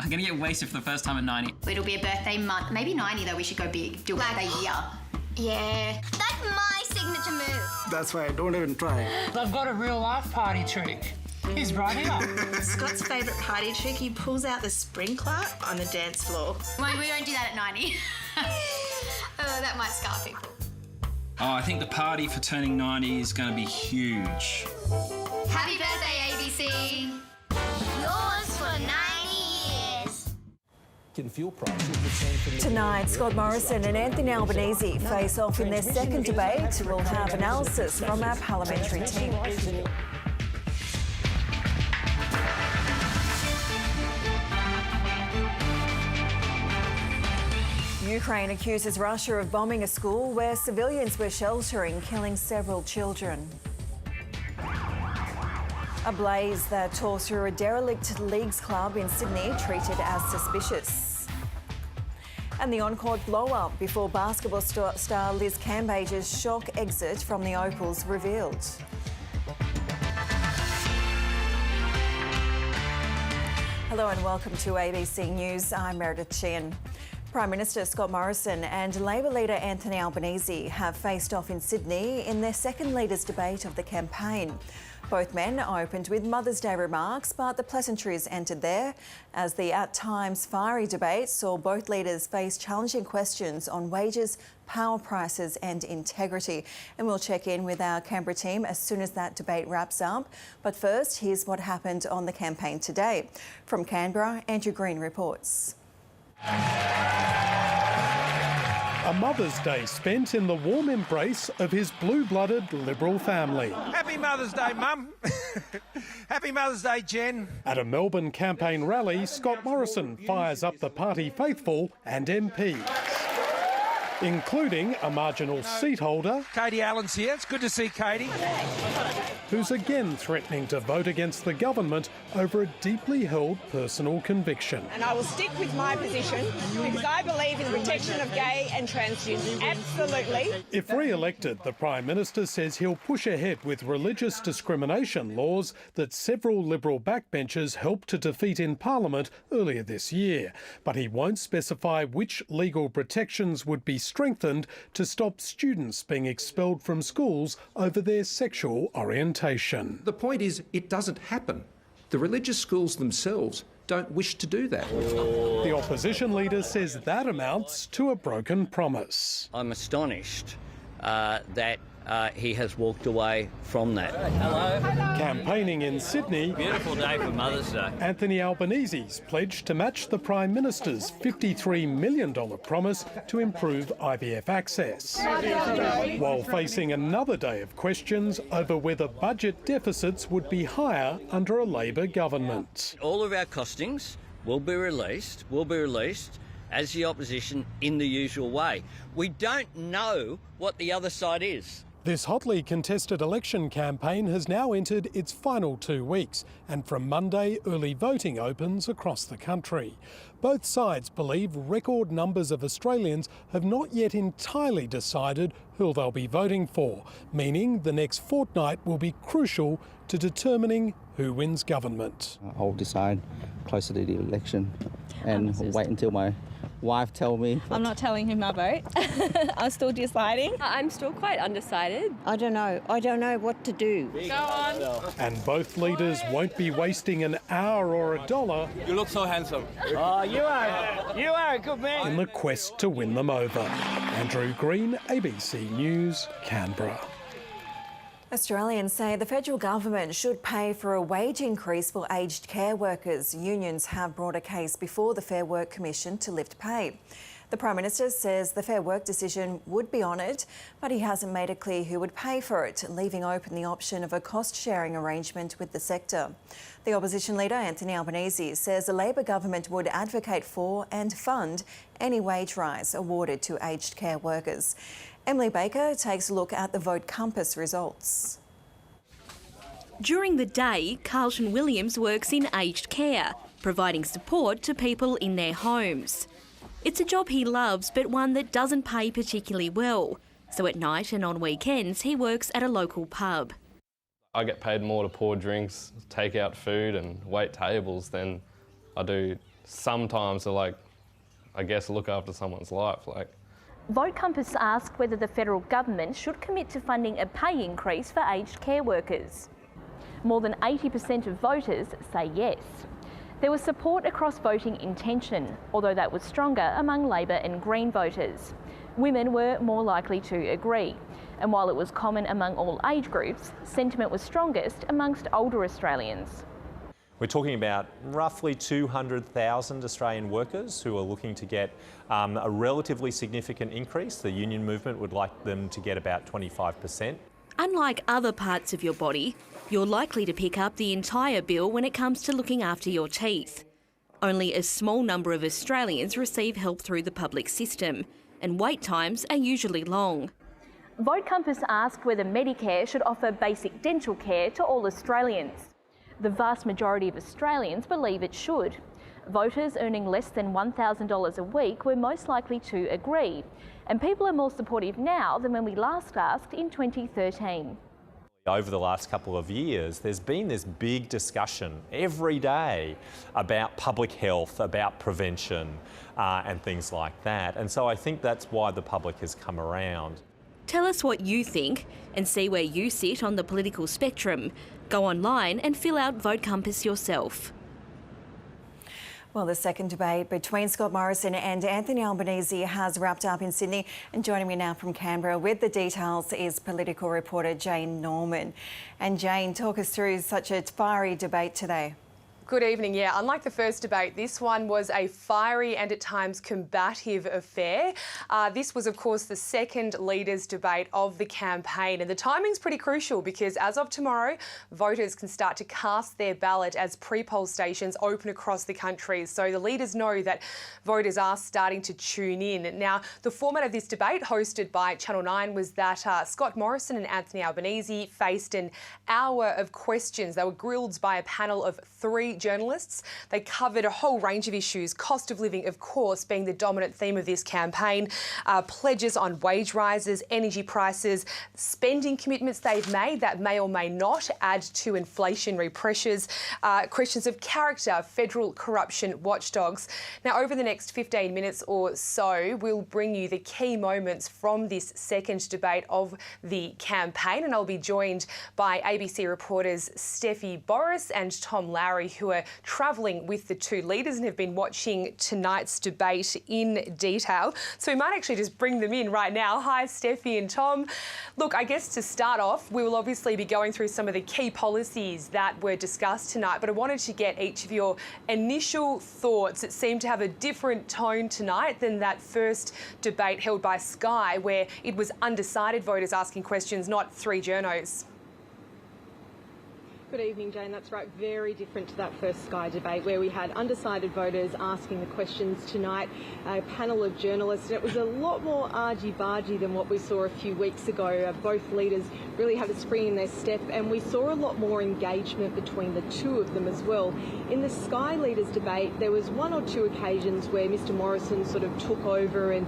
I'm gonna get wasted for the first time at 90. It'll be a birthday month. Maybe 90 though, we should go big. Do a birthday year. Yeah. That's my signature move. That's why I don't even try. I've got a real life party trick. He's right here. Scott's favourite party trick, he pulls out the sprinkler on the dance floor. Well, we don't do that at 90. That might scar people. Oh, I think the party for turning 90 is gonna be huge. Happy birthday, ABC. Yours for 90 years. Fuel prices. Tonight, Scott Morrison and Anthony Albanese face off in their second debate. We'll have analysis from our parliamentary team. Ukraine accuses Russia of bombing a school where civilians were sheltering, killing several children. A blaze that tore through a derelict leagues club in Sydney, treated as suspicious. And the on-court blow-up before basketball star Liz Cambage's shock exit from the Opals revealed. Hello and welcome to ABC News. I'm Meredith Sheehan. Prime Minister Scott Morrison and Labor leader Anthony Albanese have faced off in Sydney in their second leaders' debate of the campaign. Both men opened with Mother's Day remarks, but the pleasantries entered there as the at times fiery debate saw both leaders face challenging questions on wages, power prices and integrity. And we'll check in with our Canberra team as soon as that debate wraps up. But first, here's what happened on the campaign today. From Canberra, Andrew Green reports. A Mother's Day spent in the warm embrace of his blue-blooded Liberal family. Happy Mother's Day, Mum. Happy Mother's Day, Jen. At a Melbourne campaign rally, Scott Morrison fires up the party faithful and MPs, including a marginal seat holder, Katie Allen's here. It's good to see Katie. Who's again threatening to vote against the government over a deeply held personal conviction. And I will stick with my position because I believe in the protection of gay and transgender. Absolutely. If re-elected, the Prime Minister says he'll push ahead with religious discrimination laws that several Liberal backbenchers helped to defeat in Parliament earlier this year. But he won't specify which legal protections would be strengthened to stop students being expelled from schools over their sexual orientation. The point is, it doesn't happen. The religious schools themselves don't wish to do that. The opposition leader says that amounts to a broken promise. I'm astonished that he has walked away from that. Hello. Campaigning in Sydney, Beautiful day for Mother's Day. Anthony Albanese's pledged to match the Prime Minister's $53 million promise to improve IVF access, while facing another day of questions over whether budget deficits would be higher under a Labor government. All of our costings will be released as the opposition in the usual way. We don't know what the other side is. This hotly contested election campaign has now entered its final 2 weeks, and from Monday, early voting opens across the country. Both sides believe record numbers of Australians have not yet entirely decided who they'll be voting for, meaning the next fortnight will be crucial to determining who wins government. I'll decide closer to the election and wait until my wife tells me. I'm not telling him my vote. I'm still deciding. I'm still quite undecided. I don't know. I don't know what to do. Go on. And both leaders won't be wasting an hour or a dollar. You look so handsome. Oh, you are a good man. In the quest to win them over. Andrew Green, ABC News, Canberra. Australians say the federal government should pay for a wage increase for aged care workers. Unions have brought a case before the Fair Work Commission to lift pay. The Prime Minister says the Fair Work decision would be honoured, but he hasn't made it clear who would pay for it, leaving open the option of a cost-sharing arrangement with the sector. The opposition leader, Anthony Albanese, says the Labor government would advocate for and fund any wage rise awarded to aged care workers. Emily Baker takes a look at the Vote Compass results. During the day, Carlton Williams works in aged care, providing support to people in their homes. It's a job he loves, but one that doesn't pay particularly well. So at night and on weekends, he works at a local pub. I get paid more to pour drinks, take out food and wait tables than I do sometimes to, like, I guess, look after someone's life. Like, Vote Compass asked whether the federal government should commit to funding a pay increase for aged care workers. More than 80% of voters say yes. There was support across voting intention, although that was stronger among Labor and Green voters. Women were more likely to agree. And while it was common among all age groups, sentiment was strongest amongst older Australians. We're talking about roughly 200,000 Australian workers who are looking to get a relatively significant increase. The union movement would like them to get about 25%. Unlike other parts of your body, you're likely to pick up the entire bill when it comes to looking after your teeth. Only a small number of Australians receive help through the public system, and wait times are usually long. Vote Compass asked whether Medicare should offer basic dental care to all Australians. The vast majority of Australians believe it should. Voters earning less than $1,000 a week were most likely to agree, and people are more supportive now than when we last asked in 2013. Over the last couple of years, there's been this big discussion every day about public health, about prevention and things like that. And so I think that's why the public has come around. Tell us what you think and see where you sit on the political spectrum. Go online and fill out Vote Compass yourself. Well, the second debate between Scott Morrison and Anthony Albanese has wrapped up in Sydney. And joining me now from Canberra with the details is political reporter Jane Norman. And Jane, talk us through such a fiery debate today. Good evening. Yeah, unlike the first debate, this one was a fiery and at times combative affair. This was, of course, the second leaders' debate of the campaign. And the timing's pretty crucial because as of tomorrow, voters can start to cast their ballot as pre-poll stations open across the country. So the leaders know that voters are starting to tune in. Now, the format of this debate, hosted by Channel 9, was that Scott Morrison and Anthony Albanese faced an hour of questions. They were grilled by a panel of 3 journalists. They covered a whole range of issues, cost of living, of course, being the dominant theme of this campaign, pledges on wage rises, energy prices, spending commitments they've made that may or may not add to inflationary pressures, questions of character, federal corruption watchdogs. Now, over the next 15 minutes or so, we'll bring you the key moments from this second debate of the campaign, and I'll be joined by ABC reporters Steffi Boris and Tom Lowry, who are travelling with the two leaders and have been watching tonight's debate in detail. So we might actually just bring them in right now. Hi, Steffi and Tom. Look, I guess to start off, we will obviously be going through some of the key policies that were discussed tonight, but I wanted to get each of your initial thoughts. It seemed to have a different tone tonight than that first debate held by Sky, where it was undecided voters asking questions, not 3 journos. Good evening, Jane. That's right. Very different to that first Sky debate where we had undecided voters asking the questions. Tonight, a panel of journalists. And it was a lot more argy-bargy than what we saw a few weeks ago. Both leaders really had a spring in their step, and we saw a lot more engagement between the two of them as well. In the Sky leaders debate, there was 1 or 2 occasions where Mr Morrison sort of took over and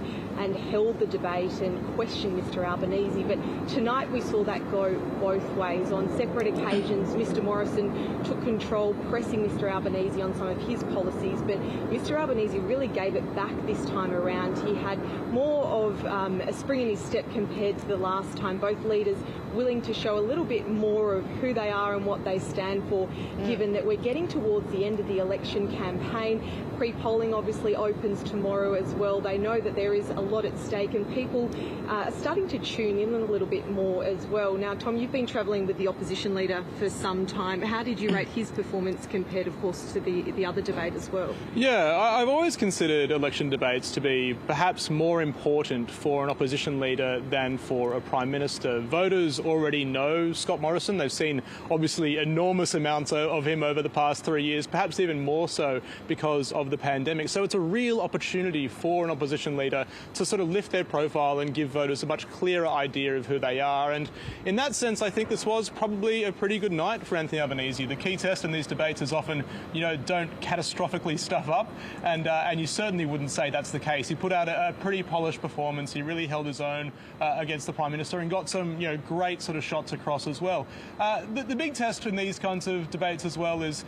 held the debate and questioned Mr Albanese. But tonight we saw that go both ways. On separate occasions, Mr Morrison took control, pressing Mr Albanese on some of his policies, but Mr Albanese really gave it back this time around. He had more of a spring in his step compared to the last time. Both leaders willing to show a little bit more of who they are and what they stand for, given that we're getting towards the end of the election campaign. Pre-polling obviously opens tomorrow as well. They know that there is a lot at stake, and people are starting to tune in a little bit more as well. Now, Tom, you've been travelling with the opposition leader for some time. How did you rate his performance compared, of course, to the other debate as well? Yeah, I've always considered election debates to be perhaps more important for an opposition leader than for a Prime Minister. Voters already know Scott Morrison. They've seen, obviously, enormous amounts of him over the past 3 years, perhaps even more so because of the pandemic. So it's a real opportunity for an opposition leader to sort of lift their profile and give voters a much clearer idea of who they are. And in that sense, I think this was probably a pretty good night for Anthony Albanese. The key test in these debates is often, don't catastrophically stuff up, and you certainly wouldn't say that's the case. He put out a pretty polished performance. He really held his own against the Prime Minister and got some, great sort of shots across as well. The big test in these kinds of debates as well is,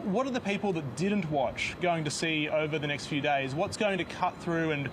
what are the people that didn't watch going to see over the next few days? What's going to cut through and,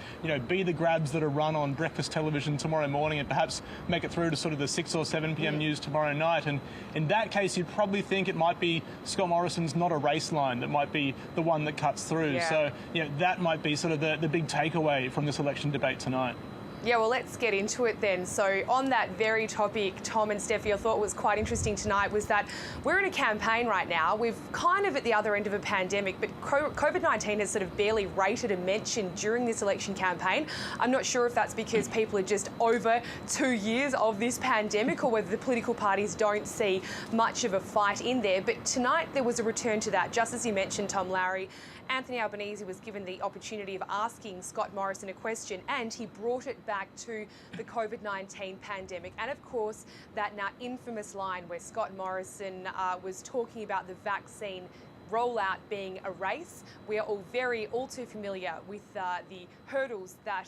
be the grabs that are run on breakfast television tomorrow morning and perhaps make it through to sort of the 6 or 7 p.m. news tomorrow night? And in that case, you'd probably think it might be Scott Morrison's not a race line that might be the one that cuts through. Yeah. So, that might be sort of the big takeaway from this election debate tonight. Yeah, well, let's get into it then. So on that very topic, Tom and Steffi, I thought was quite interesting tonight was that we're in a campaign right now. We've kind of at the other end of a pandemic, but COVID-19 has sort of barely rated a mention during this election campaign. I'm not sure if that's because people are just over 2 years of this pandemic or whether the political parties don't see much of a fight in there. But tonight there was a return to that. Just as you mentioned, Tom Lowry, Anthony Albanese was given the opportunity of asking Scott Morrison a question, and he brought it back to the COVID-19 pandemic. And of course, that now infamous line where Scott Morrison was talking about the vaccine rollout being a race. We are all too familiar with the hurdles that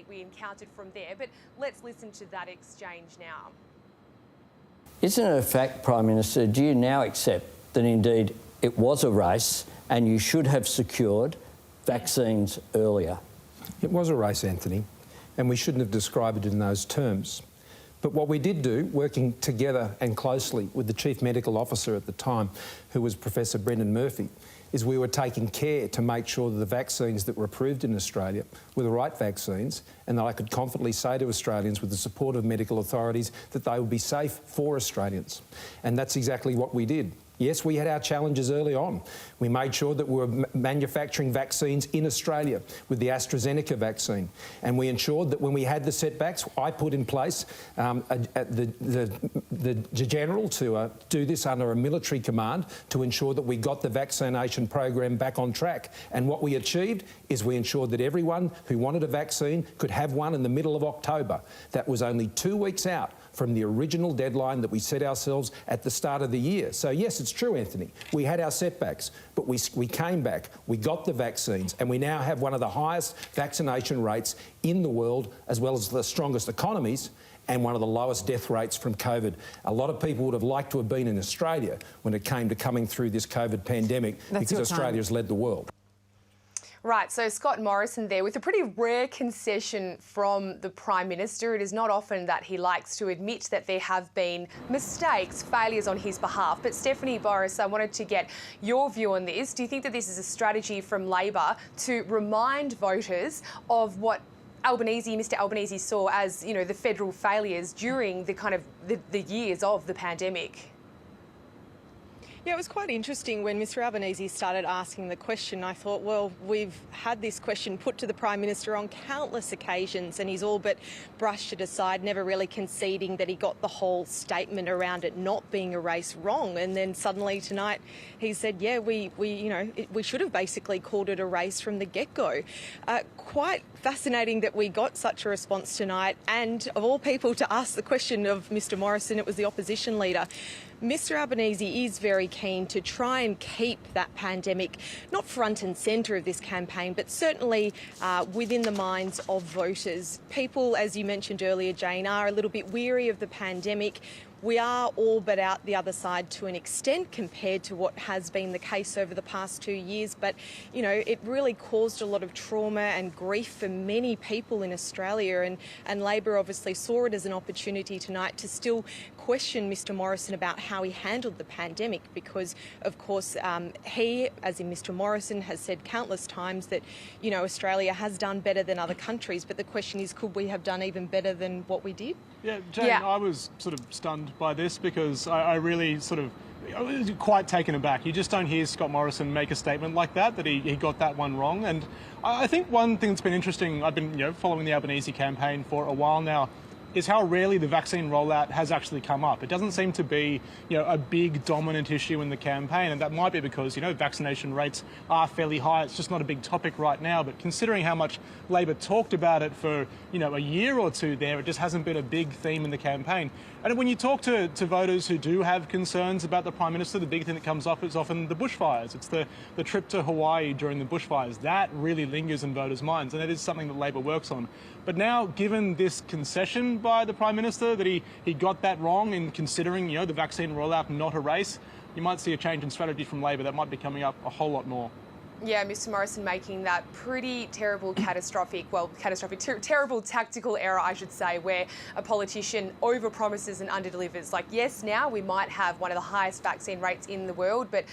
we encountered from there. But let's listen to that exchange now. Isn't it a fact, Prime Minister, do you now accept that indeed it was a race and you should have secured vaccines earlier? It was a race, Anthony, and we shouldn't have described it in those terms. But what we did do, working together and closely with the Chief Medical Officer at the time, who was Professor Brendan Murphy, is we were taking care to make sure that the vaccines that were approved in Australia were the right vaccines, and that I could confidently say to Australians with the support of medical authorities that they would be safe for Australians. And that's exactly what we did. Yes, we had our challenges early on. We made sure that we were manufacturing vaccines in Australia with the AstraZeneca vaccine. And we ensured that when we had the setbacks, I put in place the general to do this under a military command to ensure that we got the vaccination program back on track. And what we achieved is we ensured that everyone who wanted a vaccine could have one in the middle of October. That was only 2 weeks out from the original deadline that we set ourselves at the start of the year. So yes, it's true, Anthony, we had our setbacks, but we came back, we got the vaccines, and we now have one of the highest vaccination rates in the world, as well as the strongest economies, and one of the lowest death rates from COVID. A lot of people would have liked to have been in Australia when it came to coming through this COVID pandemic, because Australia has led the world. Right, so Scott Morrison there with a pretty rare concession from the Prime Minister. It is not often that he likes to admit that there have been mistakes, failures on his behalf. But Stephanie, Boris, I wanted to get your view on this. Do you think that this is a strategy from Labor to remind voters of what Mr Albanese saw as, the federal failures during the years of the pandemic? Yeah, it was quite interesting when Mr Albanese started asking the question. I thought, well, we've had this question put to the Prime Minister on countless occasions and he's all but brushed it aside, never really conceding that he got the whole statement around it not being a race wrong. And then suddenly tonight he said, yeah, we should have basically called it a race from the get-go. Quite fascinating that we got such a response tonight, and of all people to ask the question of Mr Morrison, it was the opposition leader. Mr Albanese is very keen to try and keep that pandemic not front and centre of this campaign, but certainly within the minds of voters. People, as you mentioned earlier, Jane, are a little bit weary of the pandemic. We are all but out the other side to an extent compared to what has been the case over the past 2 years. But, it really caused a lot of trauma and grief for many people in Australia. And Labor obviously saw it as an opportunity tonight to still question Mr Morrison about how he handled the pandemic, because, of course, he, as in Mr Morrison, has said countless times that, Australia has done better than other countries. But the question is, could we have done even better than what we did? Yeah, Jane, I was sort of stunned by this because I really I was quite taken aback. You just don't hear Scott Morrison make a statement like that he got that one wrong. And I think one thing that's been interesting, I've been following the Albanese campaign for a while now, is how rarely the vaccine rollout has actually come up. It doesn't seem to be, a big dominant issue in the campaign, and that might be because, vaccination rates are fairly high. It's just not a big topic right now, but considering how much Labor talked about it for, a year or two there, it just hasn't been a big theme in the campaign. And when you talk to voters who do have concerns about the Prime Minister, the big thing that comes up is often the bushfires. It's the trip to Hawaii during the bushfires. That really lingers in voters' minds, and it is something that Labor works on. But now, given this concession by the Prime Minister that he got that wrong in considering, the vaccine rollout not a race, you might see a change in strategy from Labor that might be coming up a whole lot more. Yeah, Mr Morrison making that pretty terrible, terrible tactical error, I should say, where a politician overpromises and underdelivers. Like, yes, now we might have one of the highest vaccine rates in the world, but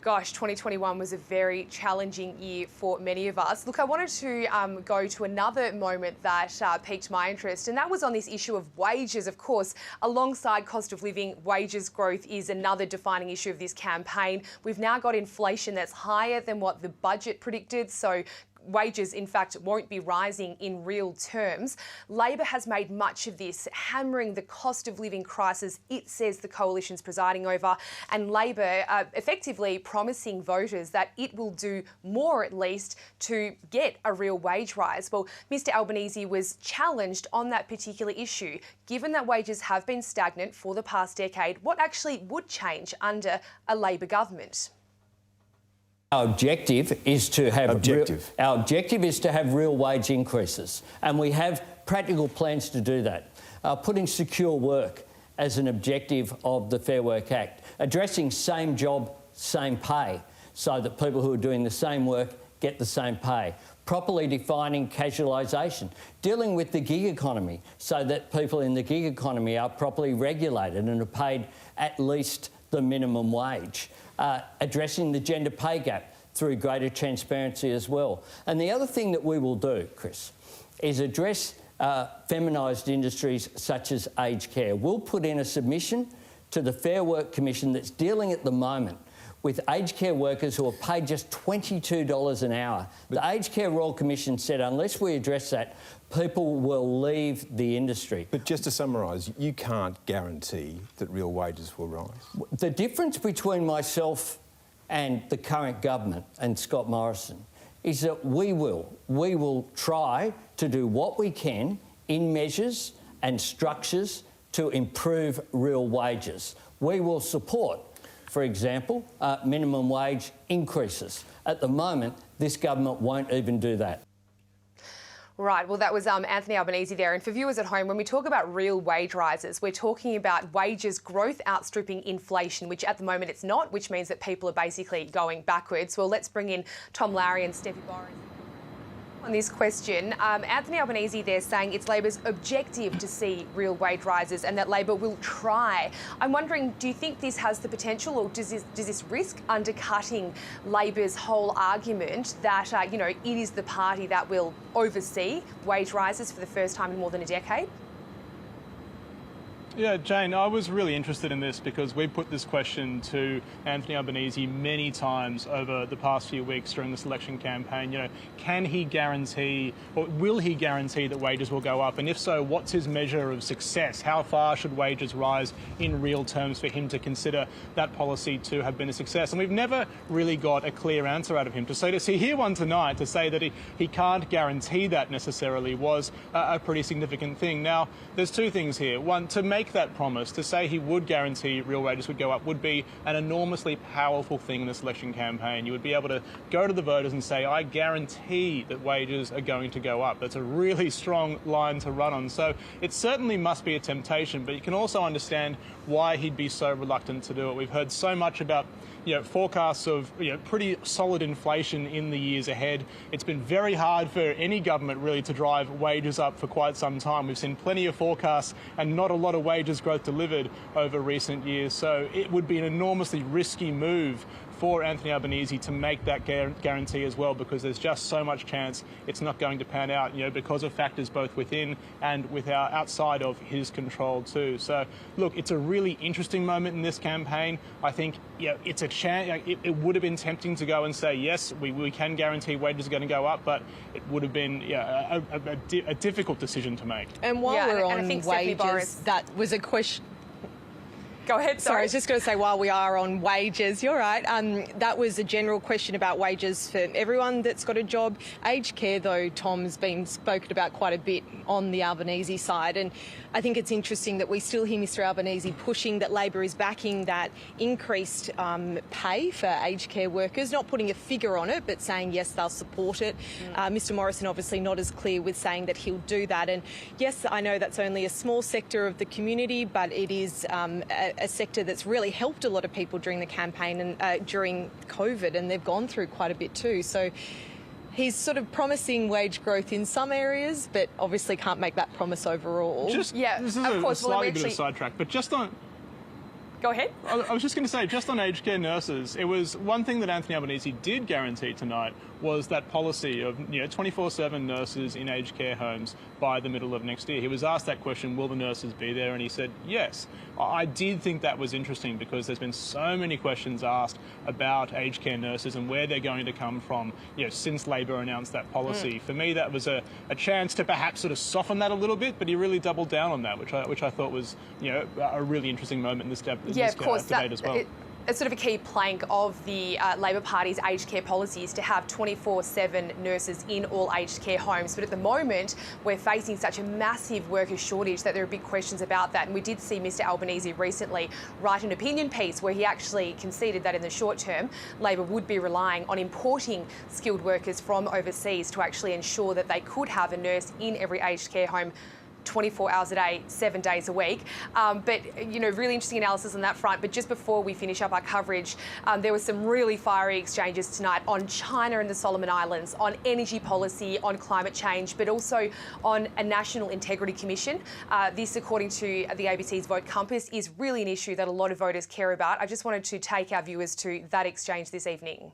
gosh, 2021 was a very challenging year for many of us. Look, I wanted to go to another moment that piqued my interest, and that was on this issue of wages. Of course, alongside cost of living, wages growth is another defining issue of this campaign. We've now got inflation that's higher than what the budget predicted, so wages, in fact, won't be rising in real terms. Labor has made much of this, hammering the cost of living crisis it says the coalition's presiding over, and Labor effectively promising voters that it will do more, at least, to get a real wage rise. Well, Mr Albanese was challenged on that particular issue. Given that wages have been stagnant for the past decade, what actually would change under a Labor government? Our objective is to have real wage increases, and we have practical plans to do that. Putting secure work as an objective of the Fair Work Act, addressing same job, same pay, so that people who are doing the same work get the same pay. Properly defining casualisation, dealing with the gig economy so that people in the gig economy are properly regulated and are paid at least the minimum wage. Addressing the gender pay gap through greater transparency as well. And the other thing that we will do, Chris, is address feminised industries such as aged care. We'll put in a submission to the Fair Work Commission that's dealing at the moment with aged care workers who are paid just $22 an hour. The Aged Care Royal Commission said unless we address that, people will leave the industry. But just to summarise, you can't guarantee that real wages will rise. The difference between myself and the current government and Scott Morrison is that we will try to do what we can in measures and structures to improve real wages. We will support, for example, minimum wage increases. At the moment, this government won't even do that. Right, well, that was Anthony Albanese there. And for viewers at home, when we talk about real wage rises, we're talking about wages growth outstripping inflation, which at the moment it's not, which means that people are basically going backwards. Well, let's bring in Tom Lowry and Steffi Boris. On this question, Anthony Albanese there saying it's Labor's objective to see real wage rises and that Labor will try. I'm wondering, do you think this has the potential, or does this risk undercutting Labor's whole argument that, it is the party that will oversee wage rises for the first time in more than a decade? Yeah, Jane, I was really interested in this because we put this question to Anthony Albanese many times over the past few weeks during this election campaign. Can he guarantee, or will he guarantee that wages will go up? And if so, what's his measure of success? How far should wages rise in real terms for him to consider that policy to have been a success? And we've never really got a clear answer out of him. To hear one tonight to say that he can't guarantee that necessarily was a pretty significant thing. Now, there's two things here. One, to make that promise, to say he would guarantee real wages would go up, would be an enormously powerful thing in this election campaign. You would be able to go to the voters and say, I guarantee that wages are going to go up. That's a really strong line to run on. So it certainly must be a temptation, but you can also understand why he'd be so reluctant to do it. We've heard so much about forecasts of pretty solid inflation in the years ahead. It's been very hard for any government really to drive wages up for quite some time. We've seen plenty of forecasts and not a lot of wages growth delivered over recent years. So it would be an enormously risky move for Anthony Albanese to make that guarantee as well, because there's just so much chance it's not going to pan out, you know, because of factors both within and outside of his control too. So, look, it's a really interesting moment in this campaign. I think, yeah, it's a chance. It would have been tempting to go and say, yes, we can guarantee wages are going to go up, but it would have been a difficult decision to make. And while we're on wages, that was a question. Go ahead, sorry. I was just going to say, while we are on wages, you're right. That was a general question about wages for everyone that's got a job. Aged care, though, Tom's been spoken about quite a bit on the Albanese side. And I think it's interesting that we still hear Mr Albanese pushing that Labor is backing that increased pay for aged care workers, not putting a figure on it, but saying, yes, they'll support it. Mr Morrison obviously not as clear with saying that he'll do that. And yes, I know that's only a small sector of the community, but it is a sector that's really helped a lot of people during the campaign and during COVID, and they've gone through quite a bit too. So he's sort of promising wage growth in some areas, but obviously can't make that promise overall. This is a slightly bit of a sidetrack, but just on... Go ahead. I was just going to say, just on aged care nurses, it was one thing that Anthony Albanese did guarantee tonight was that policy of 24/7 nurses in aged care homes by the middle of next year. He was asked that question, will the nurses be there? And he said yes. I did think that was interesting because there's been so many questions asked about aged care nurses and where they're going to come from, since Labor announced that policy. For me, that was a chance to perhaps sort of soften that a little bit, but he really doubled down on that, which I thought was a really interesting moment in this debate as well. It's sort of a key plank of the Labor Party's aged care policy is to have 24/7 nurses in all aged care homes. But at the moment, we're facing such a massive worker shortage that there are big questions about that. And we did see Mr Albanese recently write an opinion piece where he actually conceded that in the short term, Labor would be relying on importing skilled workers from overseas to actually ensure that they could have a nurse in every aged care home 24 hours a day, 7 days a week. But, really interesting analysis on that front. But just before we finish up our coverage, there were some really fiery exchanges tonight on China and the Solomon Islands, on energy policy, on climate change, but also on a National Integrity Commission. This, according to the ABC's Vote Compass, is really an issue that a lot of voters care about. I just wanted to take our viewers to that exchange this evening.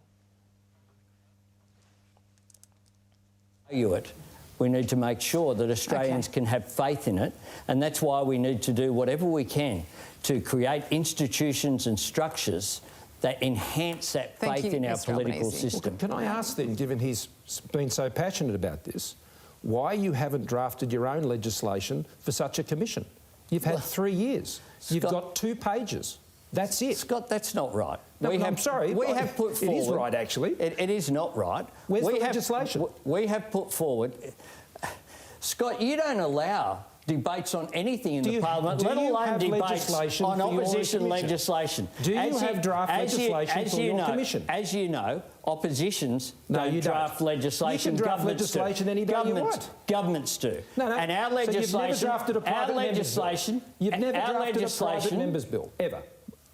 We need to make sure that Australians can have faith in it, and that's why we need to do whatever we can to create institutions and structures that enhance that faith in our political system. Well, can I ask then, given he's been so passionate about this, why you haven't drafted your own legislation for such a commission? You've had 3 years. You've got 2 pages. That's it. Scott, that's not right. No, I'm sorry. We have put forward... It is right, actually. It is not right. Where's the legislation? We have put forward... Scott, you don't allow debates on anything in the Parliament, let alone debates on opposition legislation. Do you have draft legislation for your commission? As you know, oppositions don't draft legislation. You can draft legislation any day you want. Governments do. No. And our legislation... So you've never drafted a private member's bill. You've never drafted a private member's bill, ever.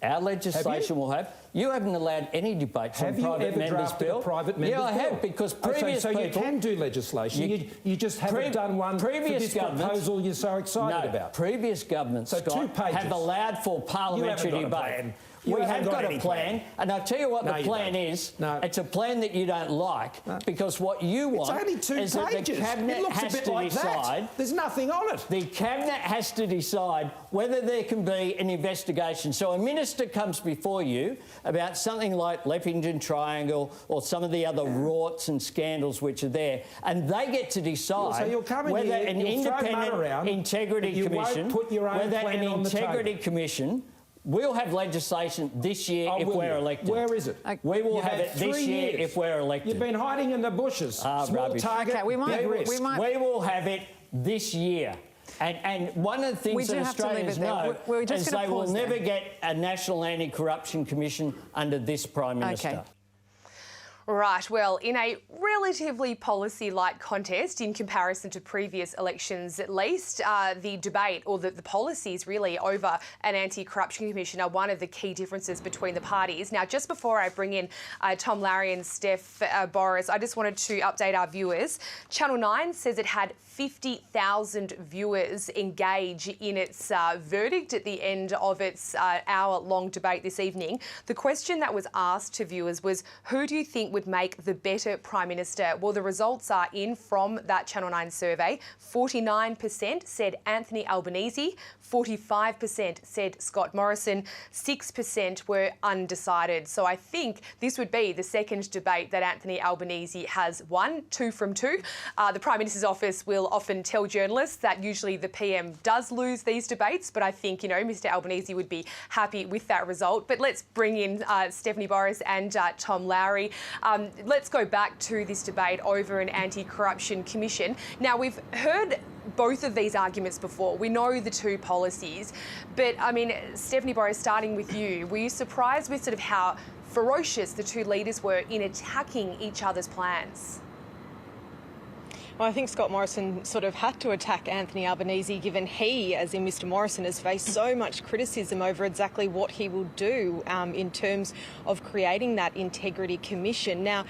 Our legislation will have... You haven't allowed any debates on private members' bill. Private members' bill? Yeah, I have, because previous people... So you can do legislation. You just haven't done one for this proposal you're so excited about. Previous governments, Scott, have allowed for parliamentary debate. We have got a plan, and I'll tell you what the plan is. It's a plan that you don't like, because what you want is that the Cabinet has to decide... There's nothing on it. The Cabinet has to decide whether there can be an investigation. So a minister comes before you about something like Leppington Triangle or some of the other rorts and scandals which are there, and they get to decide whether an independent integrity commission... We'll have legislation this year if we're elected. Where is it? We will have it this year if we're elected. You've been hiding in the bushes. Small target, big risk. We will have it this year. And one of the things that Australians know is they will never get a National Anti-Corruption Commission under this Prime Minister. Right, well, in a relatively policy-like contest in comparison to previous elections at least, the debate or the policies really over an anti-corruption commission are one of the key differences between the parties. Now, just before I bring in Tom Larry and Steph Boris, I just wanted to update our viewers. Channel 9 says it had 50,000 viewers engage in its verdict at the end of its hour-long debate this evening. The question that was asked to viewers was, who do you think would make the better Prime Minister? Well, the results are in from that Channel 9 survey. 49% said Anthony Albanese, 45% said Scott Morrison, 6% were undecided. So I think this would be the second debate that Anthony Albanese has won, 2 from 2. The Prime Minister's office will often tell journalists that usually the PM does lose these debates, but I think, you know, Mr Albanese would be happy with that result. But let's bring in Stephanie Boris and Tom Lowry. Let's go back to this debate over an anti-corruption commission. Now, we've heard both of these arguments before. We know the two policies, but I mean, Stephanie Boris, starting with you, were you surprised with sort of how ferocious the two leaders were in attacking each other's plans? Well, I think Scott Morrison sort of had to attack Anthony Albanese, given he, as in Mr Morrison, has faced so much criticism over exactly what he will do in terms of creating that integrity commission. Now,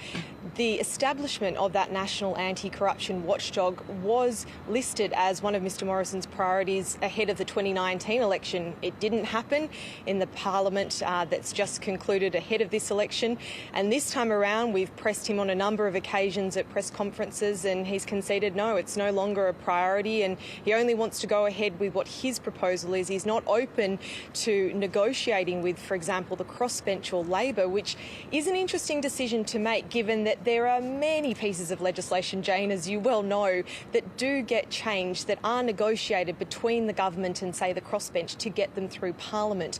the establishment of that national anti-corruption watchdog was listed as one of Mr Morrison's priorities ahead of the 2019 election. It didn't happen in the parliament that's just concluded ahead of this election. And this time around, we've pressed him on a number of occasions at press conferences, and he's conceded no, it's no longer a priority, and he only wants to go ahead with what his proposal is. He's not open to negotiating with, for example, the crossbench or Labor, which is an interesting decision to make, given that there are many pieces of legislation, Jane, as you well know, that do get changed, that are negotiated between the government and, say, the crossbench to get them through Parliament.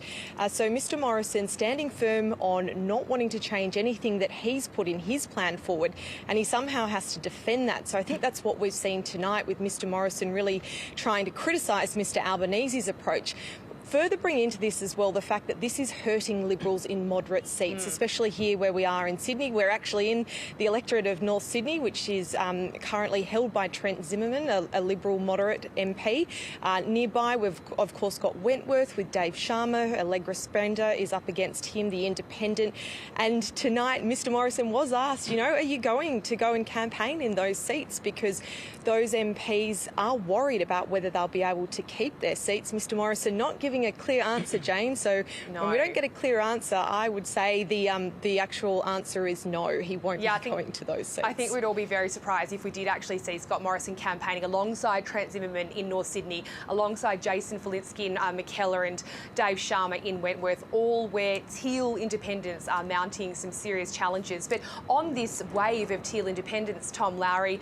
So Mr Morrison standing firm on not wanting to change anything that he's put in his plan forward, and he somehow has to defend that. So I think that's what we've seen tonight, with Mr Morrison really trying to criticise Mr Albanese's approach. Further bring into this as well the fact that this is hurting Liberals in moderate seats, especially here where we are in Sydney. We're actually in the electorate of North Sydney, which is currently held by Trent Zimmerman, a Liberal moderate MP. Nearby, we've of course got Wentworth with Dave Sharma. Allegra Spender is up against him, the independent. And tonight, Mr Morrison was asked, you know, are you going to go and campaign in those seats? Because those MPs are worried about whether they'll be able to keep their seats. Mr Morrison not giving a clear answer, Jane. So when we don't get a clear answer, I would say the actual answer is no. He won't be going to those seats. I think we'd all be very surprised if we did actually see Scott Morrison campaigning alongside Trent Zimmerman in North Sydney, alongside Jason Falinski in McKellar and Dave Sharma in Wentworth, all where teal independents are mounting some serious challenges. But on this wave of teal independents, Tom Lowry,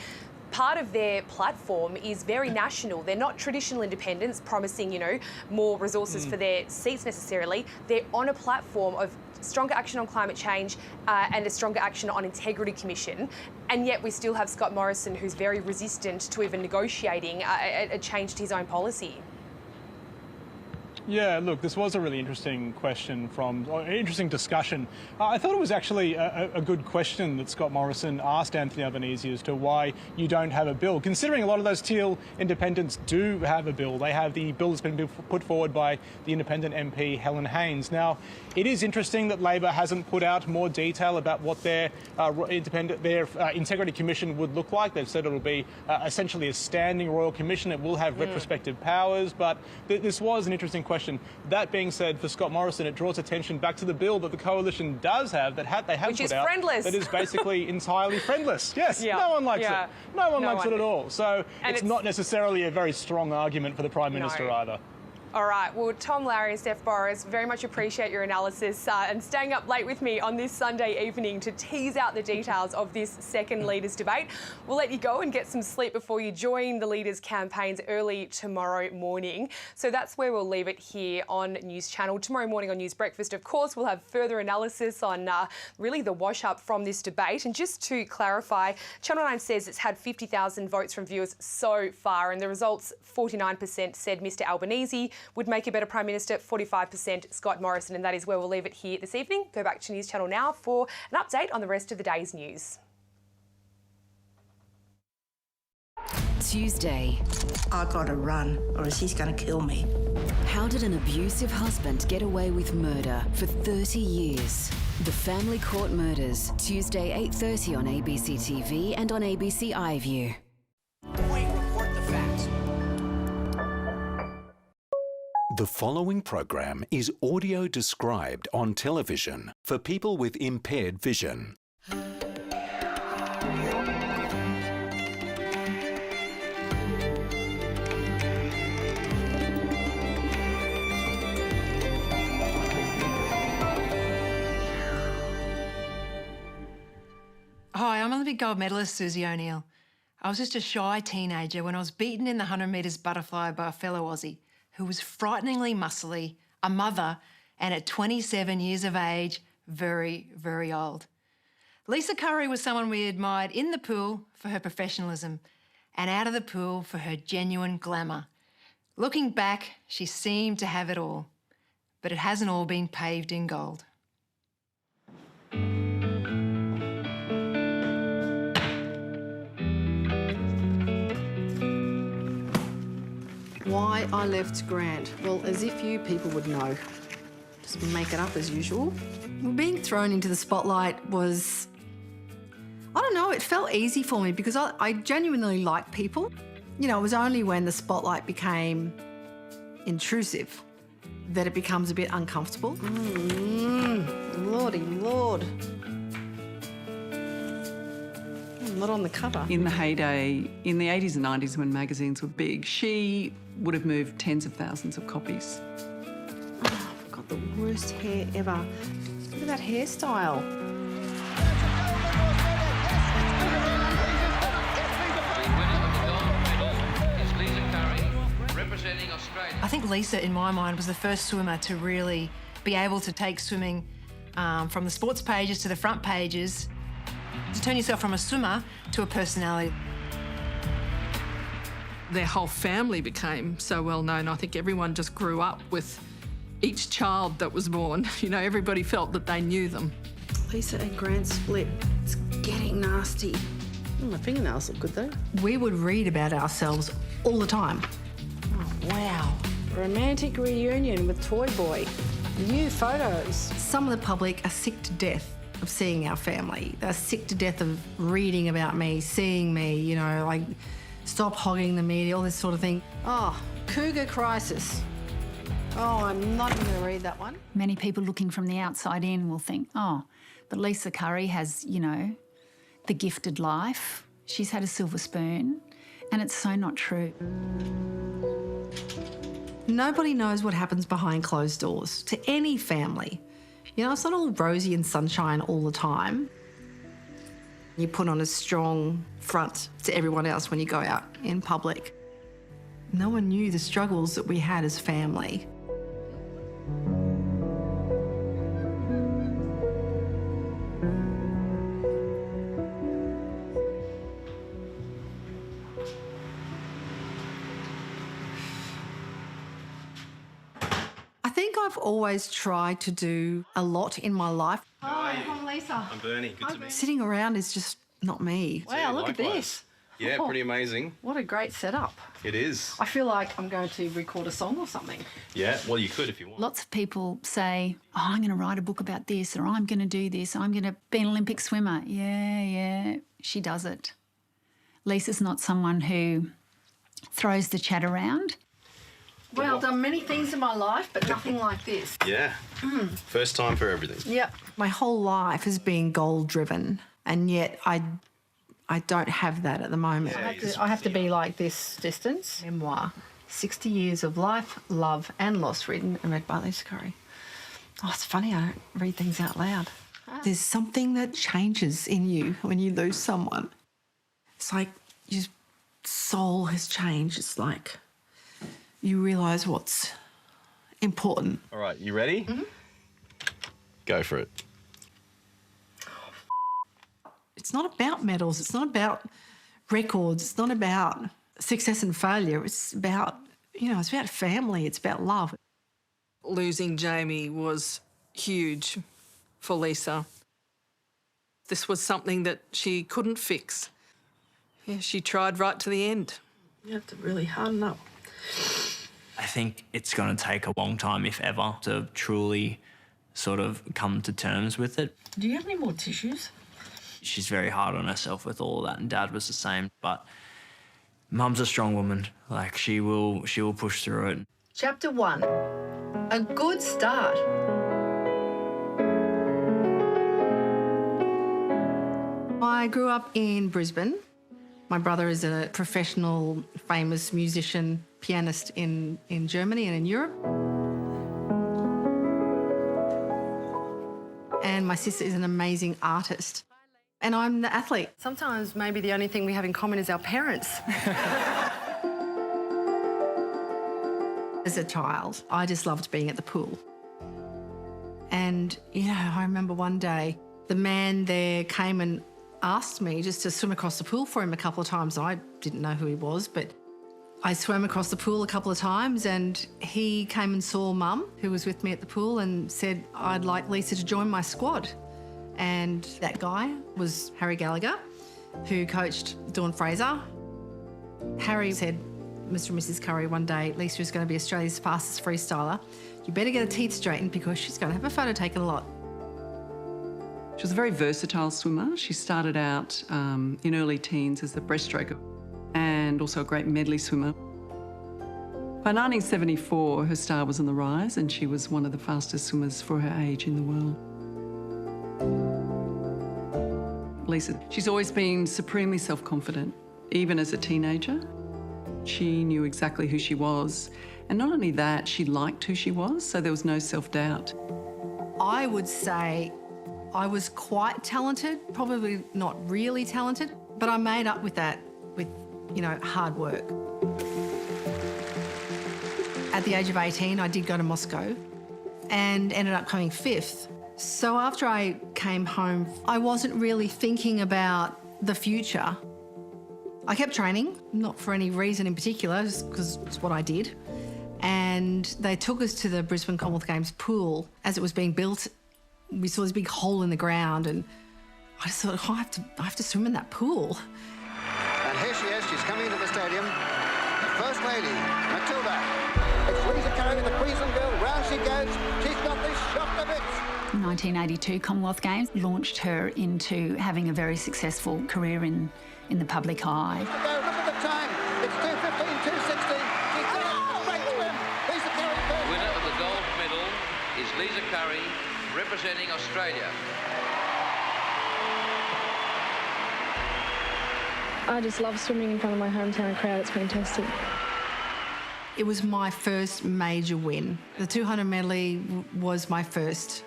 part of their platform is very national. They're not traditional independents promising, you know, more resources for their seats necessarily. They're on a platform of stronger action on climate change and a stronger action on integrity commission. And yet we still have Scott Morrison, who's very resistant to even negotiating a change to his own policy. Yeah, look, this was a really interesting question interesting discussion. I thought it was actually a good question that Scott Morrison asked Anthony Albanese as to why you don't have a bill, considering a lot of those teal independents do have a bill. They have the bill that's been put forward by the independent MP Helen Haynes. Now, it is interesting that Labor hasn't put out more detail about what their integrity commission would look like. They've said it'll be essentially a standing royal commission. It will have retrospective powers, but this was an interesting question. That being said, for Scott Morrison, it draws attention back to the bill that the coalition does have, they have Which put is out, friendless. that is basically entirely friendless. Yes, no one likes it. No one likes it at all. So it's not necessarily a very strong argument for the Prime Minister either. All right, well, Tom Lowry and Steph Boris, very much appreciate your analysis and staying up late with me on this Sunday evening to tease out the details of this second Leaders debate. We'll let you go and get some sleep before you join the Leaders campaigns early tomorrow morning. So that's where we'll leave it here on News Channel. Tomorrow morning on News Breakfast, of course, we'll have further analysis on really the wash-up from this debate. And just to clarify, Channel 9 says it's had 50,000 votes from viewers so far, and the results, 49% said Mr Albanese, would make a better Prime Minister, 45% Scott Morrison. And that is where we'll leave it here this evening. Go back to News Channel now for an update on the rest of the day's news. Tuesday. I gotta run, or else he's gonna kill me. How did an abusive husband get away with murder for 30 years? The Family Court Murders, Tuesday 8:30 on ABC TV and on ABC iView. Report the facts. The following program is audio described on television for people with impaired vision. Hi, I'm Olympic gold medalist Susie O'Neill. I was just a shy teenager when I was beaten in the 100 metres butterfly by a fellow Aussie who was frighteningly muscly, a mother, and at 27 years of age, very, very old. Lisa Curry was someone we admired in the pool for her professionalism and out of the pool for her genuine glamour. Looking back, she seemed to have it all, but it hasn't all been paved in gold. Why I left Grant? Well, as if you people would know. Just make it up as usual. Well, being thrown into the spotlight was, I don't know, it felt easy for me because I genuinely like people. You know, it was only when the spotlight became intrusive that it becomes a bit uncomfortable. Lordy Lord. Not on the cover. In the heyday, in the 80s and 90s when magazines were big, she would have moved tens of thousands of copies. Oh, I've got the worst hair ever. Look at that hairstyle. I think Lisa, in my mind, was the first swimmer to really be able to take swimming from the sports pages to the front pages, to turn yourself from a swimmer to a personality. Their whole family became so well known. I think everyone just grew up with each child that was born. You know, everybody felt that they knew them. Lisa and Grant split. It's getting nasty. My fingernails look good though. We would read about ourselves all the time. Oh, wow. Romantic reunion with Toy Boy. New photos. Some of the public are sick to death of seeing our family. They're sick to death of reading about me, seeing me, you know, like, stop hogging the media, all this sort of thing. Oh, cougar crisis. Oh, I'm not even going to read that one. Many people looking from the outside in will think, oh, but Lisa Curry has, you know, the gifted life. She's had a silver spoon, and it's so not true. Nobody knows what happens behind closed doors to any family. You know, it's not all rosy and sunshine all the time. You put on a strong front to everyone else when you go out in public. No one knew the struggles that we had as family. I think I've always tried to do a lot in my life. Hi, I'm Lisa. I'm Bernie. Good to meet you. Sitting around is just not me. Yeah, Wow, look at likewise. this. Yeah, Oh, pretty amazing. What a great setup. It is. I feel like I'm going to record a song or something. Yeah, well, you could if you want. Lots of people say, oh, I'm going to write a book about this, or I'm going to do this, I'm going to be an Olympic swimmer. Yeah, she does it. Lisa's not someone who throws the chat around. Well, I've done many things in my life, but nothing like this. Yeah. First time for everything. Yep. My whole life has been goal-driven, and yet I don't have that at the moment. I have to be like this distance. Memoir. 60 years of life, love and loss, written and read by Lisa Curry. Oh, it's funny, I don't read things out loud. There's something that changes in you when you lose someone. It's like your soul has changed. It's like you realise what's important. All right, you ready? Mm-hmm. Go for it. It's not about medals. It's not about records. It's not about success and failure. It's about You know, it's about family, it's about love. Losing Jamie was huge for Lisa. This was something that she couldn't fix. Yeah, she tried right to the end. You have to really harden up. I think it's going to take a long time, if ever, to truly sort of come to terms with it. Do you have any more tissues? She's very hard on herself with all of that, and Dad was the same. But Mum's a strong woman. Like, she will push through it. Chapter 1. A good start. I grew up in Brisbane. My brother is a professional, famous musician, pianist in Germany and in Europe. And my sister is an amazing artist. And I'm the athlete. Sometimes maybe the only thing we have in common is our parents. As a child, I just loved being at the pool. And, you know, I remember one day the man there came and asked me just to swim across the pool for him a couple of times. I didn't know who he was, but I swam across the pool a couple of times and he came and saw Mum, who was with me at the pool, and said, I'd like Lisa to join my squad. And that guy was Harry Gallagher, who coached Dawn Fraser. Harry said, Mr. and Mrs. Curry, one day Lisa is going to be Australia's fastest freestyler. You better get her teeth straightened because she's going to have a photo taken a lot. She was a very versatile swimmer. She started out in early teens as a breaststroker and also a great medley swimmer. By 1974, her star was on the rise and she was one of the fastest swimmers for her age in the world. Lisa, she's always been supremely self-confident, even as a teenager. She knew exactly who she was. And not only that, she liked who she was, so there was no self-doubt. I would say I was quite talented, probably not really talented, but I made up with that with, you know, hard work. At the age of 18, I did go to Moscow and ended up coming 5th. So after I came home, I wasn't really thinking about the future. I kept training, not for any reason in particular, just because it's what I did. And they took us to the Brisbane Commonwealth Games pool. As it was being built, we saw this big hole in the ground and I just thought, oh, I have to swim in that pool. And here she is, she's coming into the stadium. The First Lady, Matilda. It's Lisa Curry, the Queensland girl, round she goes. She's got this shot to bits. 1982 Commonwealth Games launched her into having a very successful career in the public eye. Look at the time. It's 2:15, 2:16. She's done a great swim. Lisa Curry first. Winner of the gold medal is Lisa Curry, representing Australia. I just love swimming in front of my hometown crowd. It's fantastic. It was my first major win. The 200 medley was my first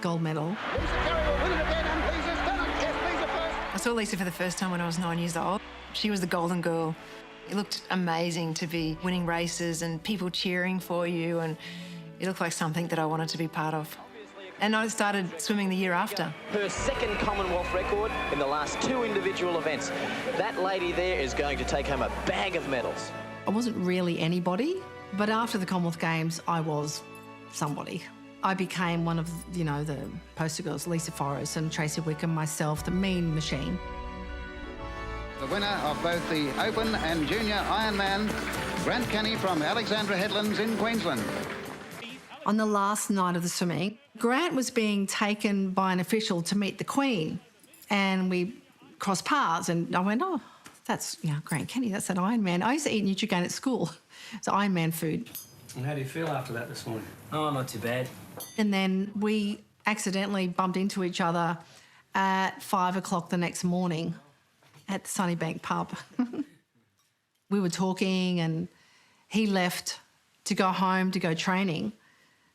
gold medal. Lisa Curry will win it again, and Lisa's done it. Yes, Lisa first. I saw Lisa for the first time when I was 9 years old. She was the golden girl. It looked amazing to be winning races and people cheering for you, and it looked like something that I wanted to be part of. And I started swimming the year after. Her second Commonwealth record in the last 2 individual events. That lady there is going to take home a bag of medals. I wasn't really anybody, but after the Commonwealth Games, I was somebody. I became one of, you know, the poster girls, Lisa Forrest and Tracy Wickham, myself, the mean machine. The winner of both the Open and Junior Ironman, Grant Kenny from Alexandra Headlands in Queensland. On the last night of the swimming, Grant was being taken by an official to meet the Queen, and we crossed paths, and I went, oh, that's, you know, Grant Kenny, that's an Ironman. I used to eat Nutrigrain at school. It's Ironman food. And how do you feel after that this morning? Oh, not too bad. And then we accidentally bumped into each other at 5 o'clock the next morning at the Sunnybank pub. We were talking and he left to go home to go training.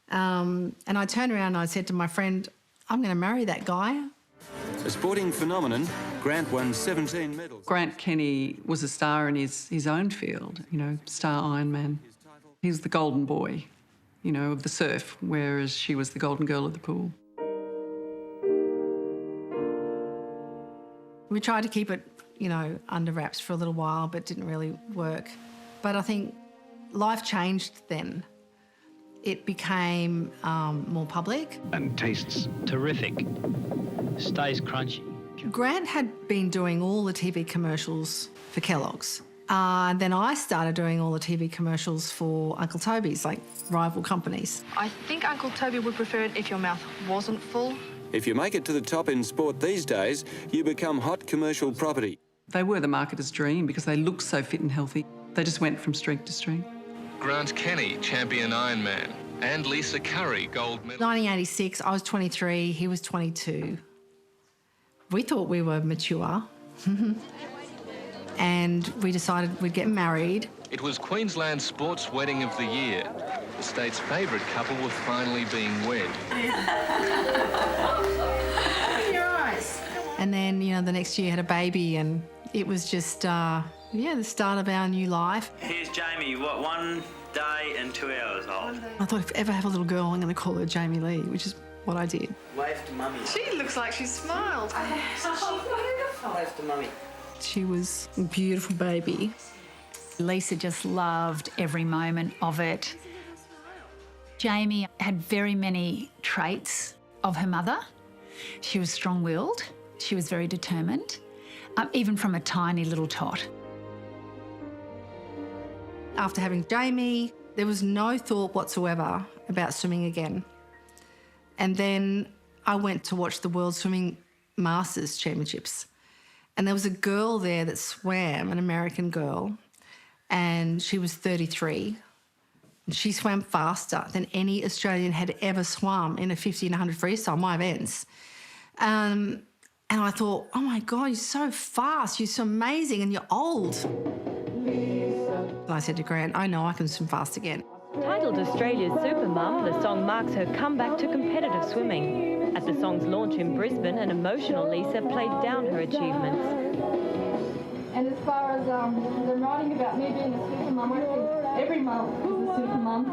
And I turned around and I said to my friend, I'm going to marry that guy. A sporting phenomenon, Grant won 17 medals. Grant Kenny was a star in his own field, you know, star Ironman. He was the golden boy, you know, of the surf, whereas she was the golden girl of the pool. We tried to keep it, you know, under wraps for a little while, but didn't really work. But I think Life changed then. It became more public. And tastes terrific. Stays crunchy. Grant had been doing all the TV commercials for Kellogg's. Then I started doing all the TV commercials for Uncle Toby's, like rival companies. I think Uncle Toby would prefer it if your mouth wasn't full. If you make it to the top in sport these days, you become hot commercial property. They were the marketer's dream because they looked so fit and healthy. They just went from strength to strength. Grant Kenny, champion Ironman, and Lisa Curry, gold medal. 1986, I was 23, he was 22. We thought we were mature. And we decided we'd get married. It was Queensland's sports wedding of the year. The state's favourite couple were finally being wed. Your eyes. And then, you know, the next year had a baby, and it was just, the start of our new life. Here's Jamie, 1 day and 2 hours old. I thought if I ever have a little girl, I'm going to call her Jamie Lee, which is what I did. Wave to mummy. She looks like she smiled. Wave to mummy. She was a beautiful baby. Lisa just loved every moment of it. Jamie had very many traits of her mother. She was strong-willed. She was very determined, even from a tiny little tot. After having Jamie, there was no thought whatsoever about swimming again. And then I went to watch the World Swimming Masters Championships. And there was a girl there that swam, an American girl, and she was 33. And she swam faster than any Australian had ever swum in a 50 and 100 freestyle, my events. And I thought, oh my God, you're so fast, you're so amazing, and you're old. And I said to Grant, I know I can swim fast again. Titled Australia's Supermum, the song marks her comeback to competitive swimming. At the song's launch in Brisbane, an emotional Lisa played down her achievements. And as far as the writing about me being a supermum, I think every mum is a supermum.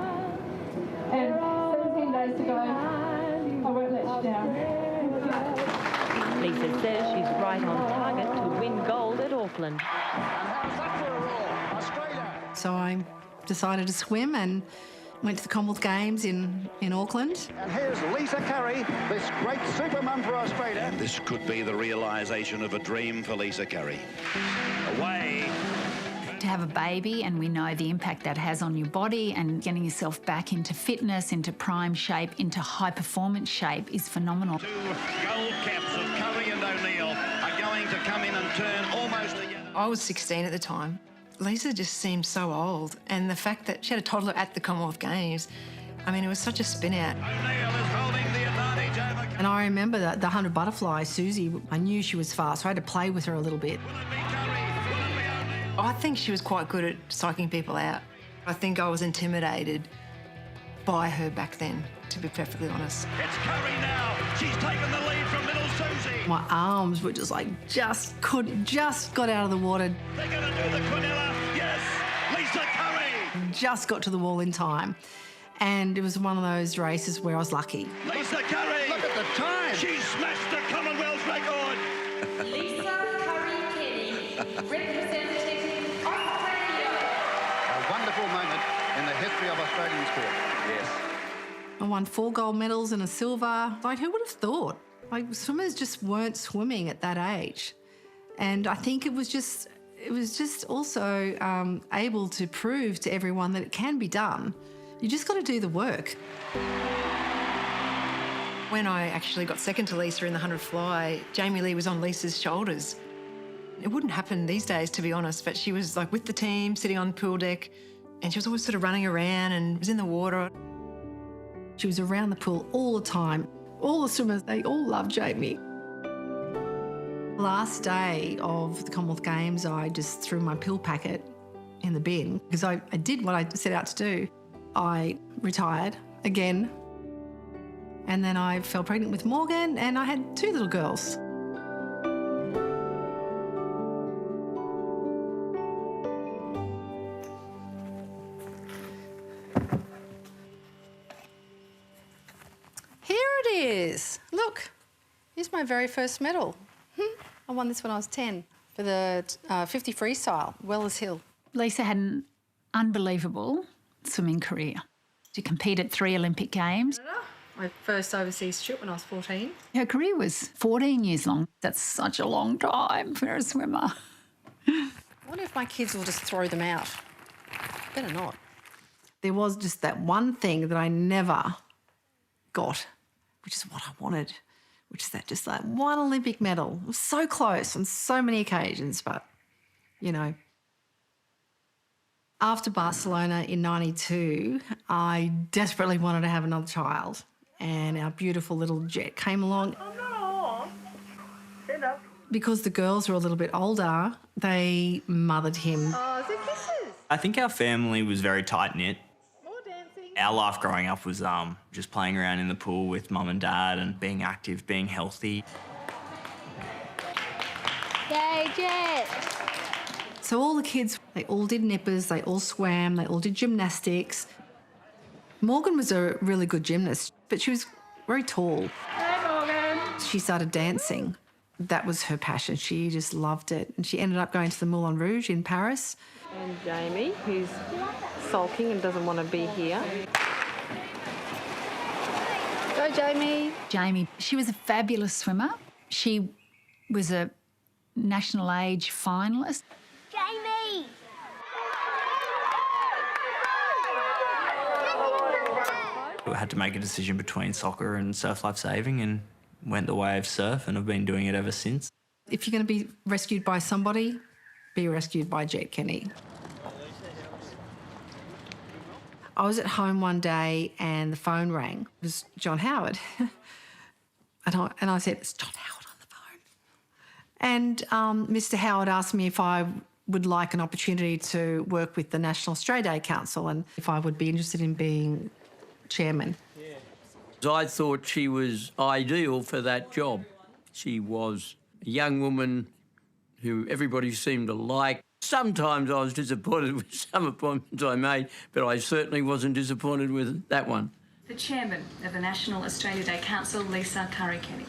And 17 days to go, I won't let you down. Lisa says she's right on target to win gold at Auckland. So I decided to swim and went to the Commonwealth Games in Auckland. And here's Lisa Curry, this great supermum for Australia. This could be the realisation of a dream for Lisa Curry. Away. To have a baby, and we know the impact that has on your body, and getting yourself back into fitness, into prime shape, into high performance shape is phenomenal. 2 gold caps of Curry and O'Neill are going to come in and turn almost together. I was 16 at the time. Lisa just seemed so old, and the fact that she had a toddler at the Commonwealth Games, I mean, it was such a spin out. O'Neill is holding the advantage over. And I remember the 100 butterfly, Susie, I knew she was fast, so I had to play with her a little bit. I think she was quite good at psyching people out. I think I was intimidated by her back then, to be perfectly honest. It's Curry now. She's taken the lead from little Susie. My arms were just like, just got out of the water. They're going to do the Quinella. Yes, Lisa Curry. Just got to the wall in time. And it was one of those races where I was lucky. Lisa Curry. Look at the time. She smashed the Commonwealth record. Lisa Curry-Kenny, representing Australia. A wonderful moment in the history of Australian sport. Yes. I won 4 gold medals and a silver. Like, who would have thought? Like, swimmers just weren't swimming at that age. And I think it was just also able to prove to everyone that it can be done. You just got to do the work. When I actually got second to Lisa in the 100 fly, Jamie Lee was on Lisa's shoulders. It wouldn't happen these days, to be honest, but she was like with the team, sitting on the pool deck, and she was always sort of running around and was in the water. She was around the pool all the time. All the swimmers, they all loved Jamie. Last day of the Commonwealth Games, I just threw my pill packet in the bin because I did what I set out to do. I retired again, and then I fell pregnant with Morgan, and I had 2 little girls. Here it is. Look, here's my very first medal. I won this when I was 10 for the 50 freestyle, Wellers Hill. Lisa hadn't unbelievable swimming career. She competed at 3 Olympic Games. My first overseas trip when I was 14. Her career was 14 years long. That's such a long time for a swimmer. I wonder if my kids will just throw them out. Better not. There was just that one thing that I never got, which is what I wanted, which is just that one Olympic medal. It was so close on so many occasions, but, you know. After Barcelona in '92, I desperately wanted to have another child, and our beautiful little Jet came along. Because the girls were a little bit older, they mothered him. Oh, so kisses. I think our family was very tight-knit. Our life growing up was just playing around in the pool with mum and dad and being active, being healthy. Yay, Jet! So all the kids, they all did nippers, they all swam, they all did gymnastics. Morgan was a really good gymnast, but she was very tall. Hey, Morgan! She started dancing. That was her passion. She just loved it. And she ended up going to the Moulin Rouge in Paris. And Jamie, who's sulking and doesn't want to be here. Go, Jamie. Jamie, she was a fabulous swimmer. She was a national age finalist. Jamie! I had to make a decision between soccer and surf life saving and went the way of surf, and I've been doing it ever since. If you're going to be rescued by somebody, be rescued by Jet Kenny. I was at home one day and the phone rang. It was John Howard. and I said, it's John Howard on the phone. And Mr. Howard asked me if I would like an opportunity to work with the National Stray Day Council and if I would be interested in being chairman. I thought she was ideal for that job. She was a young woman who everybody seemed to like. Sometimes I was disappointed with some appointments I made, but I certainly wasn't disappointed with that one. The chairman of the National Australia Day Council, Lisa Curry-Kenny.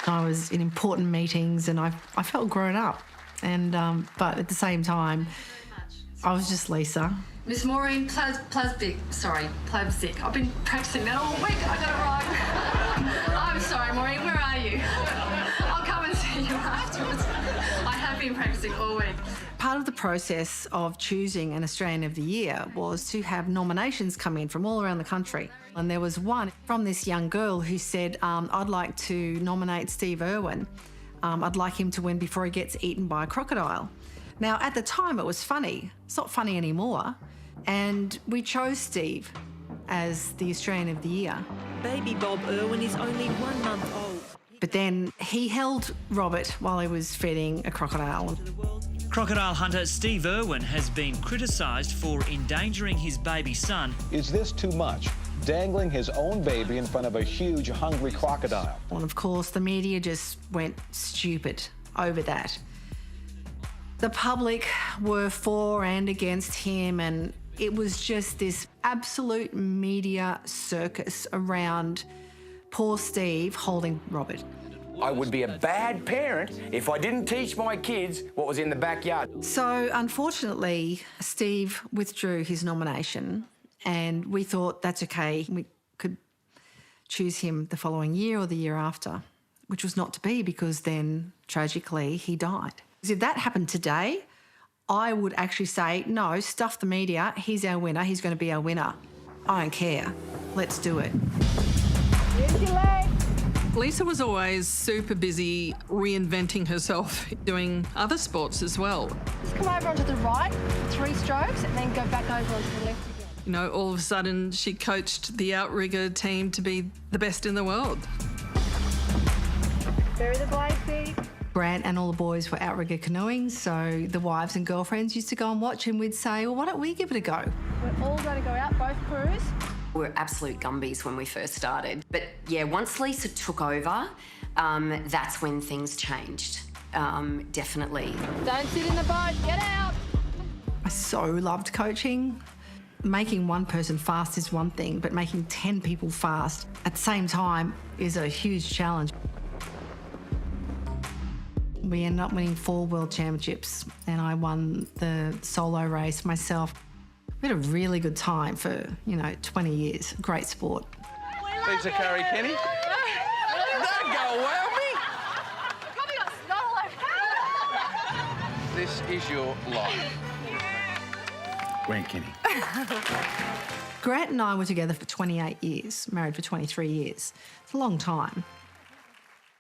I was in important meetings and I felt grown up. And but at the same time, I was just Lisa. Miss Maureen Plavsic. I've been practising that all week. I got it wrong. I'm sorry, Maureen, where are you? I'll come and see you afterwards. I have been practising all week. Part of the process of choosing an Australian of the Year was to have nominations come in from all around the country. And there was one from this young girl who said, I'd like to nominate Steve Irwin. I'd like him to win before he gets eaten by a crocodile. Now, at the time, it was funny. It's not funny anymore. And we chose Steve as the Australian of the Year. Baby Bob Irwin is only 1 month old. But then he held Robert while he was feeding a crocodile. Crocodile hunter Steve Irwin has been criticised for endangering his baby son. Is this too much? Dangling his own baby in front of a huge, hungry crocodile. And of course, the media just went stupid over that. The public were for and against him, and it was just this absolute media circus around poor Steve holding Robert. I would be a bad parent if I didn't teach my kids what was in the backyard. So, unfortunately, Steve withdrew his nomination, and we thought that's okay. We could choose him the following year or the year after, which was not to be because then, tragically, he died. If that happened today, I would actually say, no, stuff the media, he's our winner, he's going to be our winner. I don't care. Let's do it. Here's your leg. Lisa was always super busy reinventing herself, doing other sports as well. Just come over onto the right, 3 strokes, and then go back over onto the left again. You know, all of a sudden she coached the outrigger team to be the best in the world. Bury the blade, Pete. Grant and all the boys were outrigger canoeing, so the wives and girlfriends used to go and watch, and we'd say, well, why don't we give it a go? We're all going to go out, both crews. We were absolute Gumbies when we first started. But yeah, once Lisa took over, that's when things changed, definitely. Don't sit in the boat, get out. I so loved coaching. Making one person fast is one thing, but making 10 people fast at the same time is a huge challenge. We ended up winning 4 world championships and I won the solo race myself. We had a really good time for, 20 years. Great sport. Lisa Curry Kenny. Don't go away on me. Probably got snot all over. This is your life. Grant Kenny. Grant and I were together for 28 years, married for 23 years. It's a long time.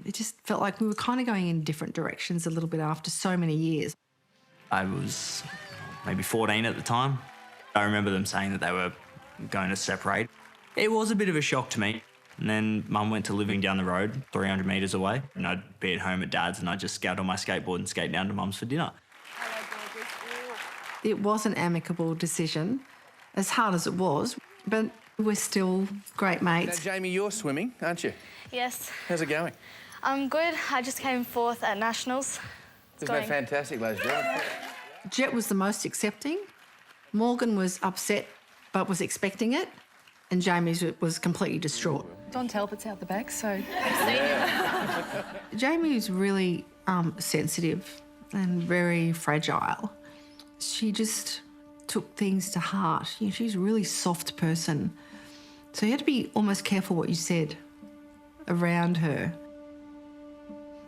It just felt like we were kind of going in different directions a little bit after so many years. I was maybe 14 at the time. I remember them saying that they were going to separate. It was a bit of a shock to me. And then Mum went to living down the road, 300 metres away, and I'd be at home at Dad's and I'd just scout on my skateboard and skate down to Mum's for dinner. It was an amicable decision, as hard as it was, but we're still great mates. Now, Jamie, you're swimming, aren't you? Yes. How's it going? I'm good. I just came 4th at Nationals. Isn't that fantastic, ladies and gentlemen? Jet was the most accepting. Morgan was upset but was expecting it, and Jamie was completely distraught. Don Talbot's out the back, so... Jamie was really sensitive and very fragile. She just took things to heart. She's a really soft person. So you had to be almost careful what you said around her.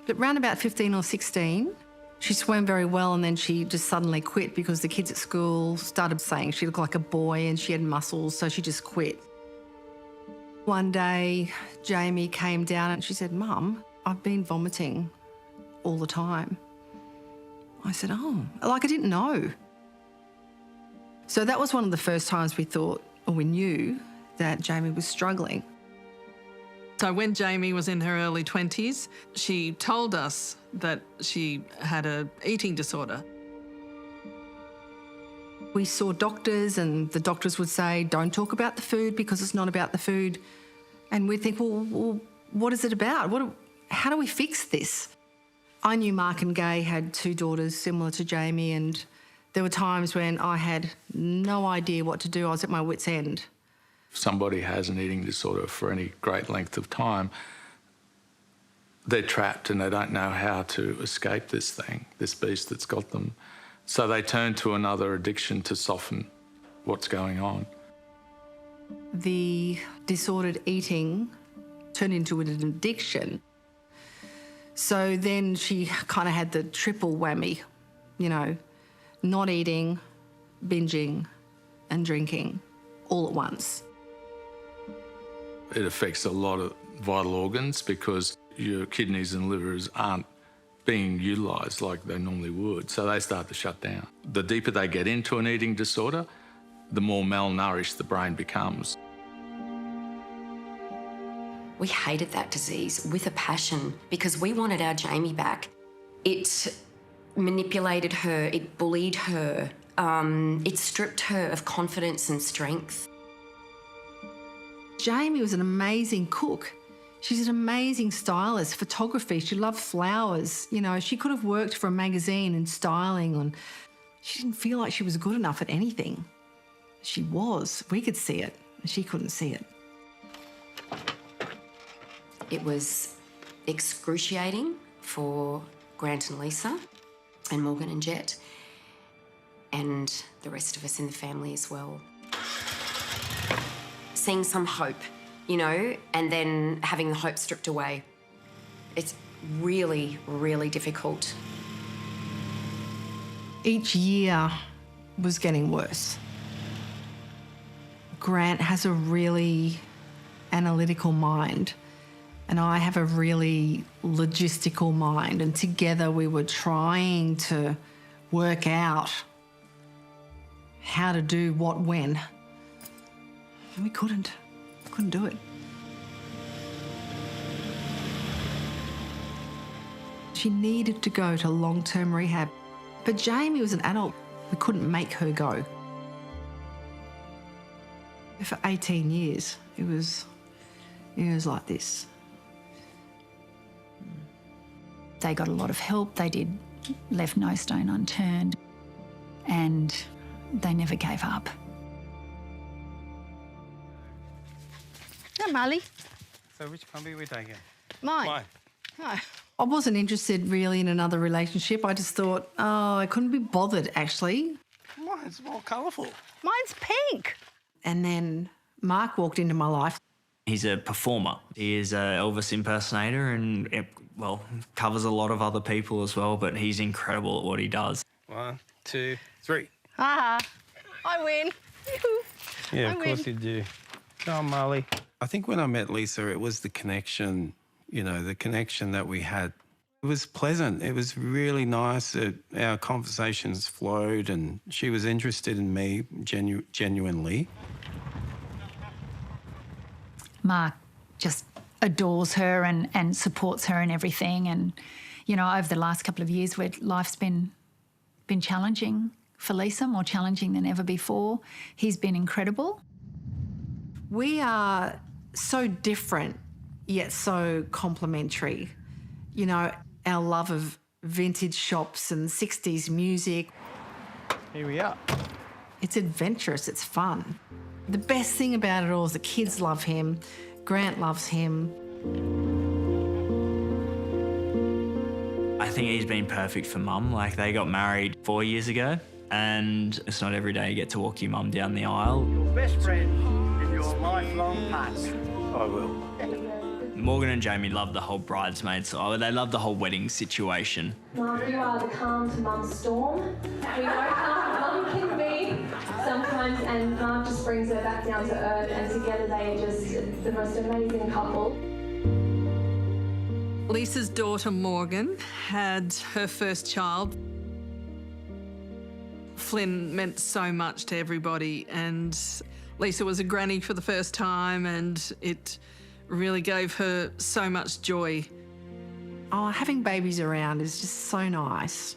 But around about 15 or 16, she swam very well and then she just suddenly quit because the kids at school started saying she looked like a boy and she had muscles, so she just quit. One day, Jamie came down and she said, "Mum, I've been vomiting all the time." I said, "Oh," like I didn't know. So that was one of the first times we thought, or we knew, that Jamie was struggling. So when Jamie was in her early 20s, she told us that she had an eating disorder. We saw doctors and the doctors would say, "Don't talk about the food because it's not about the food." And we'd think, well what is it about? How do we fix this? I knew Mark and Gay had 2 daughters similar to Jamie, and there were times when I had no idea what to do. I was at my wit's end. If somebody has an eating disorder for any great length of time, they're trapped and they don't know how to escape this thing, this beast that's got them. So they turn to another addiction to soften what's going on. The disordered eating turned into an addiction. So then she kind of had the triple whammy, not eating, binging and drinking all at once. It affects a lot of vital organs because your kidneys and livers aren't being utilised like they normally would, so they start to shut down. The deeper they get into an eating disorder, the more malnourished the brain becomes. We hated that disease with a passion because we wanted our Jamie back. It manipulated her, it bullied her, it stripped her of confidence and strength. Jamie was an amazing cook. She's an amazing stylist, photography. She loved flowers. She could have worked for a magazine in styling, and she didn't feel like she was good enough at anything. She was. We could see it, and she couldn't see it. It was excruciating for Grant and Lisa and Morgan and Jet and the rest of us in the family as well. Seeing some hope, and then having the hope stripped away. It's really, really difficult. Each year was getting worse. Grant has a really analytical mind, and I have a really logistical mind, and together we were trying to work out how to do what when. And we couldn't do it. She needed to go to long-term rehab, but Jamie was an adult. We couldn't make her go. For 18 years, it was like this. They got a lot of help. They left no stone unturned, and they never gave up. Hi, Marley. So which combi we taking? Mine. Mine. No. I wasn't interested really in another relationship. I just thought, oh, I couldn't be bothered, actually. Mine's more colourful. Mine's pink. And then Mark walked into my life. He's a performer. He is an Elvis impersonator and, covers a lot of other people as well, but he's incredible at what he does. 1, 2, 3. I win. Yeah, of course you do. Go on, Marley. I think when I met Lisa, it was the connection, the connection that we had. It was pleasant. It was really nice. Our conversations flowed and she was interested in me genuinely. Mark just adores her and supports her in everything. And, over the last couple of years where life's been challenging for Lisa, more challenging than ever before, he's been incredible. We are so different, yet so complementary. Our love of vintage shops and 60s music. Here we are. It's adventurous, it's fun. The best thing about it all is the kids love him, Grant loves him. I think he's been perfect for Mum. They got married 4 years ago, and it's not every day you get to walk your mum down the aisle. Your best friend in your lifelong partner. I will. Morgan and Jamie love the whole bridesmaids side. They love the whole wedding situation. Mark, you are the calm to Mum's storm. We know how Mum can be sometimes, and Mark just brings her back down to earth, and together they are just the most amazing couple. Lisa's daughter Morgan had her first child. Flynn meant so much to everybody, and Lisa was a granny for the first time, and it really gave her so much joy. Oh, having babies around is just so nice.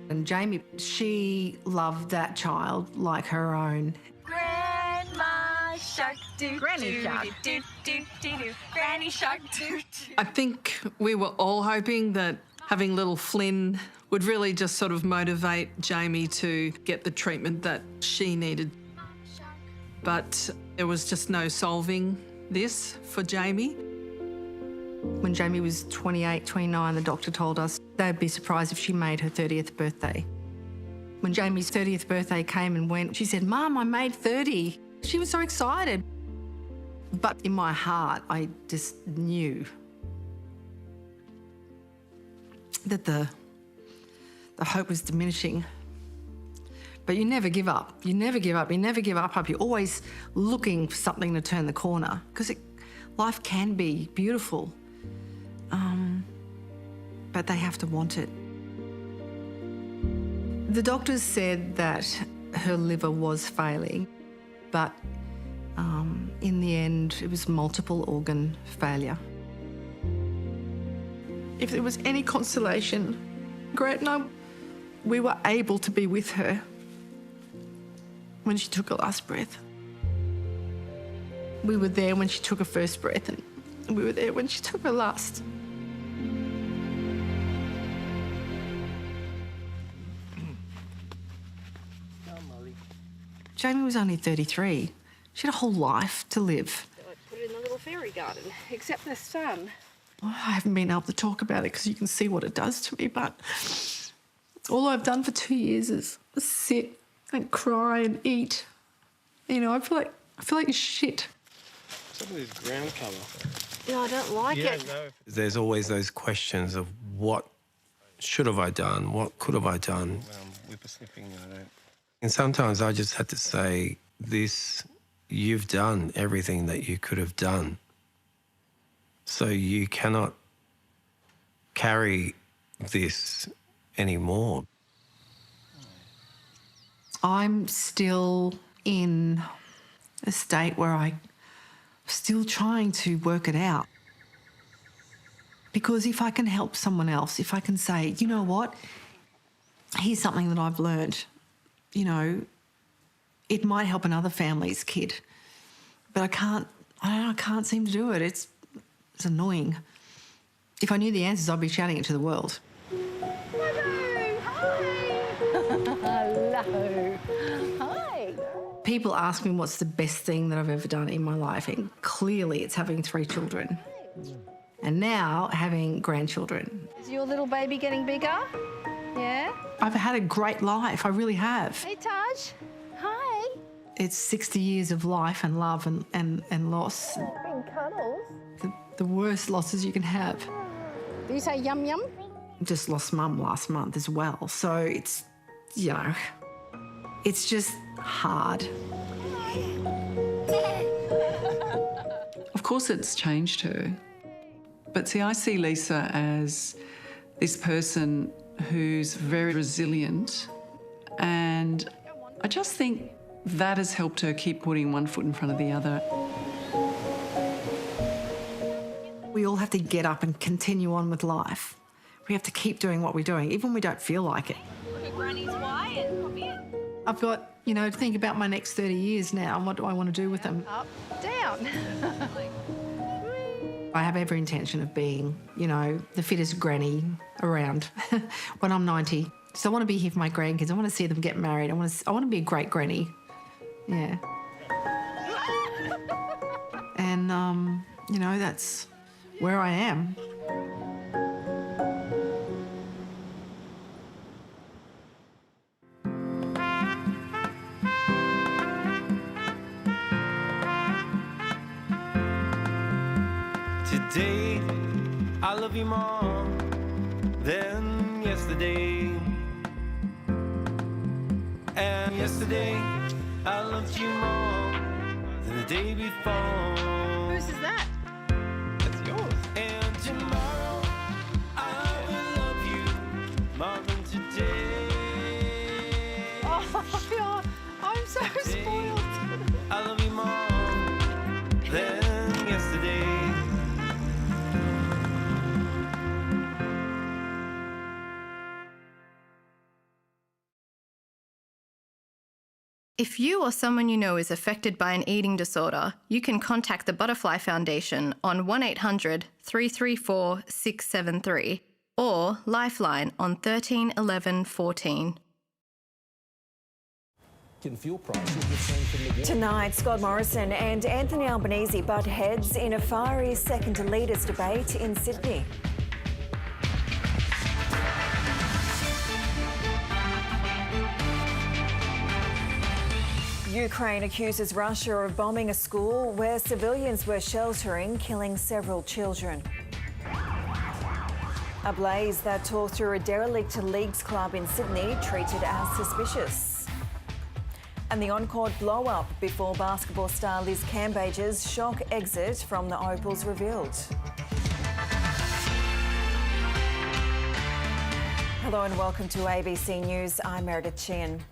And Jamie, she loved that child like her own. Grandma shark do Granny shark. do do do do. Granny shark do do. I think we were all hoping that having little Flynn would really just sort of motivate Jamie to get the treatment that she needed. But there was just no solving this for Jamie. When Jamie was 28, 29, the doctor told us they'd be surprised if she made her 30th birthday. When Jamie's 30th birthday came and went, she said, "Mum, I made 30. She was so excited. But in my heart, I just knew that the hope was diminishing. But you never give up. You never give up. You never give up. You're always looking for something to turn the corner, because life can be beautiful, but they have to want it. The doctors said that her liver was failing, but in the end, it was multiple organ failure. If there was any consolation, Grant and I, we were able to be with her when she took her last breath. We were there when she took her first breath, and we were there when she took her last. Jamie was only 33. She had a whole life to live. Put it in the little fairy garden, except the sun. Well, I haven't been able to talk about it because you can see what it does to me, but all I've done for 2 years is sit and cry and eat. I feel like shit. Some of this ground cover. Yeah, I don't like it. No. There's always those questions of what should have I done? What could have I done? Whippersnipping, I don't. And sometimes I just had to say, you've done everything that you could have done. So you cannot carry this anymore. I'm still in a state where I'm still trying to work it out. Because if I can help someone else, if I can say, you know what, here's something that I've learned, it might help another family's kid. But I can't seem to do it. It's annoying. If I knew the answers, I'd be shouting it to the world. Hello. Hi. People ask me what's the best thing that I've ever done in my life, and clearly it's having 3 children. And now having grandchildren. Is your little baby getting bigger? Yeah? I've had a great life, I really have. Hey, Taj. Hi. It's 60 years of life and love and loss. Been cuddles. The worst losses you can have. Do you say yum yum? Just lost mum last month as well, so it's, you know, it's just hard. Of course it's changed her. But see, I see Lisa as this person who's very resilient, and I just think that has helped her keep putting one foot in front of the other. We all have to get up and continue on with life. We have to keep doing what we're doing, even when we don't feel like it. Look at Granny's white and pop in. I've got, you know, to think about my next 30 years now and what do I want to do with them. Up, down. I have every intention of being, you know, the fittest granny around when I'm 90. So I want to be here for my grandkids. I want to see them get married. I want to be a great granny. Yeah. And, you know, that's where I am. Today, I love you more than yesterday. And yesterday, I loved you more than the day before. Whose is that? That's yours. And tomorrow, I will love you more than today. Oh, God, I'm so spoiled. I love you more than yesterday. If you or someone you know is affected by an eating disorder, you can contact the Butterfly Foundation on 1800 334 673 or Lifeline on 13 11 14. Tonight, Scott Morrison and Anthony Albanese butt heads in a fiery second leaders debate in Sydney. Ukraine accuses Russia of bombing a school where civilians were sheltering, killing several children. A blaze that tore through a derelict leagues club in Sydney, treated as suspicious. And the on-court blow-up before basketball star Liz Cambage's shock exit from the Opals revealed. Hello and welcome to ABC News. I'm Meredith Chien.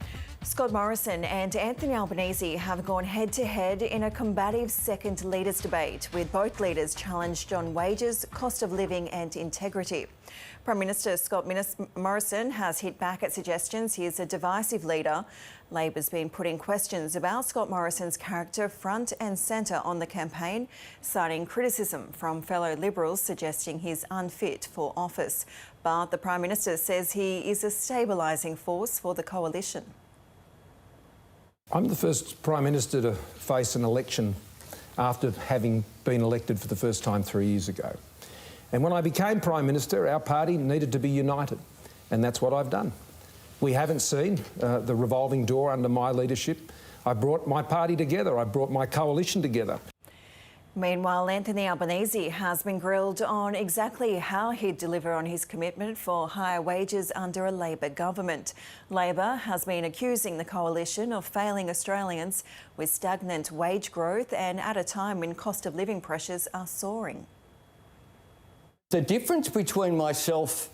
Scott Morrison and Anthony Albanese have gone head-to-head in a combative second leaders debate, with both leaders challenged on wages, cost of living and integrity. Prime Minister Scott Morrison has hit back at suggestions he is a divisive leader. Labor's been putting questions about Scott Morrison's character front and centre on the campaign, citing criticism from fellow Liberals suggesting he's unfit for office. But the Prime Minister says he is a stabilising force for the coalition. I'm the first Prime Minister to face an election after having been elected for the first time 3 years ago. And when I became Prime Minister, our party needed to be united, and that's what I've done. We haven't seen the revolving door under my leadership. I brought my party together, I brought my coalition together. Meanwhile, Anthony Albanese has been grilled on exactly how he'd deliver on his commitment for higher wages under a Labor government. Labor has been accusing the coalition of failing Australians with stagnant wage growth and at a time when cost of living pressures are soaring. The difference between myself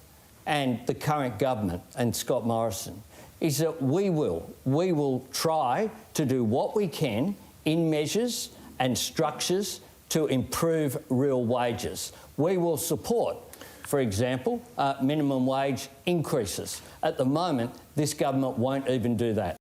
and the current government and Scott Morrison is that we will try to do what we can in measures and structures to improve real wages. We will support, for example, minimum wage increases. At the moment, this government won't even do that.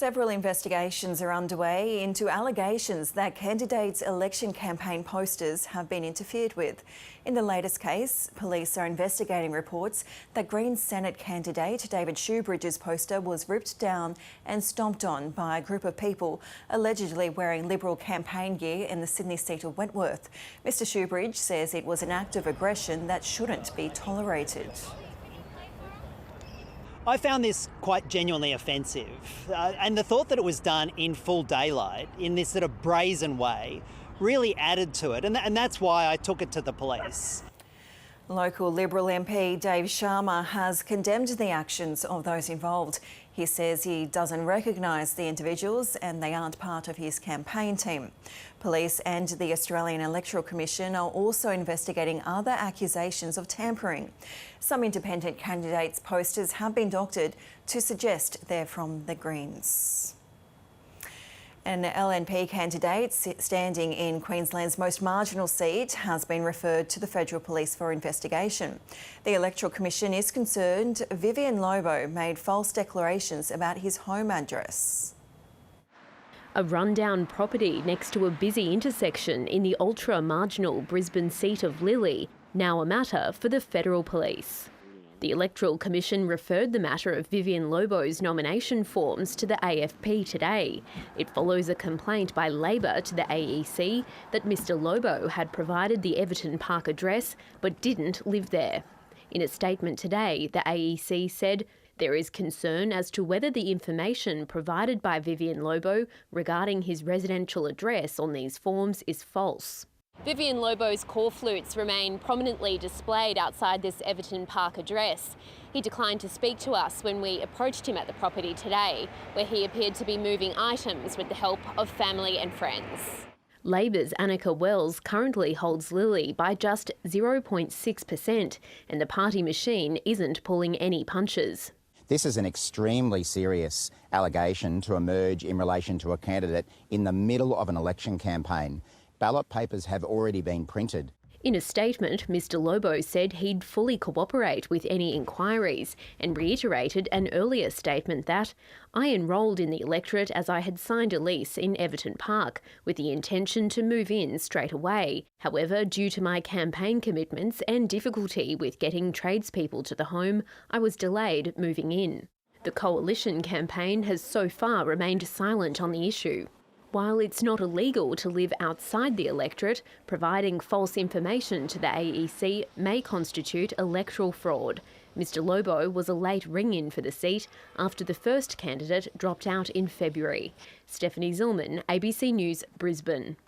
Several investigations are underway into allegations that candidates' election campaign posters have been interfered with. In the latest case, police are investigating reports that Greens Senate candidate David Shoebridge's poster was ripped down and stomped on by a group of people allegedly wearing Liberal campaign gear in the Sydney seat of Wentworth. Mr Shoebridge says it was an act of aggression that shouldn't be tolerated. I found this quite genuinely offensive, and the thought that it was done in full daylight, in this sort of brazen way, really added to it, and that's why I took it to the police. Local Liberal MP Dave Sharma has condemned the actions of those involved. He says he doesn't recognise the individuals and they aren't part of his campaign team. Police and the Australian Electoral Commission are also investigating other accusations of tampering. Some independent candidates' posters have been doctored to suggest they're from the Greens. An LNP candidate standing in Queensland's most marginal seat has been referred to the Federal Police for investigation. The Electoral Commission is concerned Vivian Lobo made false declarations about his home address. A rundown property next to a busy intersection in the ultra-marginal Brisbane seat of Lilly, now a matter for the Federal Police. The Electoral Commission referred the matter of Vivian Lobo's nomination forms to the AFP today. It follows a complaint by Labor to the AEC that Mr Lobo had provided the Everton Park address but didn't live there. In a statement today, the AEC said there is concern as to whether the information provided by Vivian Lobo regarding his residential address on these forms is false. Vivian Lobo's core flutes remain prominently displayed outside this Everton Park address. He declined to speak to us when we approached him at the property today, where he appeared to be moving items with the help of family and friends. Labor's Annika Wells currently holds Lilly by just 0.6%, and the party machine isn't pulling any punches. This is an extremely serious allegation to emerge in relation to a candidate in the middle of an election campaign. Ballot papers have already been printed. In a statement, Mr Lobo said he'd fully cooperate with any inquiries and reiterated an earlier statement that I enrolled in the electorate as I had signed a lease in Everton Park with the intention to move in straight away. However, due to my campaign commitments and difficulty with getting tradespeople to the home, I was delayed moving in. The Coalition campaign has so far remained silent on the issue. While it's not illegal to live outside the electorate, providing false information to the AEC may constitute electoral fraud. Mr Lobo was a late ring-in for the seat after the first candidate dropped out in February. Stephanie Zillman, ABC News, Brisbane.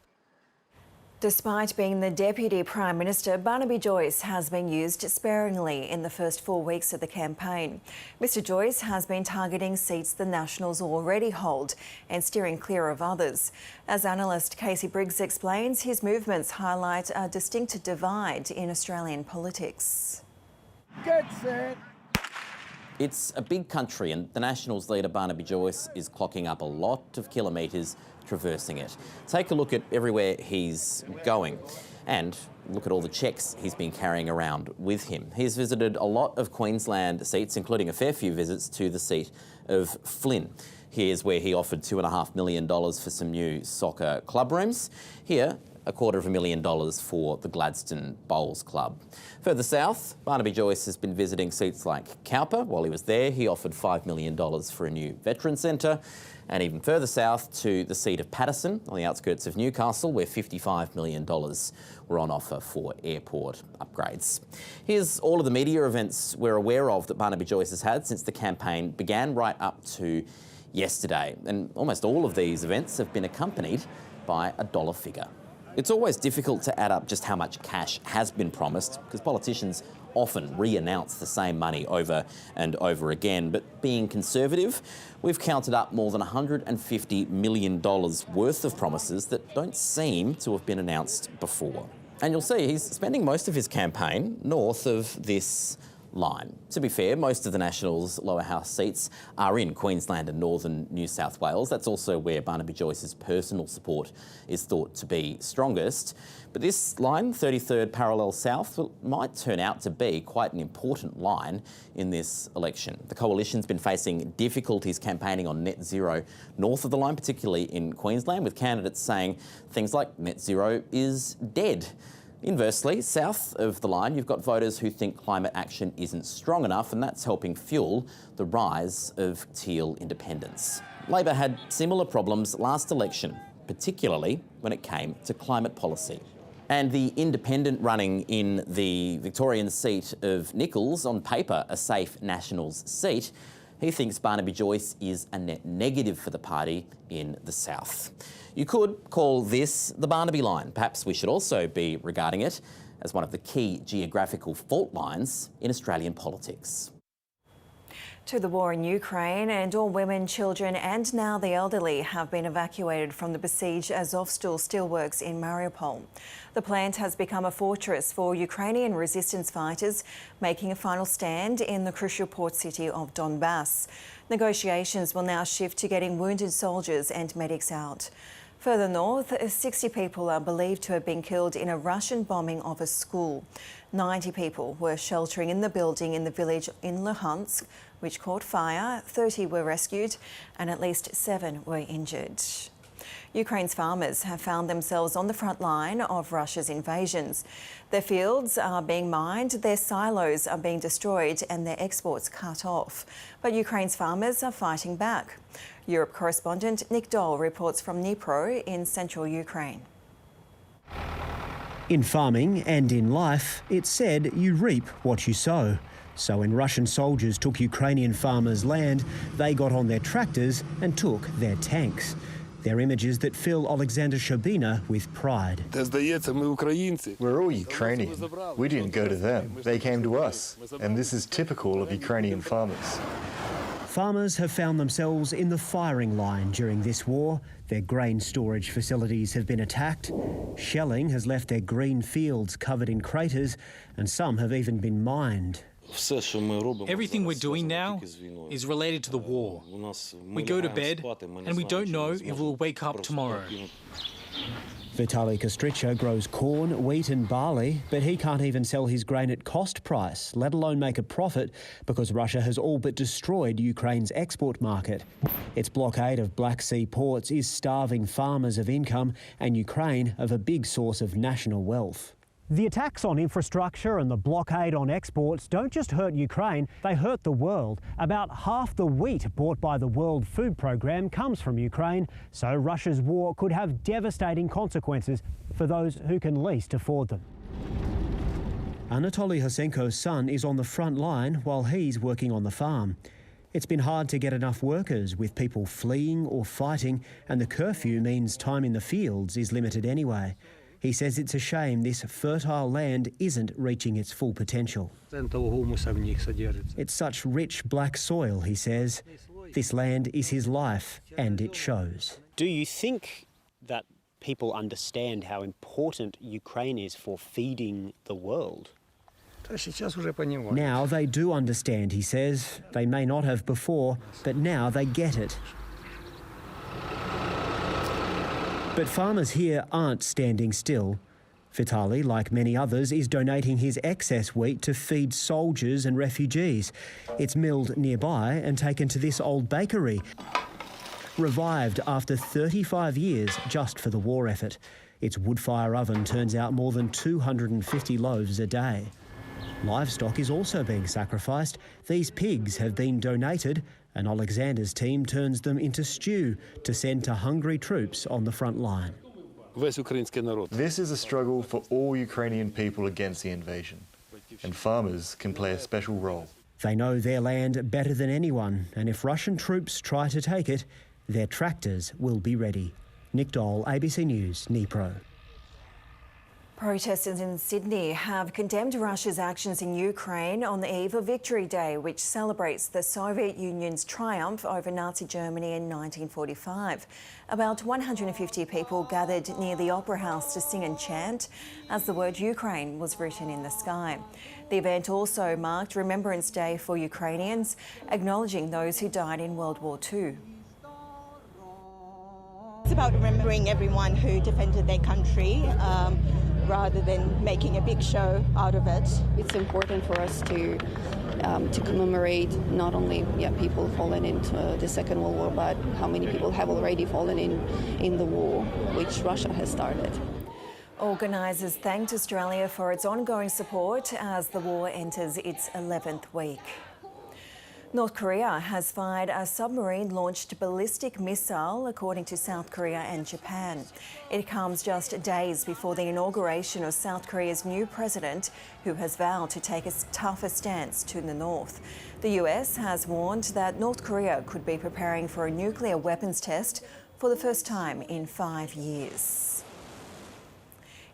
Despite being the Deputy Prime Minister, Barnaby Joyce has been used sparingly in the first 4 weeks of the campaign. Mr Joyce has been targeting seats the Nationals already hold and steering clear of others. As analyst Casey Briggs explains, his movements highlight a distinct divide in Australian politics. Get set. It's a big country and the Nationals leader Barnaby Joyce is clocking up a lot of kilometres traversing it. Take a look at everywhere he's going and look at all the checks he's been carrying around with him. He's visited a lot of Queensland seats, including a fair few visits to the seat of Flynn. Here's where he offered $2.5 million for some new soccer club rooms. Here, $250,000 for the Gladstone Bowls Club. Further south, Barnaby Joyce has been visiting seats like Cowper. While he was there, he offered $5 million for a new veteran centre. And even further south to the seat of Patterson on the outskirts of Newcastle, where $55 million were on offer for airport upgrades. Here's all of the media events we're aware of that Barnaby Joyce has had since the campaign began right up to yesterday. And almost all of these events have been accompanied by a dollar figure. It's always difficult to add up just how much cash has been promised because politicians often re-announce the same money over and over again. But being conservative, we've counted up more than $150 million worth of promises that don't seem to have been announced before. And you'll see he's spending most of his campaign north of this line. To be fair, most of the Nationals' lower house seats are in Queensland and northern New South Wales. That's also where Barnaby Joyce's personal support is thought to be strongest. But this line, 33rd parallel south, might turn out to be quite an important line in this election. The coalition's been facing difficulties campaigning on net zero north of the line, particularly in Queensland, with candidates saying things like net zero is dead. Inversely, south of the line, you've got voters who think climate action isn't strong enough, and that's helping fuel the rise of teal independence. Labor had similar problems last election, particularly when it came to climate policy. And the independent running in the Victorian seat of Nichols, on paper a safe Nationals seat, he thinks Barnaby Joyce is a net negative for the party in the south. You could call this the Barnaby line. Perhaps we should also be regarding it as one of the key geographical fault lines in Australian politics. To the war in Ukraine, and all women, children and now the elderly have been evacuated from the besieged Azovstal steelworks in Mariupol. The plant has become a fortress for Ukrainian resistance fighters making a final stand in the crucial port city of Donbass. Negotiations will now shift to getting wounded soldiers and medics out. Further north, 60 people are believed to have been killed in a Russian bombing of a school. 90 people were sheltering in the building in the village in Luhansk, which caught fire. 30 were rescued and at least 7 were injured. Ukraine's farmers have found themselves on the front line of Russia's invasions. Their fields are being mined, their silos are being destroyed and their exports cut off. But Ukraine's farmers are fighting back. Europe correspondent Nick Dole reports from Dnipro in central Ukraine. In farming and in life, it's said you reap what you sow. So when Russian soldiers took Ukrainian farmers' land, they got on their tractors and took their tanks. They're images that fill Alexander Shobina with pride. We're all Ukrainian. We didn't go to them. They came to us. And this is typical of Ukrainian farmers. Farmers have found themselves in the firing line during this war. Their grain storage facilities have been attacked. Shelling has left their green fields covered in craters, and some have even been mined. Everything we're doing now is related to the war. We go to bed and we don't know if we'll wake up tomorrow. Vitaly Kostricha grows corn, wheat and barley, but he can't even sell his grain at cost price, let alone make a profit, because Russia has all but destroyed Ukraine's export market. Its blockade of Black Sea ports is starving farmers of income and Ukraine of a big source of national wealth. The attacks on infrastructure and the blockade on exports don't just hurt Ukraine, they hurt the world. About half the wheat bought by the World Food Programme comes from Ukraine, so Russia's war could have devastating consequences for those who can least afford them. Anatoly Hosenko's son is on the front line while he's working on the farm. It's been hard to get enough workers, with people fleeing or fighting, and the curfew means time in the fields is limited anyway. He says it's a shame this fertile land isn't reaching its full potential. It's such rich black soil, he says. This land is his life, and it shows. Do you think that people understand how important Ukraine is for feeding the world? Now they do understand, he says. They may not have before, but now they get it. But farmers here aren't standing still. Vitaly, like many others, is donating his excess wheat to feed soldiers and refugees. It's milled nearby and taken to this old bakery, revived after 35 years just for the war effort. Its wood-fire oven turns out more than 250 loaves a day. Livestock is also being sacrificed. These pigs have been donated, and Alexander's team turns them into stew to send to hungry troops on the front line. This is a struggle for all Ukrainian people against the invasion, and farmers can play a special role. They know their land better than anyone, and if Russian troops try to take it, their tractors will be ready. Nick Dole, ABC News, Dnipro. Protesters in Sydney have condemned Russia's actions in Ukraine on the eve of Victory Day, which celebrates the Soviet Union's triumph over Nazi Germany in 1945. About 150 people gathered near the Opera House to sing and chant as the word Ukraine was written in the sky. The event also marked Remembrance Day for Ukrainians, acknowledging those who died in World War II. It's about remembering everyone who defended their country rather than making a big show out of it. It's important for us to commemorate not only people fallen into the Second World War, but how many people have already fallen in the war, which Russia has started. Organisers thanked Australia for its ongoing support as the war enters its 11th week. North Korea has fired a submarine-launched ballistic missile, according to South Korea and Japan. It comes just days before the inauguration of South Korea's new president, who has vowed to take a tougher stance to the north. The US has warned that North Korea could be preparing for a nuclear weapons test for the first time in 5 years.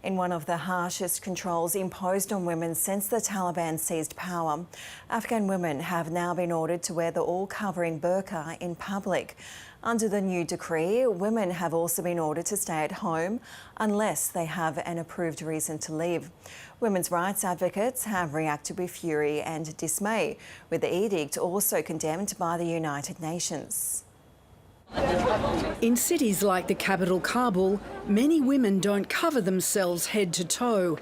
In one of the harshest controls imposed on women since the Taliban seized power, Afghan women have now been ordered to wear the all-covering burqa in public. Under the new decree, women have also been ordered to stay at home unless they have an approved reason to leave. Women's rights advocates have reacted with fury and dismay, with the edict also condemned by the United Nations. In cities like the capital Kabul, many women don't cover themselves head to toe.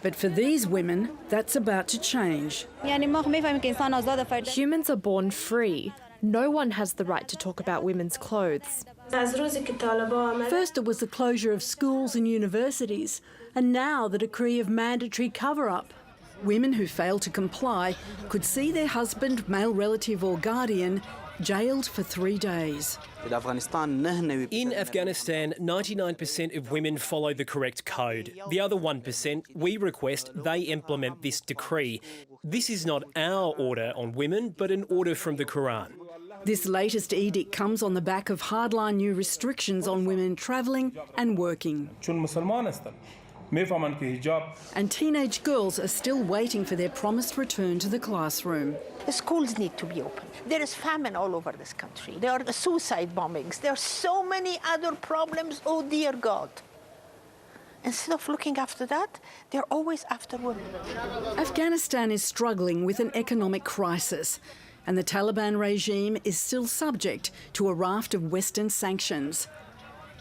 But for these women, that's about to change. Humans are born free. No one has the right to talk about women's clothes. First it was the closure of schools and universities, and now the decree of mandatory cover-up. Women who fail to comply could see their husband, male relative or guardian jailed for 3 days. In Afghanistan, 99% of women follow the correct code. The other 1%, we request they implement this decree. This is not our order on women, but an order from the Quran. This latest edict comes on the back of hardline new restrictions on women travelling and working. And teenage girls are still waiting for their promised return to the classroom. The schools need to be open. There is famine all over this country. There are suicide bombings. There are so many other problems, oh dear God. Instead of looking after that, they're always after women. Afghanistan is struggling with an economic crisis, and the Taliban regime is still subject to a raft of Western sanctions.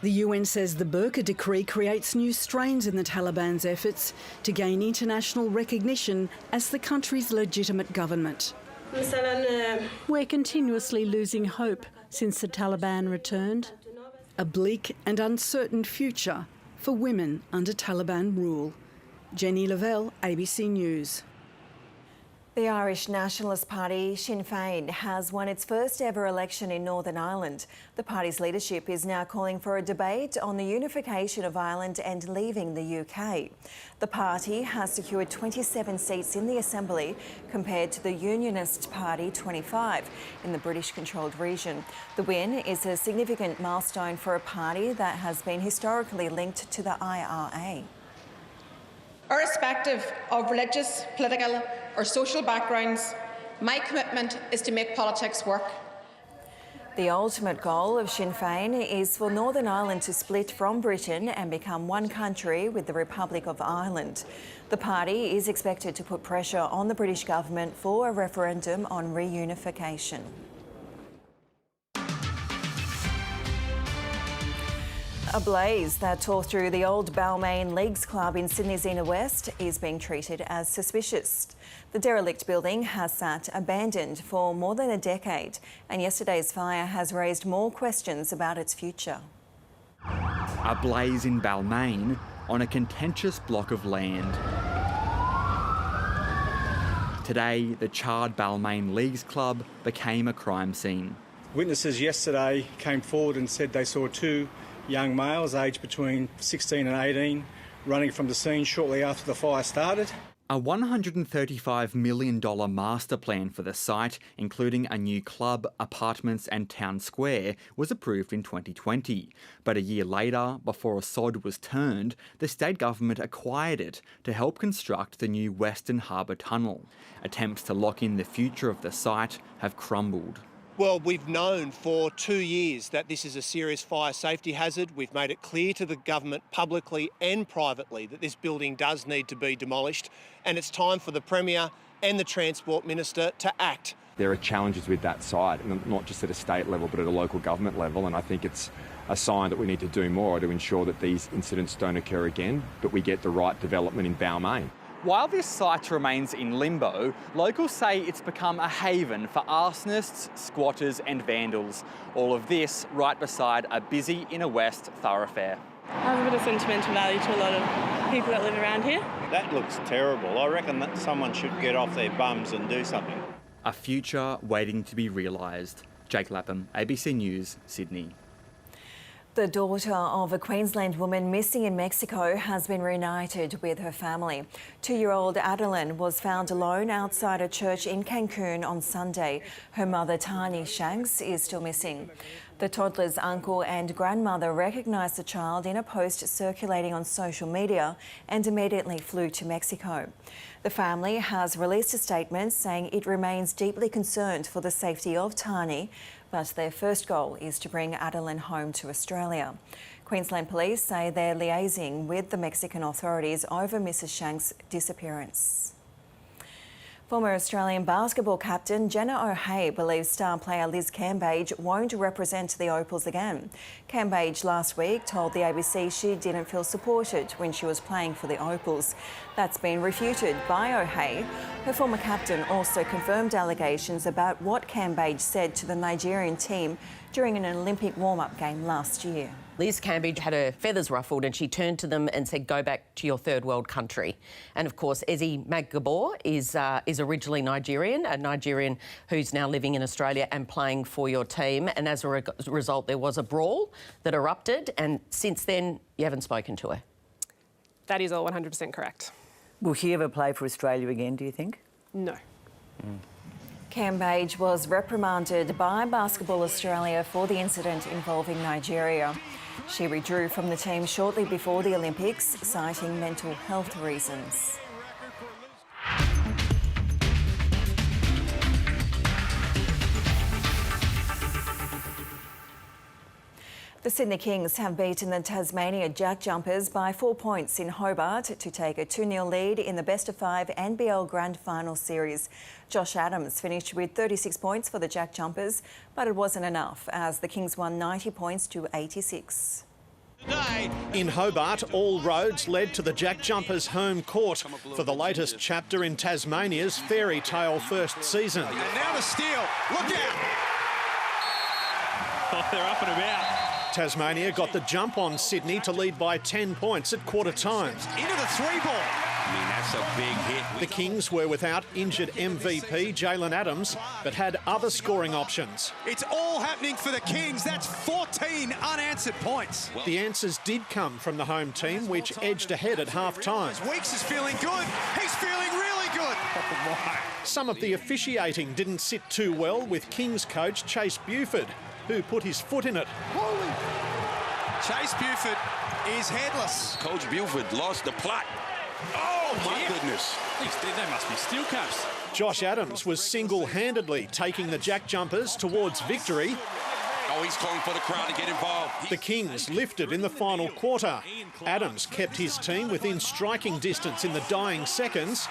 The UN says the burqa decree creates new strains in the Taliban's efforts to gain international recognition as the country's legitimate government. We're continuously losing hope since the Taliban returned. A bleak and uncertain future for women under Taliban rule. Jenny Lavelle, ABC News. The Irish Nationalist Party, Sinn Féin, has won its first ever election in Northern Ireland. The party's leadership is now calling for a debate on the unification of Ireland and leaving the UK. The party has secured 27 seats in the Assembly compared to the Unionist Party 25 in the British-controlled region. The win is a significant milestone for a party that has been historically linked to the IRA. Irrespective of religious, political or social backgrounds, my commitment is to make politics work. The ultimate goal of Sinn Féin is for Northern Ireland to split from Britain and become one country with the Republic of Ireland. The party is expected to put pressure on the British government for a referendum on reunification. A blaze that tore through the old Balmain Leagues Club in Sydney's Inner West is being treated as suspicious. The derelict building has sat abandoned for more than a decade, and yesterday's fire has raised more questions about its future. A blaze in Balmain on a contentious block of land. Today, the charred Balmain Leagues Club became a crime scene. Witnesses yesterday came forward and said they saw two young males aged between 16 and 18 running from the scene shortly after the fire started. A $135 million master plan for the site, including a new club, apartments and town square, was approved in 2020. But a year later, before a sod was turned, the state government acquired it to help construct the new Western Harbour Tunnel. Attempts to lock in the future of the site have crumbled. Well, we've known for 2 years that this is a serious fire safety hazard. We've made it clear to the government publicly and privately that this building does need to be demolished, and it's time for the Premier and the Transport Minister to act. There are challenges with that site, not just at a state level but at a local government level, and I think it's a sign that we need to do more to ensure that these incidents don't occur again, but we get the right development in Balmain. While this site remains in limbo, locals say it's become a haven for arsonists, squatters and vandals. All of this right beside a busy inner west thoroughfare. I have a bit of sentimental value to a lot of people that live around here. That looks terrible. I reckon that someone should get off their bums and do something. A future waiting to be realised. Jake Lapham, ABC News, Sydney. The daughter of a Queensland woman missing in Mexico has been reunited with her family. 2-year-old Adeline was found alone outside a church in Cancun on Sunday. Her mother, Tani Shanks, is still missing. The toddler's uncle and grandmother recognised the child in a post circulating on social media and immediately flew to Mexico. The family has released a statement saying it remains deeply concerned for the safety of Tani, but their first goal is to bring Adeline home to Australia. Queensland Police say they're liaising with the Mexican authorities over Mrs Shank's disappearance. Former Australian basketball captain Jenna O'Hea believes star player Liz Cambage won't represent the Opals again. Cambage last week told the ABC she didn't feel supported when she was playing for the Opals. That's been refuted by O'Hea. Her former captain also confirmed allegations about what Cambage said to the Nigerian team during an Olympic warm-up game last year. Liz Cambage had her feathers ruffled and she turned to them and said, "Go back to your third world country." And of course, Ezi Magbor is originally Nigerian, a Nigerian who's now living in Australia and playing for your team. And as a result, there was a brawl that erupted. And since then, you haven't spoken to her. That is all 100% correct. Will she ever play for Australia again, do you think? No. Cambage was reprimanded by Basketball Australia for the incident involving Nigeria. She withdrew from the team shortly before the Olympics, citing mental health reasons. The Sydney Kings have beaten the Tasmania Jack Jumpers by 4 points in Hobart to take a 2-0 lead in the best-of-5 NBL Grand Final Series. Josh Adams finished with 36 points for the Jack Jumpers, but it wasn't enough as the Kings won 90 points to 86. In Hobart, all roads led to the Jack Jumpers' home court for the latest chapter in Tasmania's fairy tale first season. And now the steal. Look out! Oh, they're up and about. Tasmania got the jump on Sydney to lead by 10 points at quarter time. Into the 3-ball. I mean, that's a big hit. The Kings were without injured MVP Jalen Adams, but had other scoring options. It's all happening for the Kings. That's 14 unanswered points. The answers did come from the home team, which edged ahead at half-time. Weeks is feeling good. He's feeling really good. Some of the officiating didn't sit too well with Kings coach Chase Buford, who put his foot in it. Chase Buford is headless. Coach Buford lost the plot. Oh, my goodness. They must be steel caps. Josh Adams was single-handedly taking the Jack Jumpers towards victory. Oh, he's calling for the crowd to get involved. The Kings lifted in the final quarter. Adams kept his team within striking distance in the dying seconds.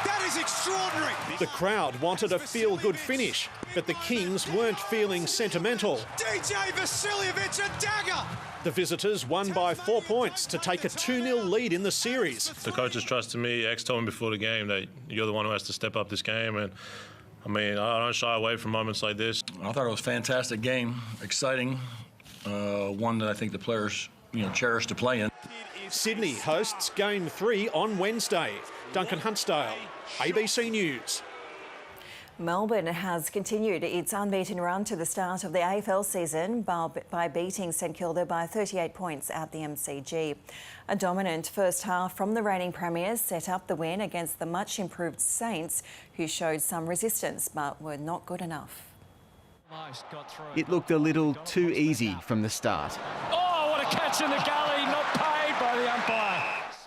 That is extraordinary. The crowd wanted a feel-good finish, but the Kings weren't feeling sentimental. DJ Vasiljevic, a dagger. The visitors won by 4 points to take a 2-0 lead in the series. The coaches trusted me. X told me before the game that you're the one who has to step up this game, and I mean, I don't shy away from moments like this. I thought it was a fantastic game, exciting, one that I think the players, cherish to play in. Sydney hosts Game 3 on Wednesday. Duncan Huntsdale, ABC News. Melbourne has continued its unbeaten run to the start of the AFL season by beating St Kilda by 38 points at the MCG. A dominant first half from the reigning premiers set up the win against the much improved Saints, who showed some resistance but were not good enough. It looked a little too easy from the start. Oh, what a catch in the gully, not paid by the umpire.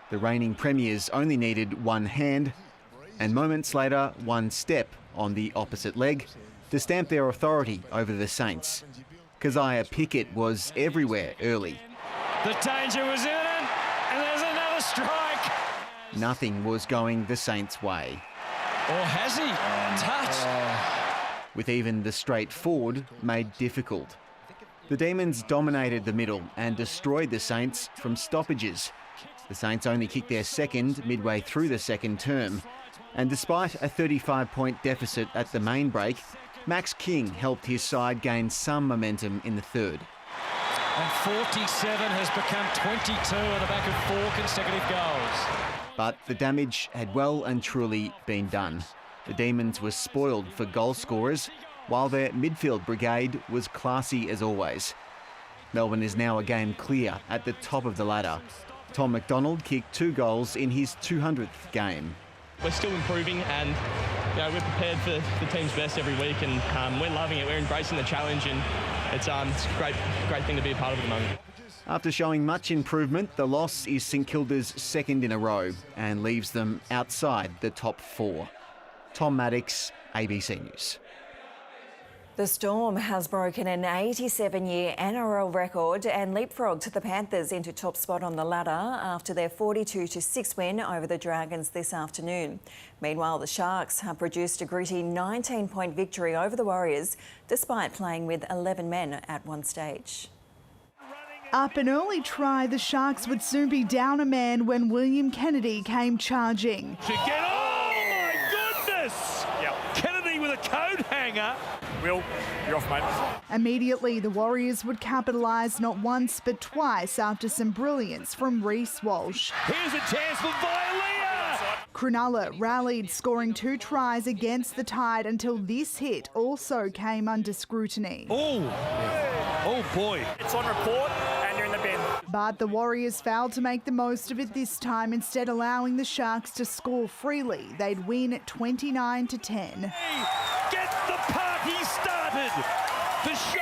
The reigning premiers only needed one hand and moments later one step on the opposite leg to stamp their authority over the Saints. Keziah Pickett was everywhere early. The danger was imminent and there's another strike. Nothing was going the Saints' way. Or has he? Touch. With even the straight forward made difficult. The Demons dominated the middle and destroyed the Saints from stoppages. The Saints only kicked their second midway through the second term. And despite a 35-point deficit at the main break, Max King helped his side gain some momentum in the third. And 47 has become 22 on the back of 4 consecutive goals. But the damage had well and truly been done. The Demons were spoiled for goal scorers, while their midfield brigade was classy as always. Melbourne is now a game clear at the top of the ladder. Tom McDonald kicked 2 goals in his 200th game. We're still improving and we're prepared for the team's best every week, and we're loving it. We're embracing the challenge, and it's a great thing to be a part of at the moment. After showing much improvement, the loss is St Kilda's second in a row and leaves them outside the top 4. Tom Maddox, ABC News. The Storm has broken an 87-year NRL record and leapfrogged the Panthers into top spot on the ladder after their 42-6 win over the Dragons this afternoon. Meanwhile, the Sharks have produced a gritty 19-point victory over the Warriors, despite playing with 11 men at one stage. Up an early try, the Sharks would soon be down a man when William Kennedy came charging. Oh my goodness! Yep. Kennedy with a coat hanger. Will, you're off, mate. Immediately, the Warriors would capitalise not once but twice after some brilliance from Reece Walsh. Here's a chance for Violea! Cronulla rallied, scoring 2 tries against the Tide until this hit also came under scrutiny. Oh boy. It's on report and you're in the bin. But the Warriors failed to make the most of it this time, instead allowing the Sharks to score freely. They'd win at 29-10. Get the party started! The Shire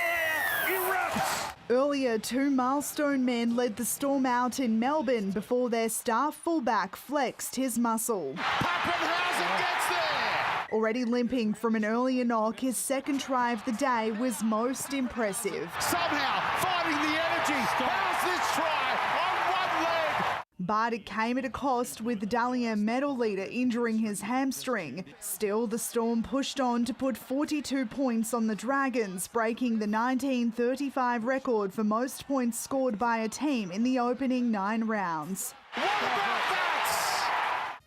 erupts! Earlier, 2 milestone men led the Storm out in Melbourne before their star fullback flexed his muscle. Pappenhausen gets there! Already limping from an earlier knock, his second try of the day was most impressive. Somehow finding the energy. How's this try on one leg? But it came at a cost, with Dalian medal leader injuring his hamstring. Still, the Storm pushed on to put 42 points on the Dragons, breaking the 1935 record for most points scored by a team in the opening 9 rounds. What about that?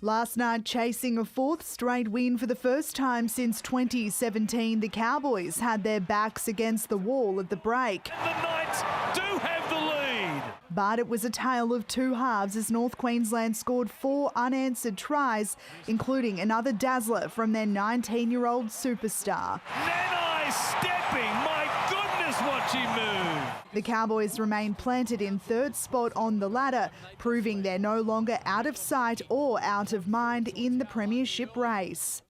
Last night, chasing a 4th straight win for the first time since 2017, the Cowboys had their backs against the wall at the break. And the Knights do have the lead. But it was a tale of 2 halves as North Queensland scored 4 unanswered tries, including another dazzler from their 19-year-old superstar. Nanai stepping, my goodness, what she moved. The Cowboys remain planted in 3rd spot on the ladder, proving they're no longer out of sight or out of mind in the premiership race.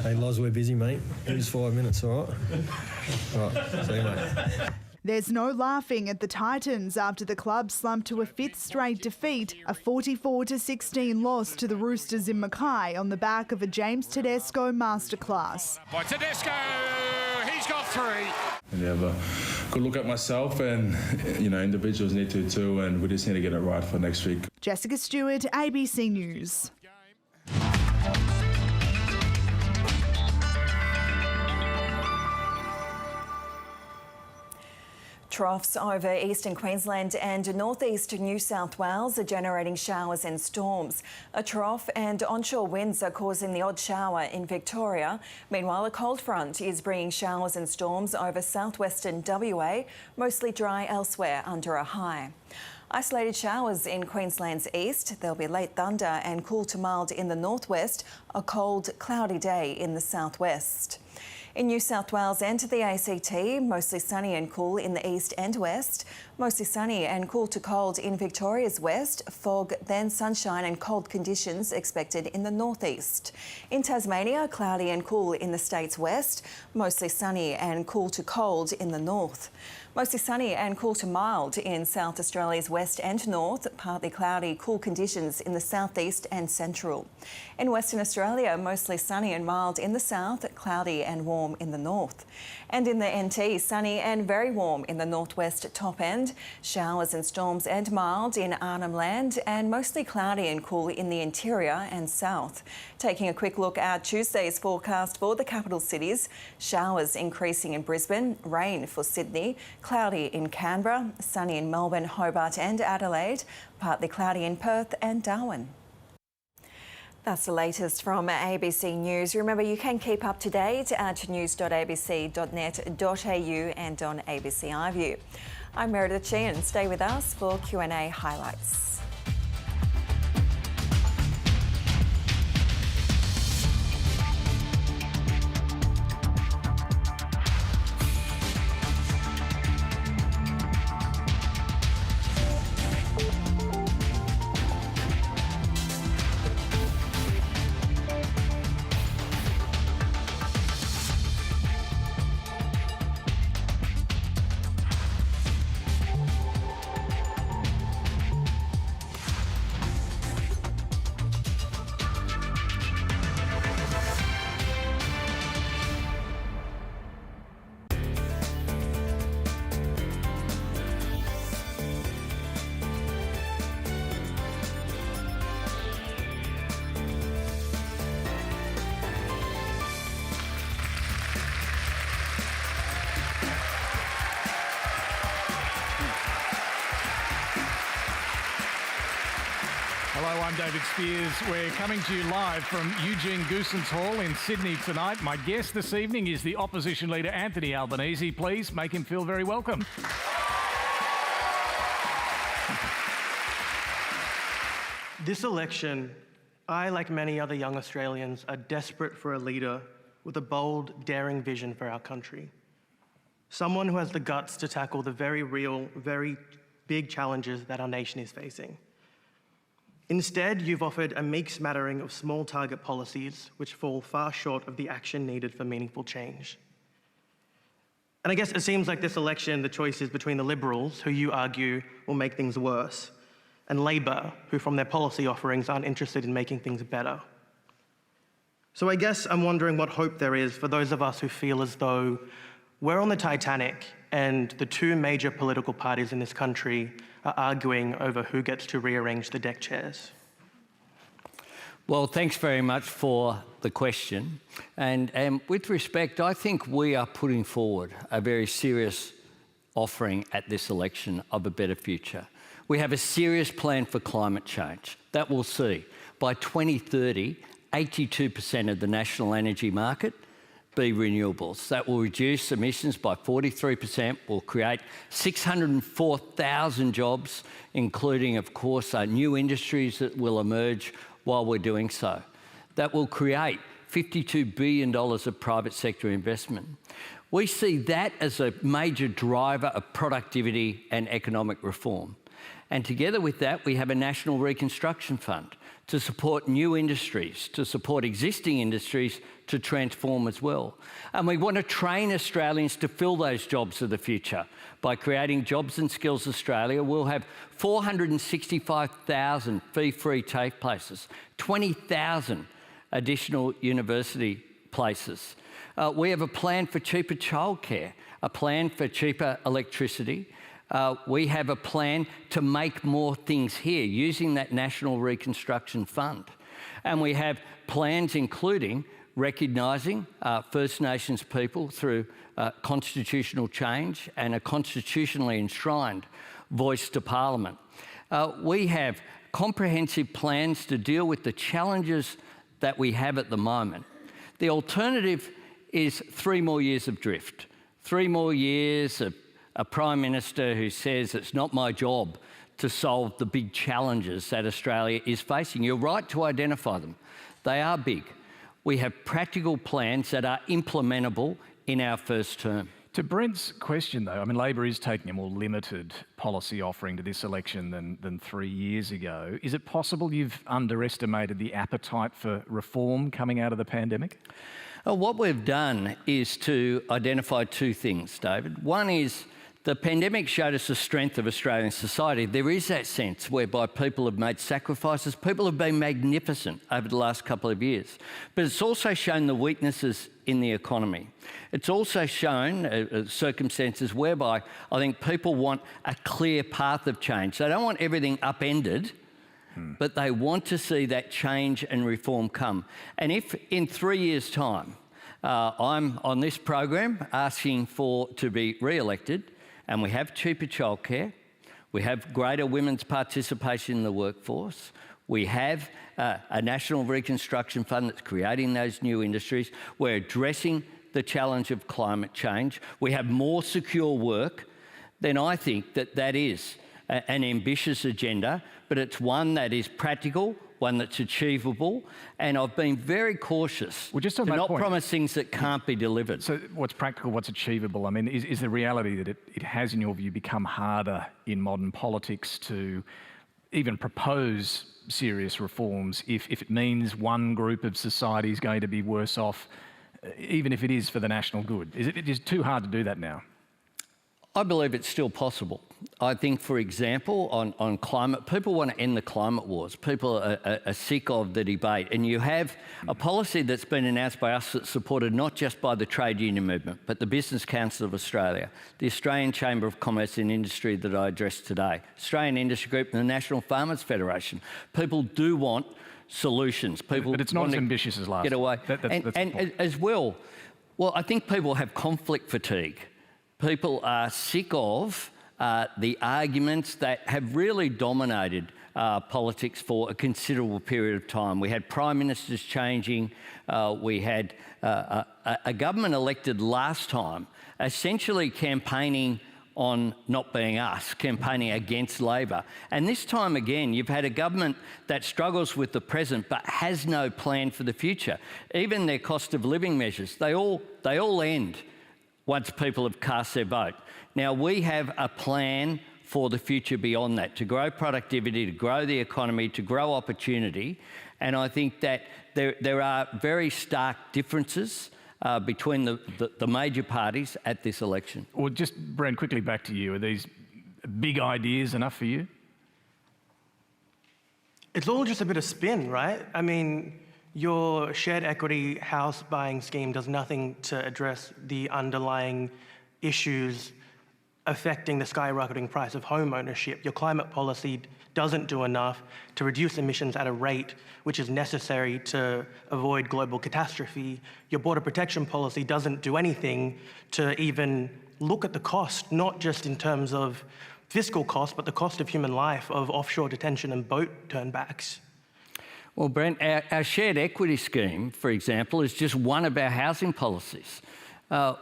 Hey Loz, we're busy, mate. Here's 5 minutes, all right? All right, see you, mate. There's no laughing at the Titans after the club slumped to a 5th straight defeat, a 44-16 loss to the Roosters in Mackay on the back of a James Tedesco masterclass. By Tedesco, he's got 3. And have a good look at myself, and individuals need to too, and we just need to get it right for next week. Jessica Stewart, ABC News. Troughs over eastern Queensland and northeast New South Wales are generating showers and storms. A trough and onshore winds are causing the odd shower in Victoria. Meanwhile, a cold front is bringing showers and storms over southwestern WA, mostly dry elsewhere under a high. Isolated showers in Queensland's east. There'll be late thunder and cool to mild in the northwest. A cold, cloudy day in the southwest. In New South Wales and to the ACT, mostly sunny and cool in the east and west. Mostly sunny and cool to cold in Victoria's west. Fog, then sunshine and cold conditions expected in the northeast. In Tasmania, cloudy and cool in the state's west. Mostly sunny and cool to cold in the north. Mostly sunny and cool to mild in South Australia's west and north. Partly cloudy, cool conditions in the southeast and central. In Western Australia, mostly sunny and mild in the south, cloudy and warm in the north. And in the NT, sunny and very warm in the northwest top end. Showers and storms and mild in Arnhem Land, and mostly cloudy and cool in the interior and south. Taking a quick look at Tuesday's forecast for the capital cities. Showers increasing in Brisbane, rain for Sydney, cloudy in Canberra, sunny in Melbourne, Hobart and Adelaide, partly cloudy in Perth and Darwin. That's the latest from ABC News. Remember, you can keep up to date at news.abc.net.au and on ABC iView. I'm Meredith Sheehan. Stay with us for Q&A highlights. Hello, I'm David Spears. We're coming to you live from Eugene Goosens Hall in Sydney tonight. My guest this evening is the opposition leader Anthony Albanese. Please make him feel very welcome. This election, I, like many other young Australians, are desperate for a leader with a bold, daring vision for our country. Someone who has the guts to tackle the very real, very big challenges that our nation is facing. Instead, you've offered a meek smattering of small target policies which fall far short of the action needed for meaningful change. And I guess it seems like this election, the choice is between the Liberals, who you argue will make things worse, and Labor, who from their policy offerings aren't interested in making things better. So I guess I'm wondering what hope there is for those of us who feel as though we're on the Titanic and the two major political parties in this country are arguing over who gets to rearrange the deck chairs. Well, thanks very much for the question. And with respect, I think we are putting forward a very serious offering at this election of a better future. We have a serious plan for climate change that will see by 2030, 82% of the national energy market be renewables. That will reduce emissions by 43%, will create 604,000 jobs, including, of course, new industries that will emerge while we're doing so. That will create $52 billion of private sector investment. We see that as a major driver of productivity and economic reform. And together with that, we have a National Reconstruction Fund to support new industries, to support existing industries to transform as well. And we want to train Australians to fill those jobs of the future. By creating Jobs and Skills Australia, we'll have 465,000 fee-free TAFE places, 20,000 additional university places. We have a plan for cheaper childcare, a plan for cheaper electricity. We have a plan to make more things here using that National Reconstruction Fund. And we have plans including recognising First Nations people through constitutional change and a constitutionally enshrined voice to Parliament. We have comprehensive plans to deal with the challenges that we have at the moment. The alternative is 3 more years of drift, 3 more years of a Prime Minister who says it's not my job to solve the big challenges that Australia is facing. You're right to identify them. They are big. We have practical plans that are implementable in our first term. To Brent's question, though, I mean, Labor is taking a more limited policy offering to this election than 3 years ago. Is it possible you've underestimated the appetite for reform coming out of the pandemic? What we've done is to identify two things, David. One is the pandemic showed us the strength of Australian society. There is that sense whereby people have made sacrifices. People have been magnificent over the last couple of years. But it's also shown the weaknesses in the economy. It's also shown circumstances whereby I think people want a clear path of change. They don't want everything upended, but they want to see that change and reform come. And if in 3 years' time I'm on this program asking to be re-elected, and we have cheaper childcare, we have greater women's participation in the workforce, we have a national reconstruction fund that's creating those new industries, we're addressing the challenge of climate change, we have more secure work, then I think that is an ambitious agenda, but it's one that is practical, one that's achievable, and I've been very cautious to not promise things that can't be delivered. So what's practical, what's achievable? I mean, is the reality that it has, in your view, become harder in modern politics to even propose serious reforms if it means one group of society is going to be worse off, even if it is for the national good? Is it just too hard to do that now? I believe it's still possible. I think, for example, on climate, people want to end the climate wars. People are sick of the debate. And you have a policy that's been announced by us that's supported not just by the trade union movement, but the Business Council of Australia, the Australian Chamber of Commerce and Industry that I addressed today, Australian Industry Group and the National Farmers Federation. People do want solutions. People but it's not as ambitious as last get away. And as well, I think people have conflict fatigue. People are sick of the arguments that have really dominated politics for a considerable period of time. We had prime ministers changing. We had a government elected last time essentially campaigning on not being us, campaigning against Labor. And this time again, you've had a government that struggles with the present but has no plan for the future. Even their cost of living measures, they all end once people have cast their vote. Now, we have a plan for the future beyond that, to grow productivity, to grow the economy, to grow opportunity. And I think that there are very stark differences between the major parties at this election. Well, just, Brent, quickly back to you. Are these big ideas enough for you? It's all just a bit of spin, right? I mean, your shared equity house buying scheme does nothing to address the underlying issues affecting the skyrocketing price of home ownership. Your climate policy doesn't do enough to reduce emissions at a rate which is necessary to avoid global catastrophe. Your border protection policy doesn't do anything to even look at the cost, not just in terms of fiscal cost, but the cost of human life, of offshore detention and boat turnbacks. Well, Brent, our shared equity scheme, for example, is just one of our housing policies.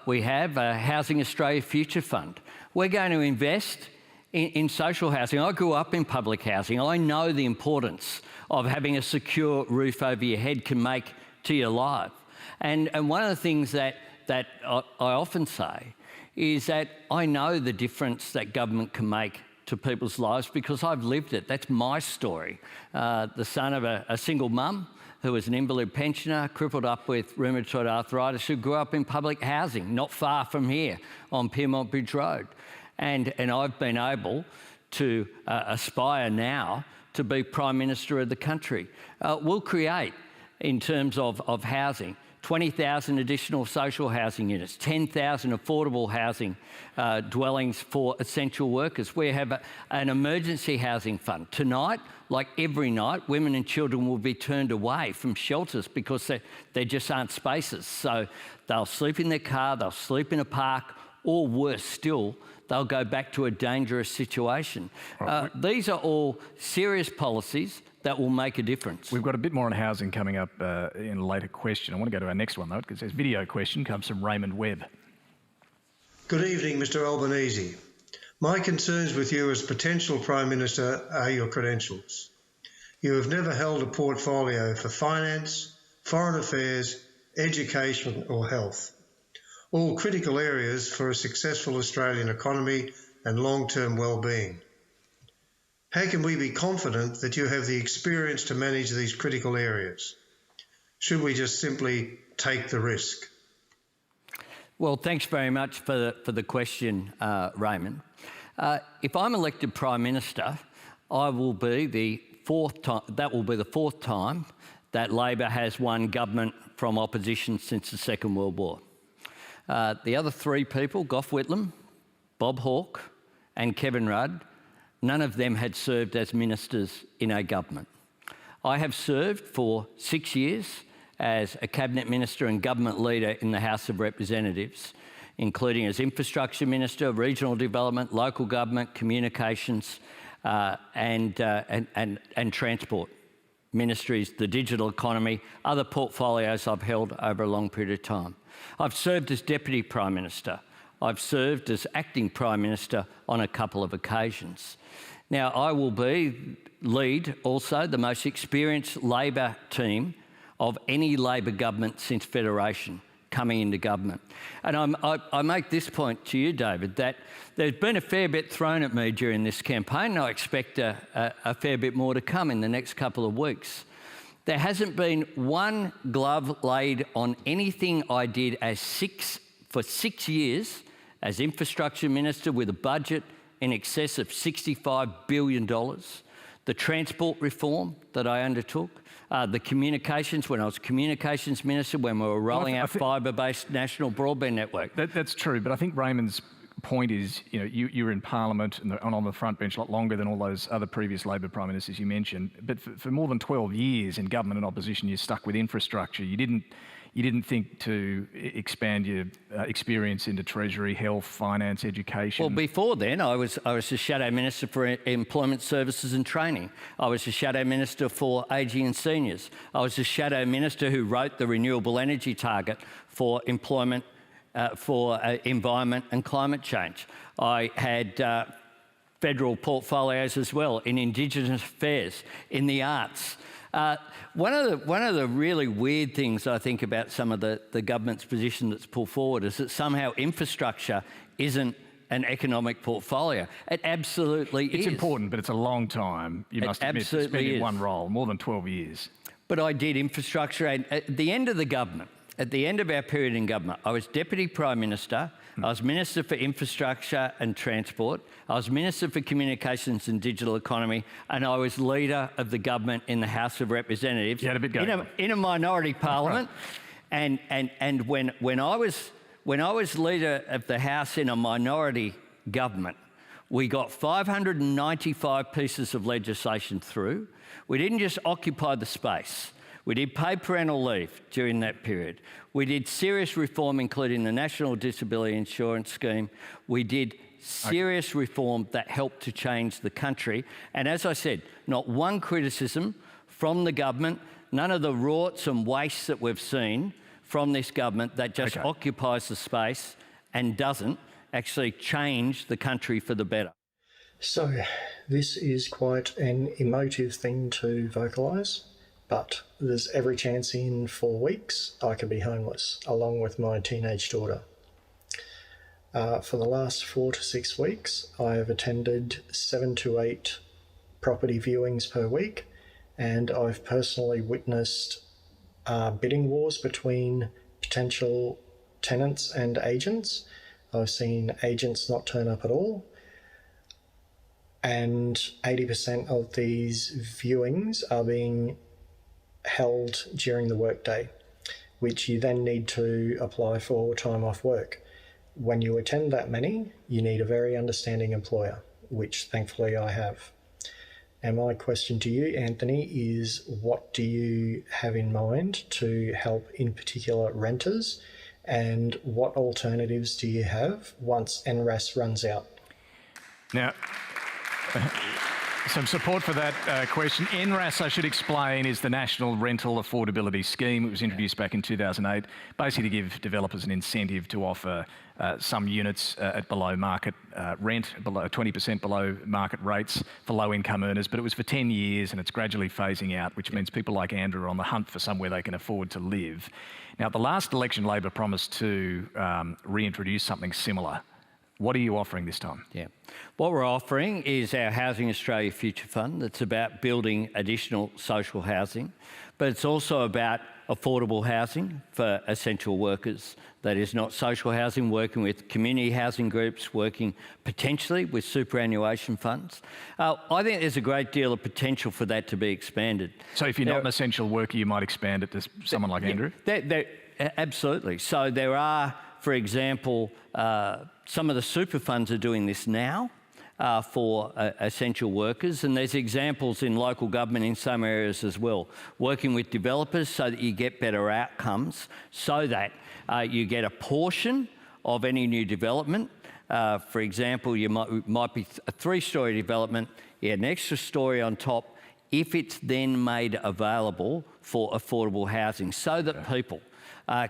We have a Housing Australia Future Fund. We're going to invest in social housing. I grew up in public housing. I know the importance of having a secure roof over your head can make to your life. And one of the things that I often say is that I know the difference that government can make to people's lives because I've lived it. That's my story. The son of a single mum who was an invalid pensioner, crippled up with rheumatoid arthritis, who grew up in public housing not far from here on Pyrmont Bridge Road. And I've been able to aspire now to be Prime Minister of the country. We'll create, in terms of housing, 20,000 additional social housing units, 10,000 affordable housing dwellings for essential workers. We have an emergency housing fund. Tonight, like every night, women and children will be turned away from shelters because there just aren't spaces. So they'll sleep in their car, they'll sleep in a park, or worse still, they'll go back to a dangerous situation. These are all serious policies that will make a difference. We've got a bit more on housing coming up in a later question. I want to go to our next one, though, because this video question comes from Raymond Webb. Good evening, Mr Albanese. My concerns with you as potential Prime Minister are your credentials. You have never held a portfolio for finance, foreign affairs, education or health, all critical areas for a successful Australian economy and long-term well-being. How can we be confident that you have the experience to manage these critical areas? Should we just simply take the risk? Well, thanks very much for the question, Raymond. If I'm elected Prime Minister, I will be the fourth time. That will be the fourth time that Labor has won government from opposition since the Second World War. The other three people, Gough Whitlam, Bob Hawke, and Kevin Rudd, none of them had served as ministers in a government. I have served for 6 years as a Cabinet Minister and Government Leader in the House of Representatives, including as Infrastructure Minister, Regional Development, Local Government, Communications and Transport Ministries, the digital economy, other portfolios I've held over a long period of time. I've served as Deputy Prime Minister. I've served as Acting Prime Minister on a couple of occasions. Now, I will lead also the most experienced Labor team of any Labor government since Federation coming into government. And I make this point to you, David, that there's been a fair bit thrown at me during this campaign, and I expect a fair bit more to come in the next couple of weeks. There hasn't been one glove laid on anything I did for 6 years as Infrastructure Minister with a budget in excess of $65 billion, the transport reform that I undertook, the communications, when I was Communications Minister, when we were rolling out fibre-based national broadband network. That's true, but I think Raymond's point is, you know, you were in Parliament and on the front bench a lot longer than all those other previous Labor Prime Ministers you mentioned, but for more than 12 years in government and opposition, you're stuck with infrastructure. You didn't think to expand your experience into Treasury, health, finance, education. Well, before then, I was the Shadow Minister for Employment Services and Training. I was the Shadow Minister for Ageing and Seniors. I was the Shadow Minister who wrote the renewable energy target for employment, for environment and climate change. I had federal portfolios as well in Indigenous affairs, in the arts. One of the really weird things I think about some of the government's position that's pulled forward is that somehow infrastructure isn't an economic portfolio. It absolutely is. It's important, but it's a long time. You must admit, to spend in one role, more than 12 years. But I did infrastructure, and at the end of the government, at the end of our period in government, I was Deputy Prime Minister, I was Minister for Infrastructure and Transport, I was Minister for Communications and Digital Economy, and I was Leader of the government in the House of Representatives. You had a bit going. In a minority parliament. And when I was Leader of the House in a minority government, we got 595 pieces of legislation through. We didn't just occupy the space. We did paid parental leave during that period. We did serious reform, including the National Disability Insurance Scheme. We did serious reform that helped to change the country. And as I said, not one criticism from the government, none of the rorts and wastes that we've seen from this government that just occupies the space and doesn't actually change the country for the better. So this is quite an emotive thing to vocalise. But there's every chance in 4 weeks I could be homeless, along with my teenage daughter. For the last 4 to 6 weeks, I have attended 7 to 8 property viewings per week, and I've personally witnessed bidding wars between potential tenants and agents. I've seen agents not turn up at all, and 80% of these viewings are being held during the workday, which you then need to apply for time off work. When you attend that many, you need a very understanding employer, which thankfully I have. And my question to you, Anthony, is what do you have in mind to help in particular renters, and what alternatives do you have once NRAS runs out? Now, Some support for that question. NRAS, I should explain, is the National Rental Affordability Scheme. It was introduced back in 2008, basically to give developers an incentive to offer some units at below market rent, below 20% below market rates for low-income earners. But it was for 10 years and it's gradually phasing out, which means people like Andrew are on the hunt for somewhere they can afford to live. Now, at the last election, Labor promised to reintroduce something similar. What are you offering this time? Yeah. What we're offering is our Housing Australia Future Fund that's about building additional social housing, but it's also about affordable housing for essential workers. That is not social housing, working with community housing groups, working potentially with superannuation funds. I think there's a great deal of potential for that to be expanded. So if you're not an essential worker, you might expand it to someone like Andrew? Absolutely. So there are, for example, some of the super funds are doing this now for essential workers, and there's examples in local government in some areas as well, working with developers so that you get better outcomes, so that you get a portion of any new development. For example, you might be a 3-storey development, you add an extra storey on top if it's then made available for affordable housing, so that people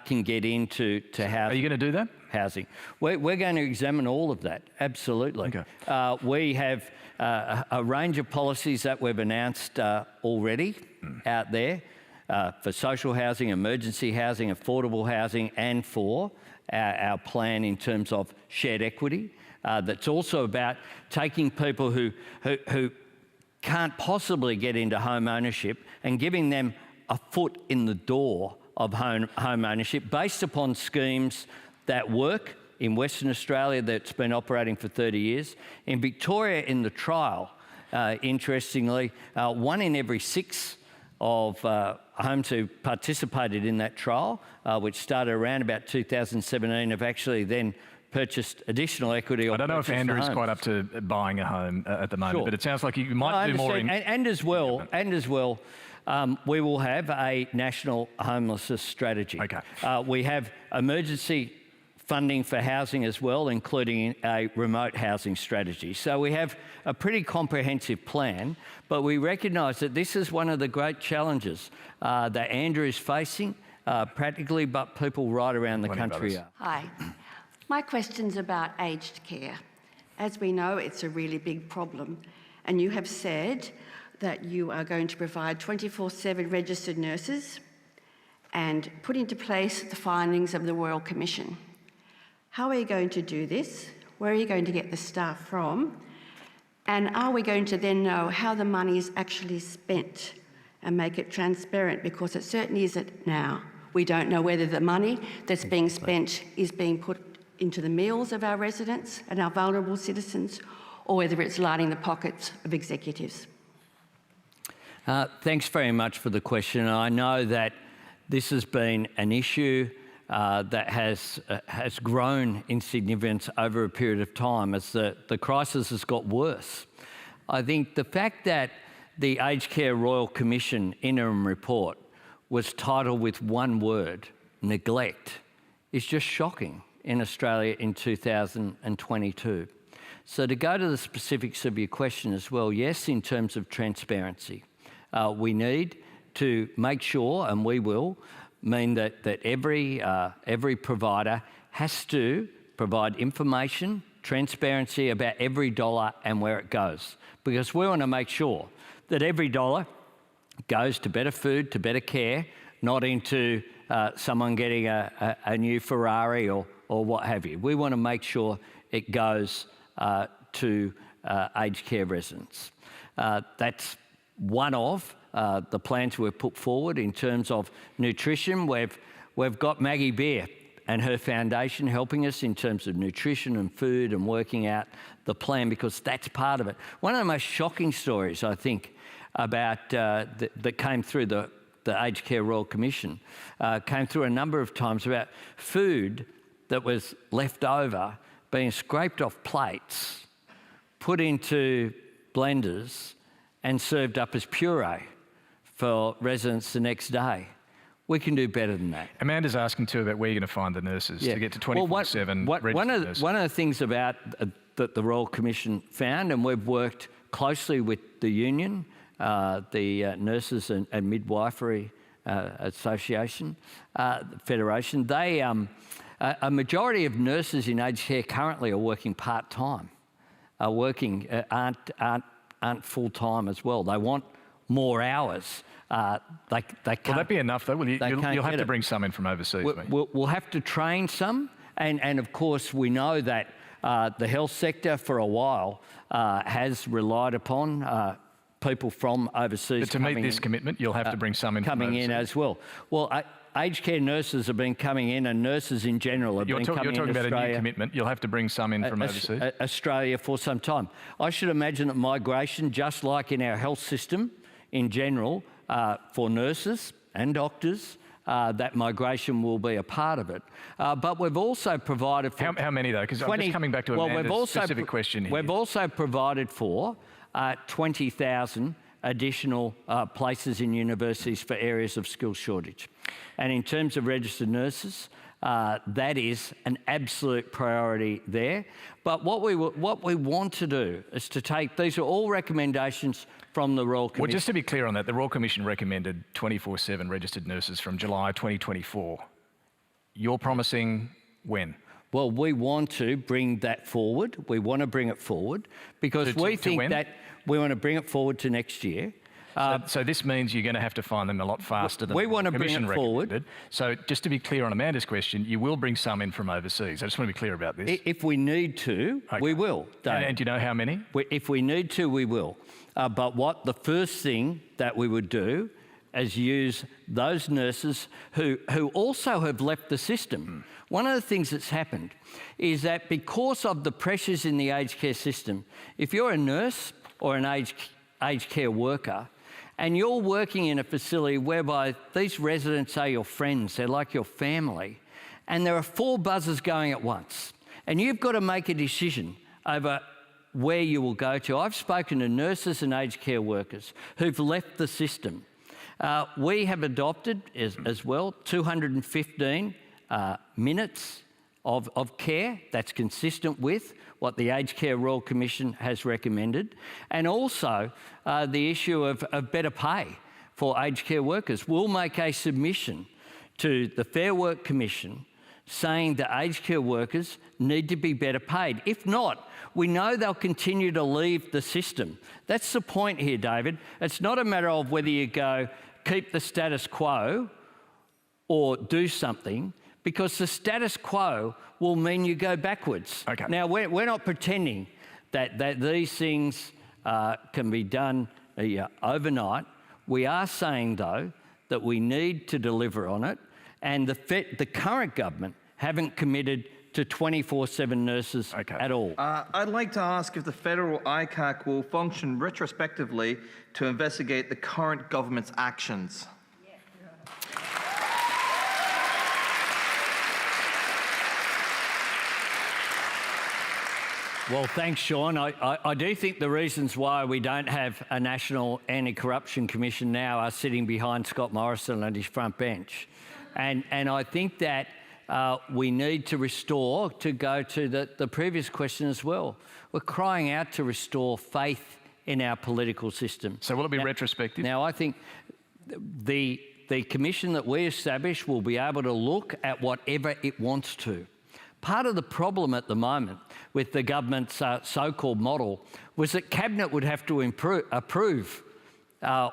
can get into housing. Are you going to do that? Housing. We're going to examine all of that, absolutely. Okay. We have a range of policies that we've announced already out there for social housing, emergency housing, affordable housing, and for our plan in terms of shared equity. That's also about taking people who can't possibly get into home ownership and giving them a foot in the door of home ownership based upon schemes that work in Western Australia that's been operating for 30 years. In Victoria, in the trial, interestingly, 1 in every 6 of homes who participated in that trial, which started around about 2017, have actually then purchased additional equity. I don't know if Andrew's quite up to buying a home at the moment, but it sounds like you might do more in... And as well, we will have a national homelessness strategy. Okay. We have emergency funding for housing as well, including a remote housing strategy. So we have a pretty comprehensive plan, but we recognise that this is one of the great challenges that Andrew is facing practically, but people right around the country are. Hi. My question's about aged care. As we know, it's a really big problem, and you have said that you are going to provide 24/7 registered nurses and put into place the findings of the Royal Commission. How are you going to do this? Where are you going to get the staff from? And are we going to then know how the money is actually spent and make it transparent? Because it certainly isn't now. We don't know whether the money that's being spent is being put into the meals of our residents and our vulnerable citizens, or whether it's lining the pockets of executives. Thanks very much for the question. I know that this has been an issue that has grown in significance over a period of time as the crisis has got worse. I think the fact that the Aged Care Royal Commission interim report was titled with one word, neglect, is just shocking in Australia in 2022. So to go to the specifics of your question as well, yes, in terms of transparency, we need to make sure, and we will, mean that every provider has to provide information, transparency about every dollar and where it goes. Because we want to make sure that every dollar goes to better food, to better care, not into someone getting a new Ferrari or what have you. We want to make sure it goes to aged care residents. That's one of the plans we've put forward in terms of nutrition. We've got Maggie Beer and her foundation helping us in terms of nutrition and food and working out the plan, because that's part of it. One of the most shocking stories, I think, about that came through the Aged Care Royal Commission came through a number of times about food that was left over being scraped off plates, put into blenders and served up as puree for residents the next day. We can do better than that. Amanda's asking too about where you're going to find the nurses to get to 24/7 registered nurses. One of the things about that the Royal Commission found, and we've worked closely with the union, the Nurses and Midwifery Association, Federation. They, a majority of nurses in aged care currently are working part-time, aren't full-time as well. They want more hours. They can't. Will that be enough though? You'll have to bring some in from overseas. We'll have to train some, and of course we know that the health sector for a while has relied upon people from overseas. But to meet this commitment, you'll have to bring some in coming in as well. Well, aged care nurses have been coming in, and nurses in general have been coming in. You're talking about a new commitment. You'll have to bring some in from overseas. Australia for some time. I should imagine that migration, just like in our health system in general, for nurses and doctors, that migration will be a part of it. But we've also provided for... How many though? Because I'm just coming back to Amanda's specific question here. We've also provided for 20,000 additional places in universities for areas of skill shortage. And in terms of registered nurses, that is an absolute priority there. But what we want to do is to take... These are all recommendations from the Royal Commission. Well, just to be clear on that, the Royal Commission recommended 24/7 registered nurses from July 2024. You're promising when? Well, we want to bring that forward. We want to bring it forward because we think that we want to bring it forward to next year. So this means you're going to have to find them a lot faster than we want to bring it forward. So just to be clear on Amanda's question, you will bring some in from overseas. I just want to be clear about this. If we need to, we will. And do you know how many? If we need to, we will. But the first thing that we would do is use those nurses who also have left the system. One of the things that's happened is that because of the pressures in the aged care system, if you're a nurse or an aged care worker, and you're working in a facility whereby these residents are your friends, they're like your family, and there are 4 buzzers going at once, and you've got to make a decision over where you will go to. I've spoken to nurses and aged care workers who've left the system. We have adopted as well 215 minutes of care that's consistent with what the Aged Care Royal Commission has recommended, and also the issue of better pay for aged care workers. We'll make a submission to the Fair Work Commission saying that aged care workers need to be better paid. If not, we know they'll continue to leave the system. That's the point here, David. It's not a matter of whether you go keep the status quo or do something, because the status quo will mean you go backwards. Okay. Now, we're not pretending that these things can be done overnight. We are saying, though, that we need to deliver on it, and the current government haven't committed to 24/7 nurses at all. I'd like to ask if the federal ICAC will function retrospectively to investigate the current government's actions. Well, thanks, Sean. I do think the reasons why we don't have a National Anti-Corruption Commission now are sitting behind Scott Morrison and his front bench. And I think that we need to restore, to go to the previous question as well, we're crying out to restore faith in our political system. So will it be retrospective? Now, I think the commission that we establish will be able to look at whatever it wants to. Part of the problem at the moment with the government's so-called model was that Cabinet would have to approve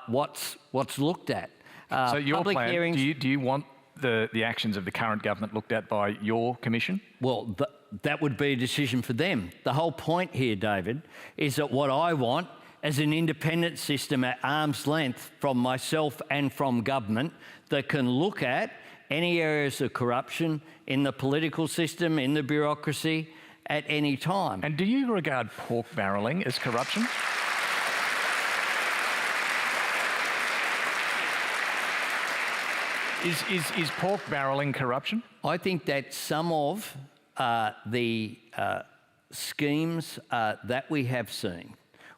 what's looked at. So your plan, do you want the actions of the current government looked at by your commission? Well, that would be a decision for them. The whole point here, David, is that what I want is an independent system at arm's length from myself and from government that can look at any areas of corruption in the political system, in the bureaucracy, at any time. And do you regard pork barrelling as corruption? Is pork barrelling corruption? I think that some of the schemes that we have seen,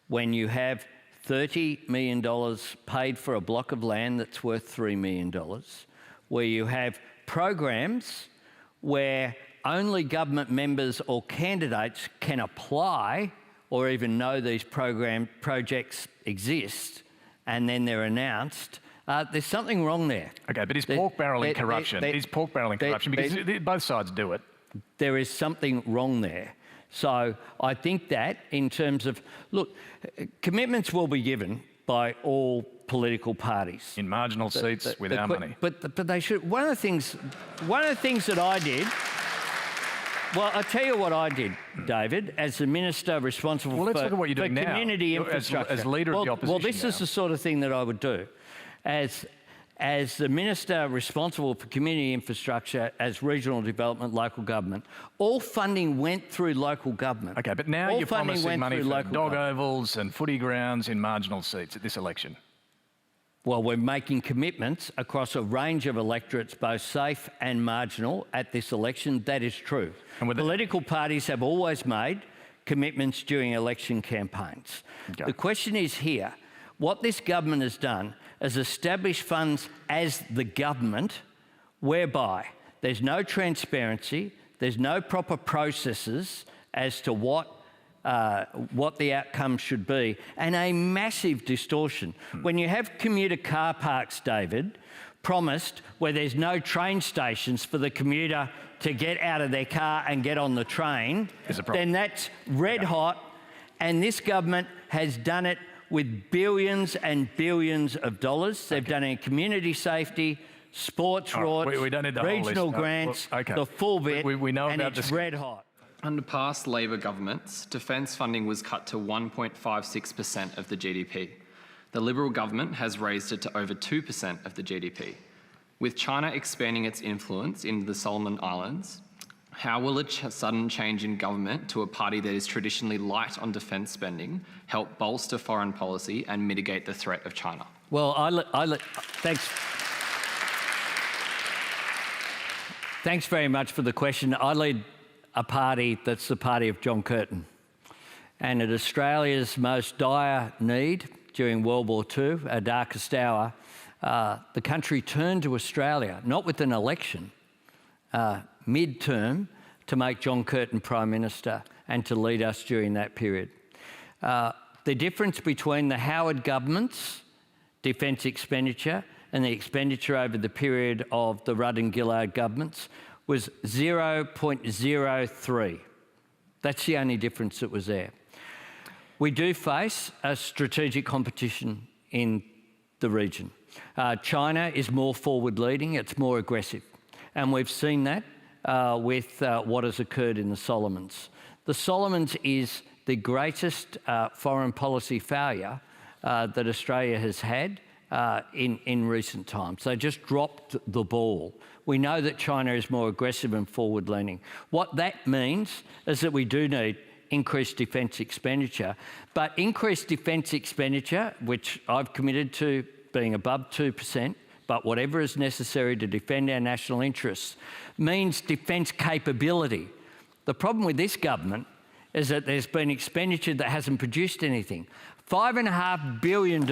when you have $30 million paid for a block of land that's worth $3 million, where you have programs where only government members or candidates can apply or even know these projects exist, and then they're announced, there's something wrong there. Okay, but is pork barrelling corruption? Is pork barrelling corruption? Because both sides do it. There is something wrong there. So I think that in terms of, look, commitments will be given by all political parties. In marginal seats with our money. But they should, one of the things that I did, well, I'll tell you what I did, David, as the Minister responsible let's look at what you're doing now, community infrastructure. As Leader of the Opposition. Well, this is the sort of thing that I would do. As the Minister responsible for community infrastructure, as regional development, local government, all funding went through local government. Okay, but now you're promising money for dog ovals and footy grounds in marginal seats at this election. Well, we're making commitments across a range of electorates, both safe and marginal, at this election. That is true. And political parties have always made commitments during election campaigns. Okay. The question is here, what this government has done is establish funds as the government whereby there's no transparency, there's no proper processes as to what the outcome should be, and a massive distortion. When you have commuter car parks, David, promised where there's no train stations for the commuter to get out of their car and get on the train, then that's red hot, and this government has done it with billions and billions of dollars. They've done it in community safety, sports rorts, regional grants, the full bit, we know and about it's red hot. Under past Labor governments, defence funding was cut to 1.56% of the GDP. The Liberal government has raised it to over 2% of the GDP. With China expanding its influence into the Solomon Islands, how will a sudden change in government to a party that is traditionally light on defence spending help bolster foreign policy and mitigate the threat of China? Well, thanks very much for the question. I lead a party that's the party of John Curtin. And at Australia's most dire need during World War II, our darkest hour, the country turned to Australia, not with an election, mid-term, to make John Curtin Prime Minister and to lead us during that period. The difference between the Howard government's defence expenditure and the expenditure over the period of the Rudd and Gillard governments was 0.03. That's the only difference that was there. We do face a strategic competition in the region. China is more forward-leading, it's more aggressive. And we've seen that with what has occurred in the Solomons. The Solomons is the greatest foreign policy failure that Australia has had in recent times. They just dropped the ball. We know that China is more aggressive and forward-leaning. What that means is that we do need increased defence expenditure, but increased defence expenditure, which I've committed to being above 2%, but whatever is necessary to defend our national interests, means defence capability. The problem with this government is that there's been expenditure that hasn't produced anything. $5.5 billion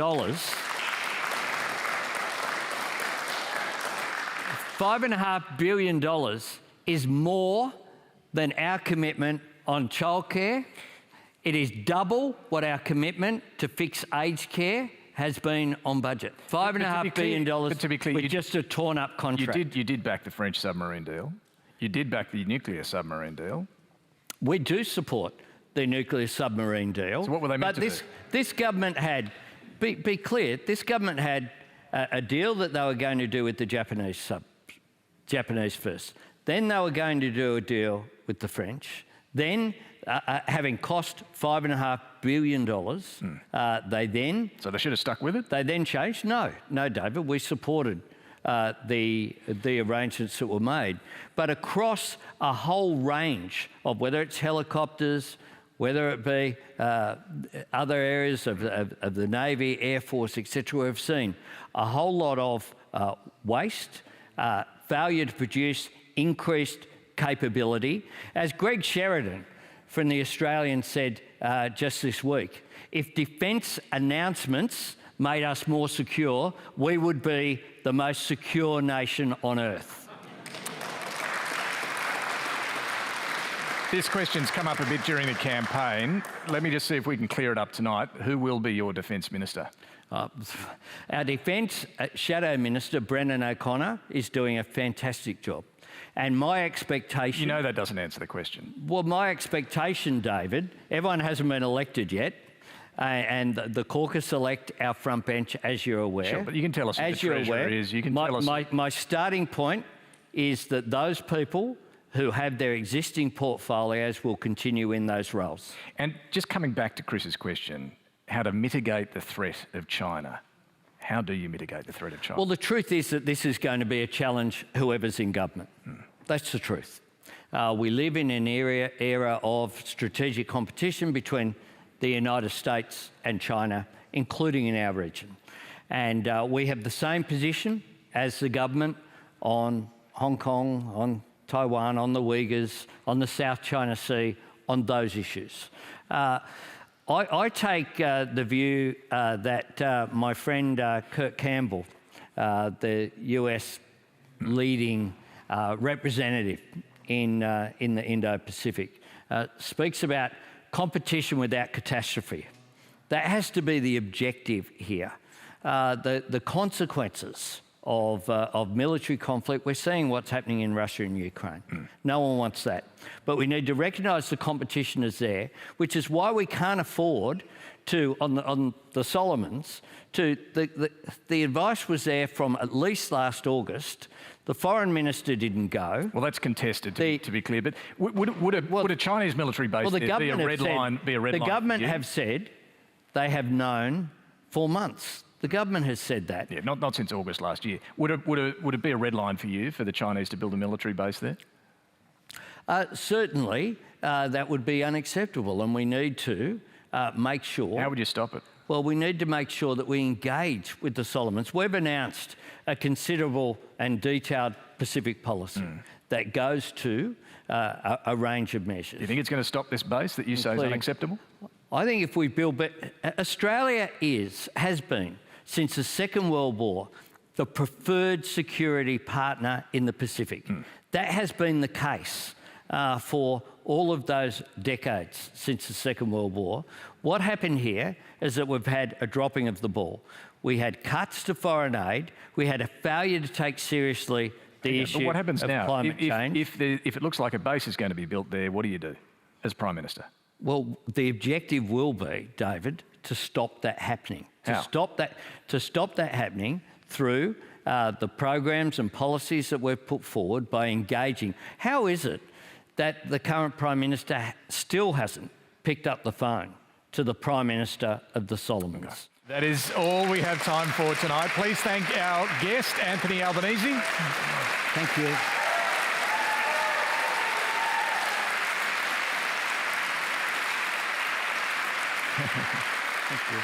$5.5 billion is more than our commitment on childcare. It is double what our commitment to fix aged care has been on budget. $5.5 billion with just a torn-up contract. You did back the French submarine deal. You did back the nuclear submarine deal. We do support the nuclear submarine deal. So what were they meant to do? This government had, be clear, this government had a deal that they were going to do with the Japanese first. Then they were going to do a deal with the French. Then, having cost $5.5 billion, they then... So they should have stuck with it? They then changed. No, David, we supported the arrangements that were made. But across a whole range of whether it's helicopters, whether it be other areas of the Navy, Air Force, etc., we've seen a whole lot of waste, failure to produce increased capability. As Greg Sheridan from The Australian said just this week, if defence announcements made us more secure, we would be the most secure nation on earth. This question's come up a bit during the campaign. Let me just see if we can clear it up tonight. Who will be your Defence Minister? Our Defence Shadow Minister, Brendan O'Connor, is doing a fantastic job. And my expectation... You know that doesn't answer the question. Well, my expectation, David, everyone hasn't been elected yet, and the caucus elect our front bench, as you're aware. Sure, but you can tell us who the Treasurer is. You can tell us... My starting point is that those people who have their existing portfolios will continue in those roles. And just coming back to Chris's question, how to mitigate the threat of China. How do you mitigate the threat of China? Well, the truth is that this is going to be a challenge whoever's in government. That's the truth. We live in an era of strategic competition between the United States and China, including in our region. And we have the same position as the government on Hong Kong, on Taiwan, on the Uyghurs, on the South China Sea, on those issues. I take the view that my friend Kurt Campbell, the US leading representative in the Indo-Pacific, speaks about competition without catastrophe. That has to be the objective here. The consequences of military conflict, we're seeing what's happening in Russia and Ukraine. No one wants that. But we need to recognise the competition is there, which is why we can't afford to, on the Solomons, the advice was there from at least last August. The foreign minister didn't go. Well, that's contested, to be clear. But would a Chinese military base be a red line? The government have said they have known for months. The government has said that. Yeah, not since August last year. Would it be a red line for you for the Chinese to build a military base there? Certainly, that would be unacceptable, and we need to make sure... How would you stop it? Well, we need to make sure that we engage with the Solomons. We've announced a considerable and detailed Pacific policy that goes to a range of measures. Do you think it's going to stop this base that you say is unacceptable? I think if we build... Australia has been, since the Second World War, the preferred security partner in the Pacific. That has been the case for all of those decades since the Second World War. What happened here is that we've had a dropping of the ball. We had cuts to foreign aid. We had a failure to take seriously the issue but what happens of now? climate change. If it looks like a base is going to be built there, what do you do as Prime Minister? Well, the objective will be, David, to stop that happening. How? To stop that happening through the programs and policies that we've put forward by engaging. How is it that the current Prime Minister still hasn't picked up the phone to the Prime Minister of the Solomons? Okay. That is all we have time for tonight. Please thank our guest, Anthony Albanese. Thank you. Thank you.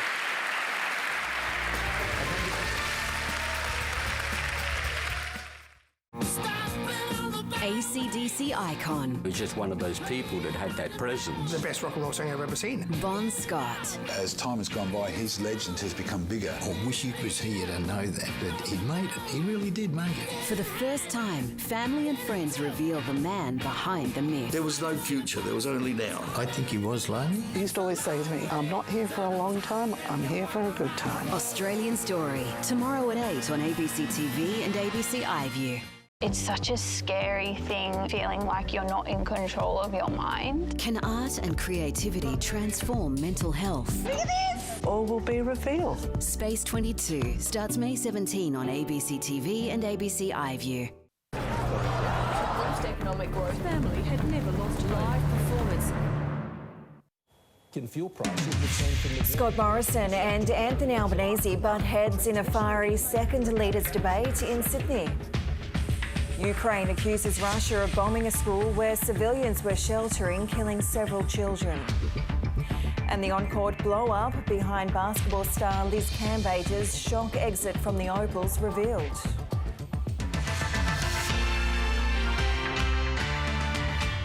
AC/DC icon. He's just one of those people that had that presence. The best rock and roll song I've ever seen. Bon Scott. As time has gone by, his legend has become bigger. I wish he was here to know that, but he made it. He really did make it. For the first time, family and friends reveal the man behind the myth. There was no future, there was only now. I think he was lonely. He used to always say to me, I'm not here for a long time, I'm here for a good time. Australian Story, tomorrow at 8 on ABC TV and ABC iView. It's such a scary thing, feeling like you're not in control of your mind. Can art and creativity transform mental health? Look at this! All will be revealed. Space 22 starts May 17 on ABC TV and ABC iView. Economic growth. Family had never lost live performance. Fuel prices. Scott Morrison and Anthony Albanese butt heads in a fiery second leaders debate in Sydney. Ukraine accuses Russia of bombing a school where civilians were sheltering, killing several children. And the on-court blow-up behind basketball star Liz Cambage's shock exit from the Opals revealed.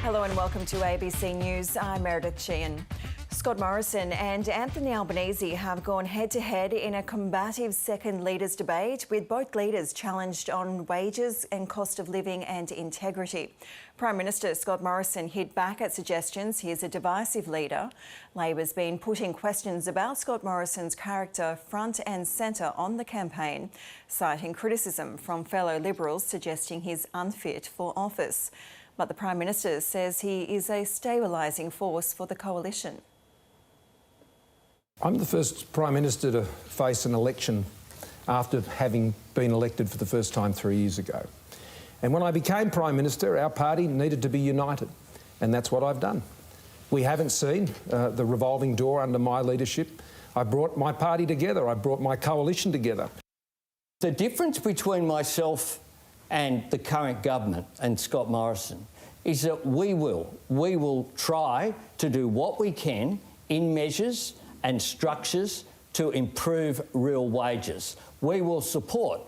Hello and welcome to ABC News. I'm Meredith Sheehan. Scott Morrison and Anthony Albanese have gone head-to-head in a combative second leaders debate, with both leaders challenged on wages and cost of living and integrity. Prime Minister Scott Morrison hit back at suggestions he is a divisive leader. Labor's been putting questions about Scott Morrison's character front and centre on the campaign, citing criticism from fellow Liberals suggesting he's unfit for office. But the Prime Minister says he is a stabilising force for the coalition. I'm the first Prime Minister to face an election after having been elected for the first time 3 years ago. And when I became Prime Minister, our party needed to be united, and that's what I've done. We haven't seen the revolving door under my leadership. I brought my party together. I brought my coalition together. The difference between myself and the current government and Scott Morrison is that we will try to do what we can in measures and structures to improve real wages. We will support,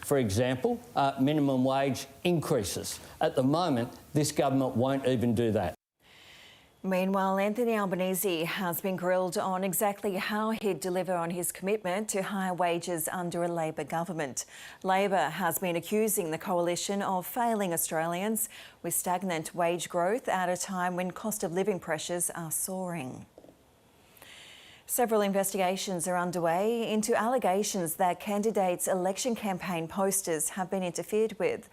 for example, minimum wage increases. At the moment, this government won't even do that. Meanwhile, Anthony Albanese has been grilled on exactly how he'd deliver on his commitment to higher wages under a Labor government. Labor has been accusing the coalition of failing Australians with stagnant wage growth at a time when cost of living pressures are soaring. Several investigations are underway into allegations that candidates' election campaign posters have been interfered with.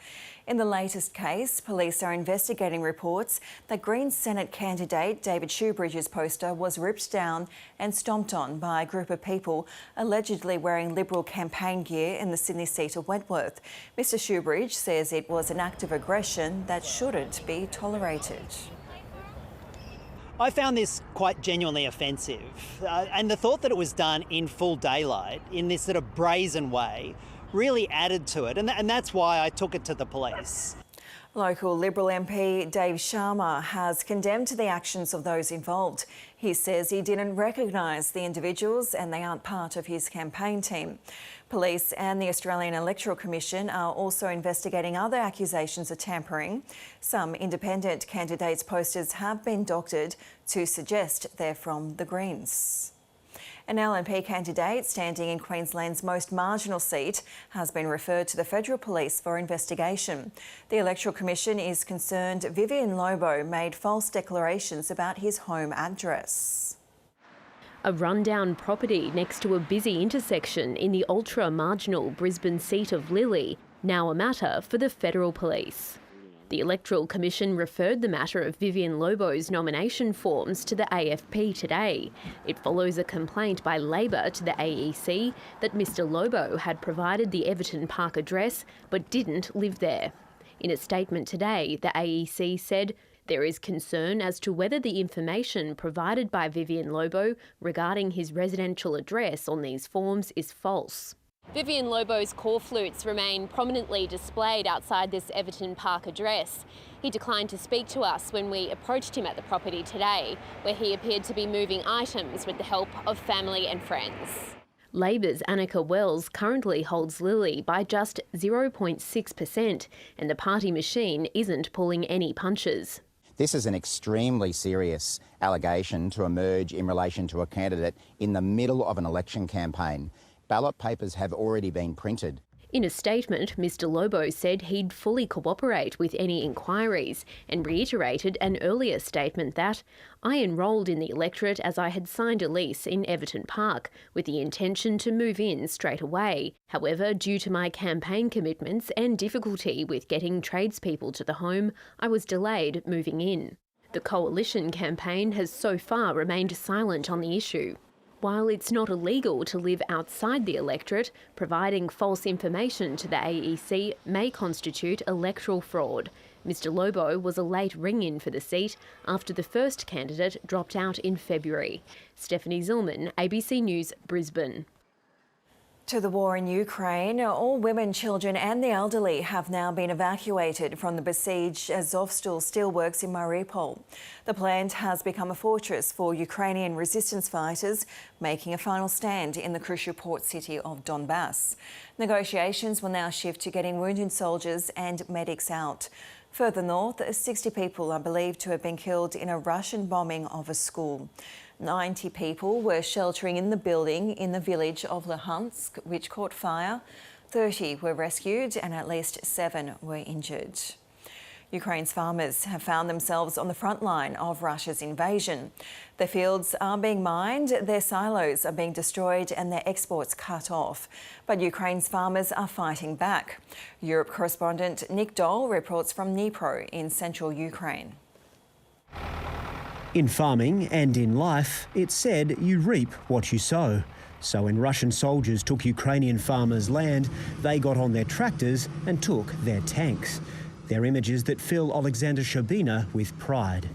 In the latest case, police are investigating reports that Greens Senate candidate David Shoebridge's poster was ripped down and stomped on by a group of people allegedly wearing Liberal campaign gear in the Sydney seat of Wentworth. Mr Shoebridge says it was an act of aggression that shouldn't be tolerated. I found this quite genuinely offensive, and the thought that it was done in full daylight, in this sort of brazen way, really added to it, and that's why I took it to the police. Local Liberal MP Dave Sharma has condemned the actions of those involved. He says he didn't recognise the individuals and they aren't part of his campaign team. Police and the Australian Electoral Commission are also investigating other accusations of tampering. Some independent candidates' posters have been doctored to suggest they're from the Greens. An LNP candidate standing in Queensland's most marginal seat has been referred to the Federal Police for investigation. The Electoral Commission is concerned Vivian Lobo made false declarations about his home address. A rundown property next to a busy intersection in the ultra-marginal Brisbane seat of Lilly, now a matter for the Federal Police. The Electoral Commission referred the matter of Vivian Lobo's nomination forms to the AFP today. It follows a complaint by Labor to the AEC that Mr Lobo had provided the Everton Park address but didn't live there. In a statement today, the AEC said there is concern as to whether the information provided by Vivian Lobo regarding his residential address on these forms is false. Vivian Lobo's core flutes remain prominently displayed outside this Everton Park address. He declined to speak to us when we approached him at the property today, where he appeared to be moving items with the help of family and friends. Labor's Annika Wells currently holds Lilly by just 0.6%, and the party machine isn't pulling any punches. This is an extremely serious allegation to emerge in relation to a candidate in the middle of an election campaign. Ballot papers have already been printed. In a statement, Mr Lobo said he'd fully cooperate with any inquiries and reiterated an earlier statement that I enrolled in the electorate as I had signed a lease in Everton Park with the intention to move in straight away. However, due to my campaign commitments and difficulty with getting tradespeople to the home, I was delayed moving in. The Coalition campaign has so far remained silent on the issue. While it's not illegal to live outside the electorate, providing false information to the AEC may constitute electoral fraud. Mr Lobo was a late ring-in for the seat after the first candidate dropped out in February. Stephanie Zillman, ABC News, Brisbane. To the war in Ukraine, all women, children and the elderly have now been evacuated from the besieged Azovstal steelworks in Mariupol. The plant has become a fortress for Ukrainian resistance fighters, making a final stand in the crucial port city of Donbass. Negotiations will now shift to getting wounded soldiers and medics out. Further north, 60 people are believed to have been killed in a Russian bombing of a school. 90 people were sheltering in the building in the village of Luhansk, which caught fire. 30 were rescued and at least 7 were injured. Ukraine's farmers have found themselves on the front line of Russia's invasion. Their fields are being mined, their silos are being destroyed and their exports cut off. But Ukraine's farmers are fighting back. Europe correspondent Nick Dole reports from Dnipro in central Ukraine. In farming and in life, it's said you reap what you sow. So when Russian soldiers took Ukrainian farmers' land, they got on their tractors and took their tanks. They're images that fill Alexander Shobina with pride.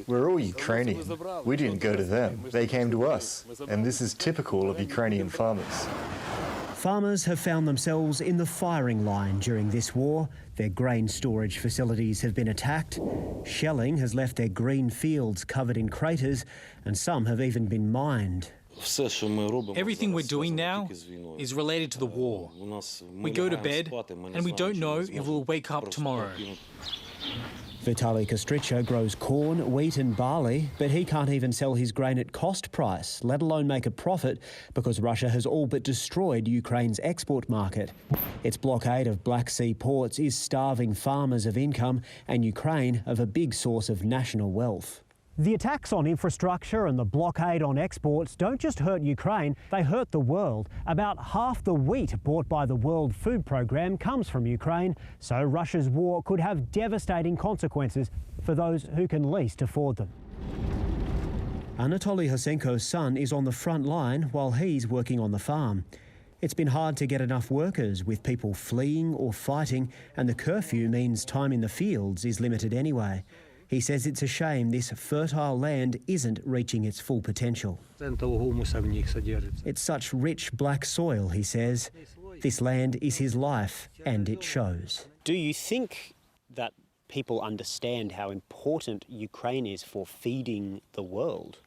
We're all Ukrainian. We didn't go to them. They came to us. And this is typical of Ukrainian farmers. Farmers have found themselves in the firing line during this war. Their grain storage facilities have been attacked. Shelling has left their green fields covered in craters, and some have even been mined. Everything we're doing now is related to the war. We go to bed and we don't know if we'll wake up tomorrow. Vitaly Kostricha grows corn, wheat and barley, but he can't even sell his grain at cost price, let alone make a profit, because Russia has all but destroyed Ukraine's export market. Its blockade of Black Sea ports is starving farmers of income and Ukraine of a big source of national wealth. The attacks on infrastructure and the blockade on exports don't just hurt Ukraine, they hurt the world. About half the wheat bought by the World Food Programme comes from Ukraine, so Russia's war could have devastating consequences for those who can least afford them. Anatoly Hosenko's son is on the front line while he's working on the farm. It's been hard to get enough workers, with people fleeing or fighting, and the curfew means time in the fields is limited anyway. He says it's a shame this fertile land isn't reaching its full potential. It's such rich black soil, he says. This land is his life, and it shows. Do you think that people understand how important Ukraine is for feeding the world?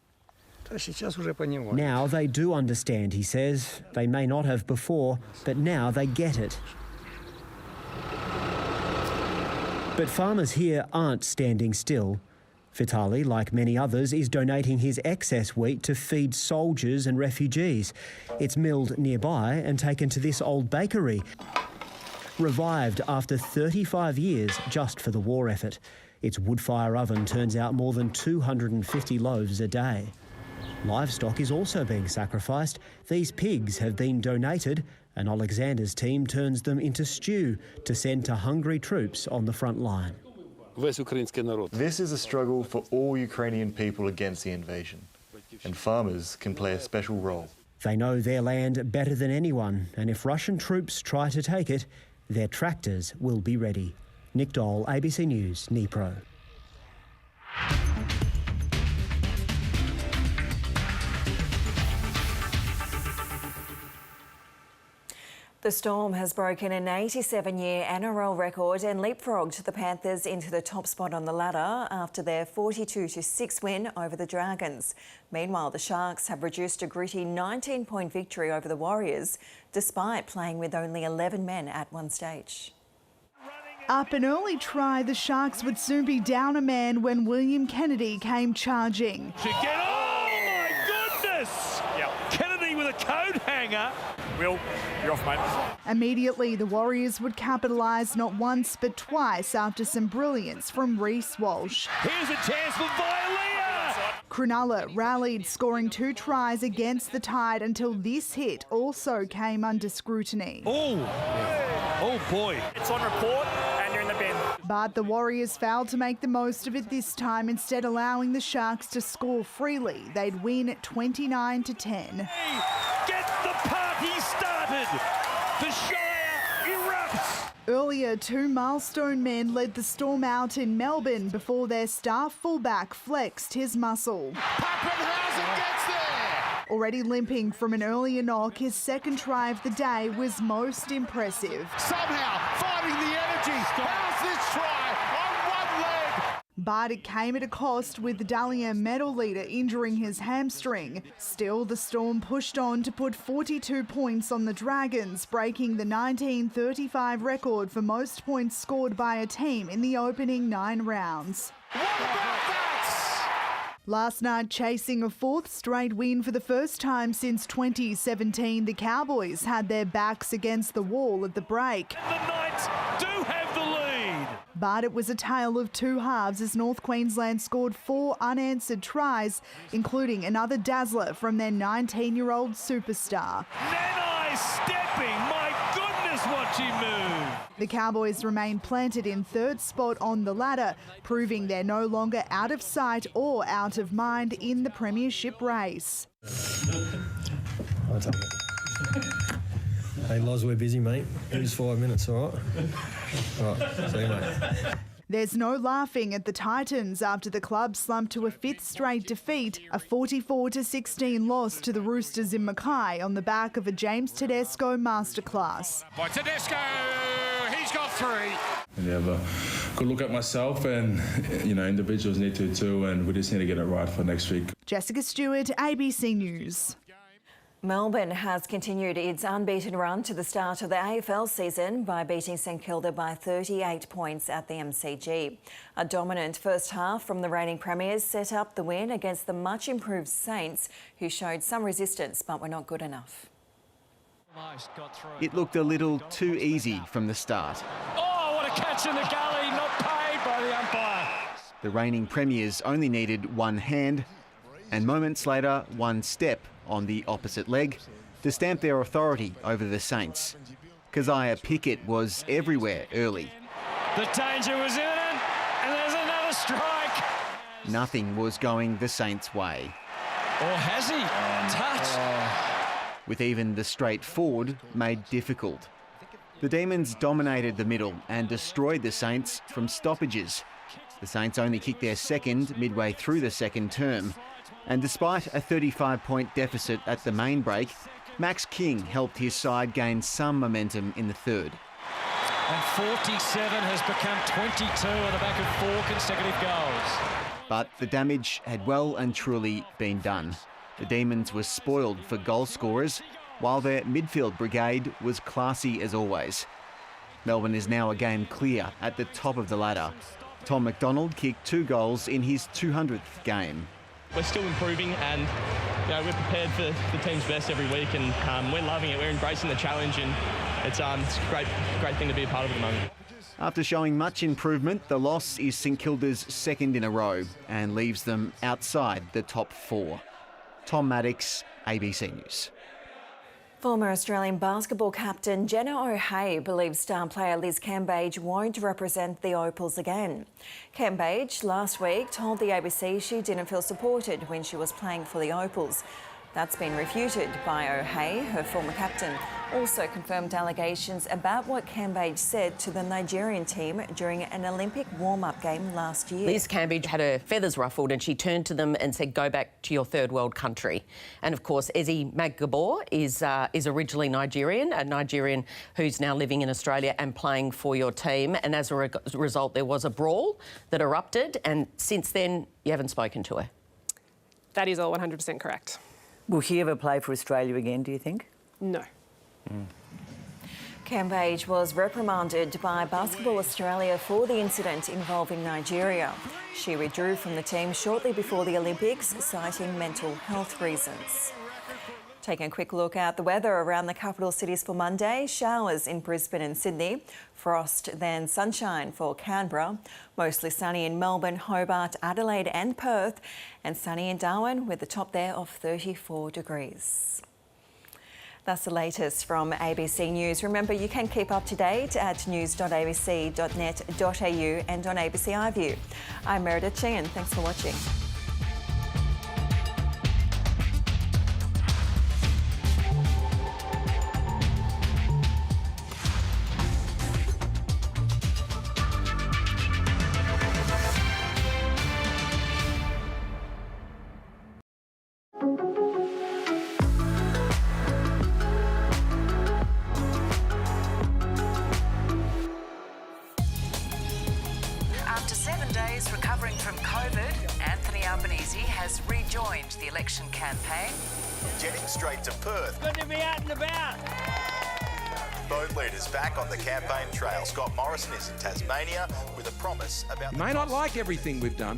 Now they do understand, he says. They may not have before, but now they get it. But farmers here aren't standing still. Vitaly, like many others, is donating his excess wheat to feed soldiers and refugees. It's milled nearby and taken to this old bakery, revived after 35 years just for the war effort. Its wood-fire oven turns out more than 250 loaves a day. Livestock is also being sacrificed. These pigs have been donated, and Alexander's team turns them into stew to send to hungry troops on the front line. This is a struggle for all Ukrainian people against the invasion, and farmers can play a special role. They know their land better than anyone, and if Russian troops try to take it, their tractors will be ready. Nick Dole, ABC News, Dnipro. The Storm has broken an 87-year NRL record and leapfrogged the Panthers into the top spot on the ladder after their 42-6 win over the Dragons. Meanwhile, the Sharks have reduced a gritty 19-point victory over the Warriors, despite playing with only 11 men at one stage. Up an early try, the Sharks would soon be down a man when William Kennedy came charging. Oh my goodness! Kennedy with a coat hanger. Will, you're off, mate. Immediately, the Warriors would capitalise not once but twice after some brilliance from Reece Walsh. Here's a chance for Violea! Cronulla rallied, scoring 2 tries against the Tide until this hit also came under scrutiny. Oh boy. It's on report and you're in the bin. But the Warriors failed to make the most of it this time, instead allowing the Sharks to score freely. They'd win at 29-10. Get the party started! The Shire erupts! Earlier, 2 milestone men led the Storm out in Melbourne before their star fullback flexed his muscle. Pappenhausen gets there! Already limping from an earlier knock, his second try of the day was most impressive. Somehow finding the energy. How's this try on one leg? But it came at a cost, with the Dalian medal leader injuring his hamstring. Still, the Storm pushed on to put 42 points on the Dragons, breaking the 1935 record for most points scored by a team in the opening 9 rounds. Last night, chasing a 4th straight win for the first time since 2017, the Cowboys had their backs against the wall at the break. The Knights do have the lead. But it was a tale of 2 halves as North Queensland scored 4 unanswered tries, including another dazzler from their 19-year-old superstar. Nanai stepping, my goodness, what she moved. The Cowboys remain planted in 3rd spot on the ladder, proving they're no longer out of sight or out of mind in the premiership race. I'll take it. Hey, Loz, we're busy, mate. Here's 5 minutes, all right? All right, see you, mate. There's no laughing at the Titans after the club slumped to a 5th straight defeat, a 44-16 loss to the Roosters in Mackay on the back of a James Tedesco masterclass. By Tedesco, he's got 3. And have a good look at myself, and individuals need to too, and we just need to get it right for next week. Jessica Stewart, ABC News. Melbourne has continued its unbeaten run to the start of the AFL season by beating St Kilda by 38 points at the MCG. A dominant first half from the reigning premiers set up the win against the much improved Saints, who showed some resistance but were not good enough. It looked a little too easy from the start. Oh, what a catch in the gully, not paid by the umpire. The reigning premiers only needed one hand, and moments later, one step on the opposite leg to stamp their authority over the Saints. Keziah Pickett was everywhere early. The danger was imminent, and there's another strike. Nothing was going the Saints' way. Or has he? Touch. With even the straight forward made difficult. The Demons dominated the middle and destroyed the Saints from stoppages. The Saints only kicked their second midway through the second term. And despite a 35-point deficit at the main break, Max King helped his side gain some momentum in the third. And 47 has become 22 on the back of 4 consecutive goals. But the damage had well and truly been done. The Demons were spoiled for goal scorers, while their midfield brigade was classy as always. Melbourne is now a game clear at the top of the ladder. Tom McDonald kicked 2 goals in his 200th game. We're still improving, and we're prepared for the team's best every week, and we're loving it. We're embracing the challenge, and it's a great thing to be a part of at the moment. After showing much improvement, the loss is St Kilda's 2nd in a row and leaves them outside the top 4. Tom Maddox, ABC News. Former Australian basketball captain Jenna O'Hea believes star player Liz Cambage won't represent the Opals again. Cambage last week told the ABC she didn't feel supported when she was playing for the Opals. That's been refuted by O'Hea. Her former captain also confirmed allegations about what Cambage said to the Nigerian team during an Olympic warm-up game last year. Liz Cambage had her feathers ruffled and she turned to them and said, "Go back to your third world country." And of course, Ezi Magbor is originally Nigerian, a Nigerian who's now living in Australia and playing for your team. And as a result, there was a brawl that erupted. And since then, you haven't spoken to her. That is all 100% correct. Will she ever play for Australia again, do you think? No. Cambage was reprimanded by Basketball Australia for the incident involving Nigeria. She withdrew from the team shortly before the Olympics, citing mental health reasons. Taking a quick look at the weather around the capital cities for Monday. Showers in Brisbane and Sydney. Frost, then sunshine for Canberra. Mostly sunny in Melbourne, Hobart, Adelaide and Perth. And sunny in Darwin with a top there of 34 degrees. That's the latest from ABC News. Remember, you can keep up to date at news.abc.net.au and on ABC iView. I'm Meredith Sheehan. Thanks for watching. After 7 days recovering has rejoined the election campaign. Getting straight to Perth. Good to be out and about. Both leaders back on the campaign trail. Scott Morrison is in Tasmania with a promise about... You may not like everything we've done.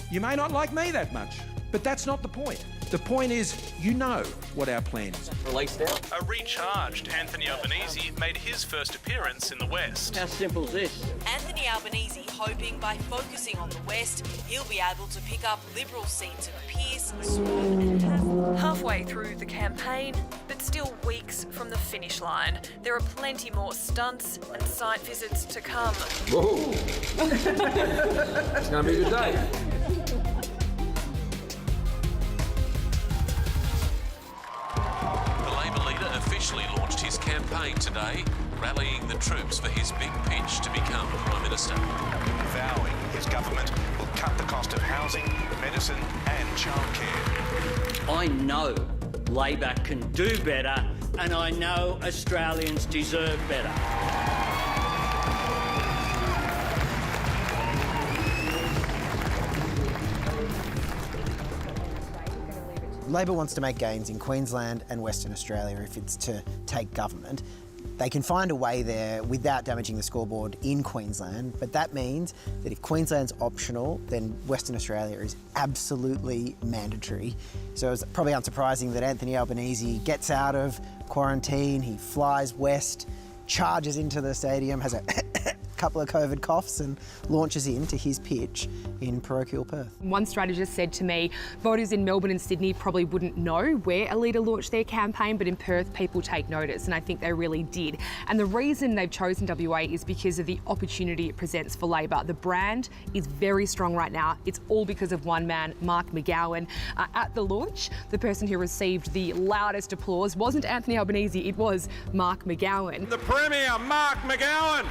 You may not like me that much. But that's not the point. The point is, you know what our plan is. Released out. A recharged Anthony Albanese made his first appearance in the West. How simple is this? Anthony Albanese hoping by focusing on the West, he'll be able to pick up Liberal seats of Pearce, Swan and Haslett. Halfway through the campaign, but still weeks from the finish line. There are plenty more stunts and site visits to come. Whoa! It's going to be a good day. Officially launched his campaign today, rallying the troops for his big pitch to become Prime Minister. Vowing his government will cut the cost of housing, medicine and childcare. I know Labor can do better, and I know Australians deserve better. Labor wants to make gains in Queensland and Western Australia if it's to take government. They can find a way there without damaging the scoreboard in Queensland, but that means that if Queensland's optional, then Western Australia is absolutely mandatory. So it's probably unsurprising that Anthony Albanese gets out of quarantine, he flies west, charges into the stadium, has a couple of COVID coughs and launches into his pitch in parochial Perth. One strategist said to me, voters in Melbourne and Sydney probably wouldn't know where a leader launched their campaign, but in Perth people take notice, and I think they really did. And the reason they've chosen WA is because of the opportunity it presents for Labor. The brand is very strong right now. It's all because of one man, Mark McGowan. At the launch, the person who received the loudest applause wasn't Anthony Albanese, it was Mark McGowan. The Premier, Mark McGowan!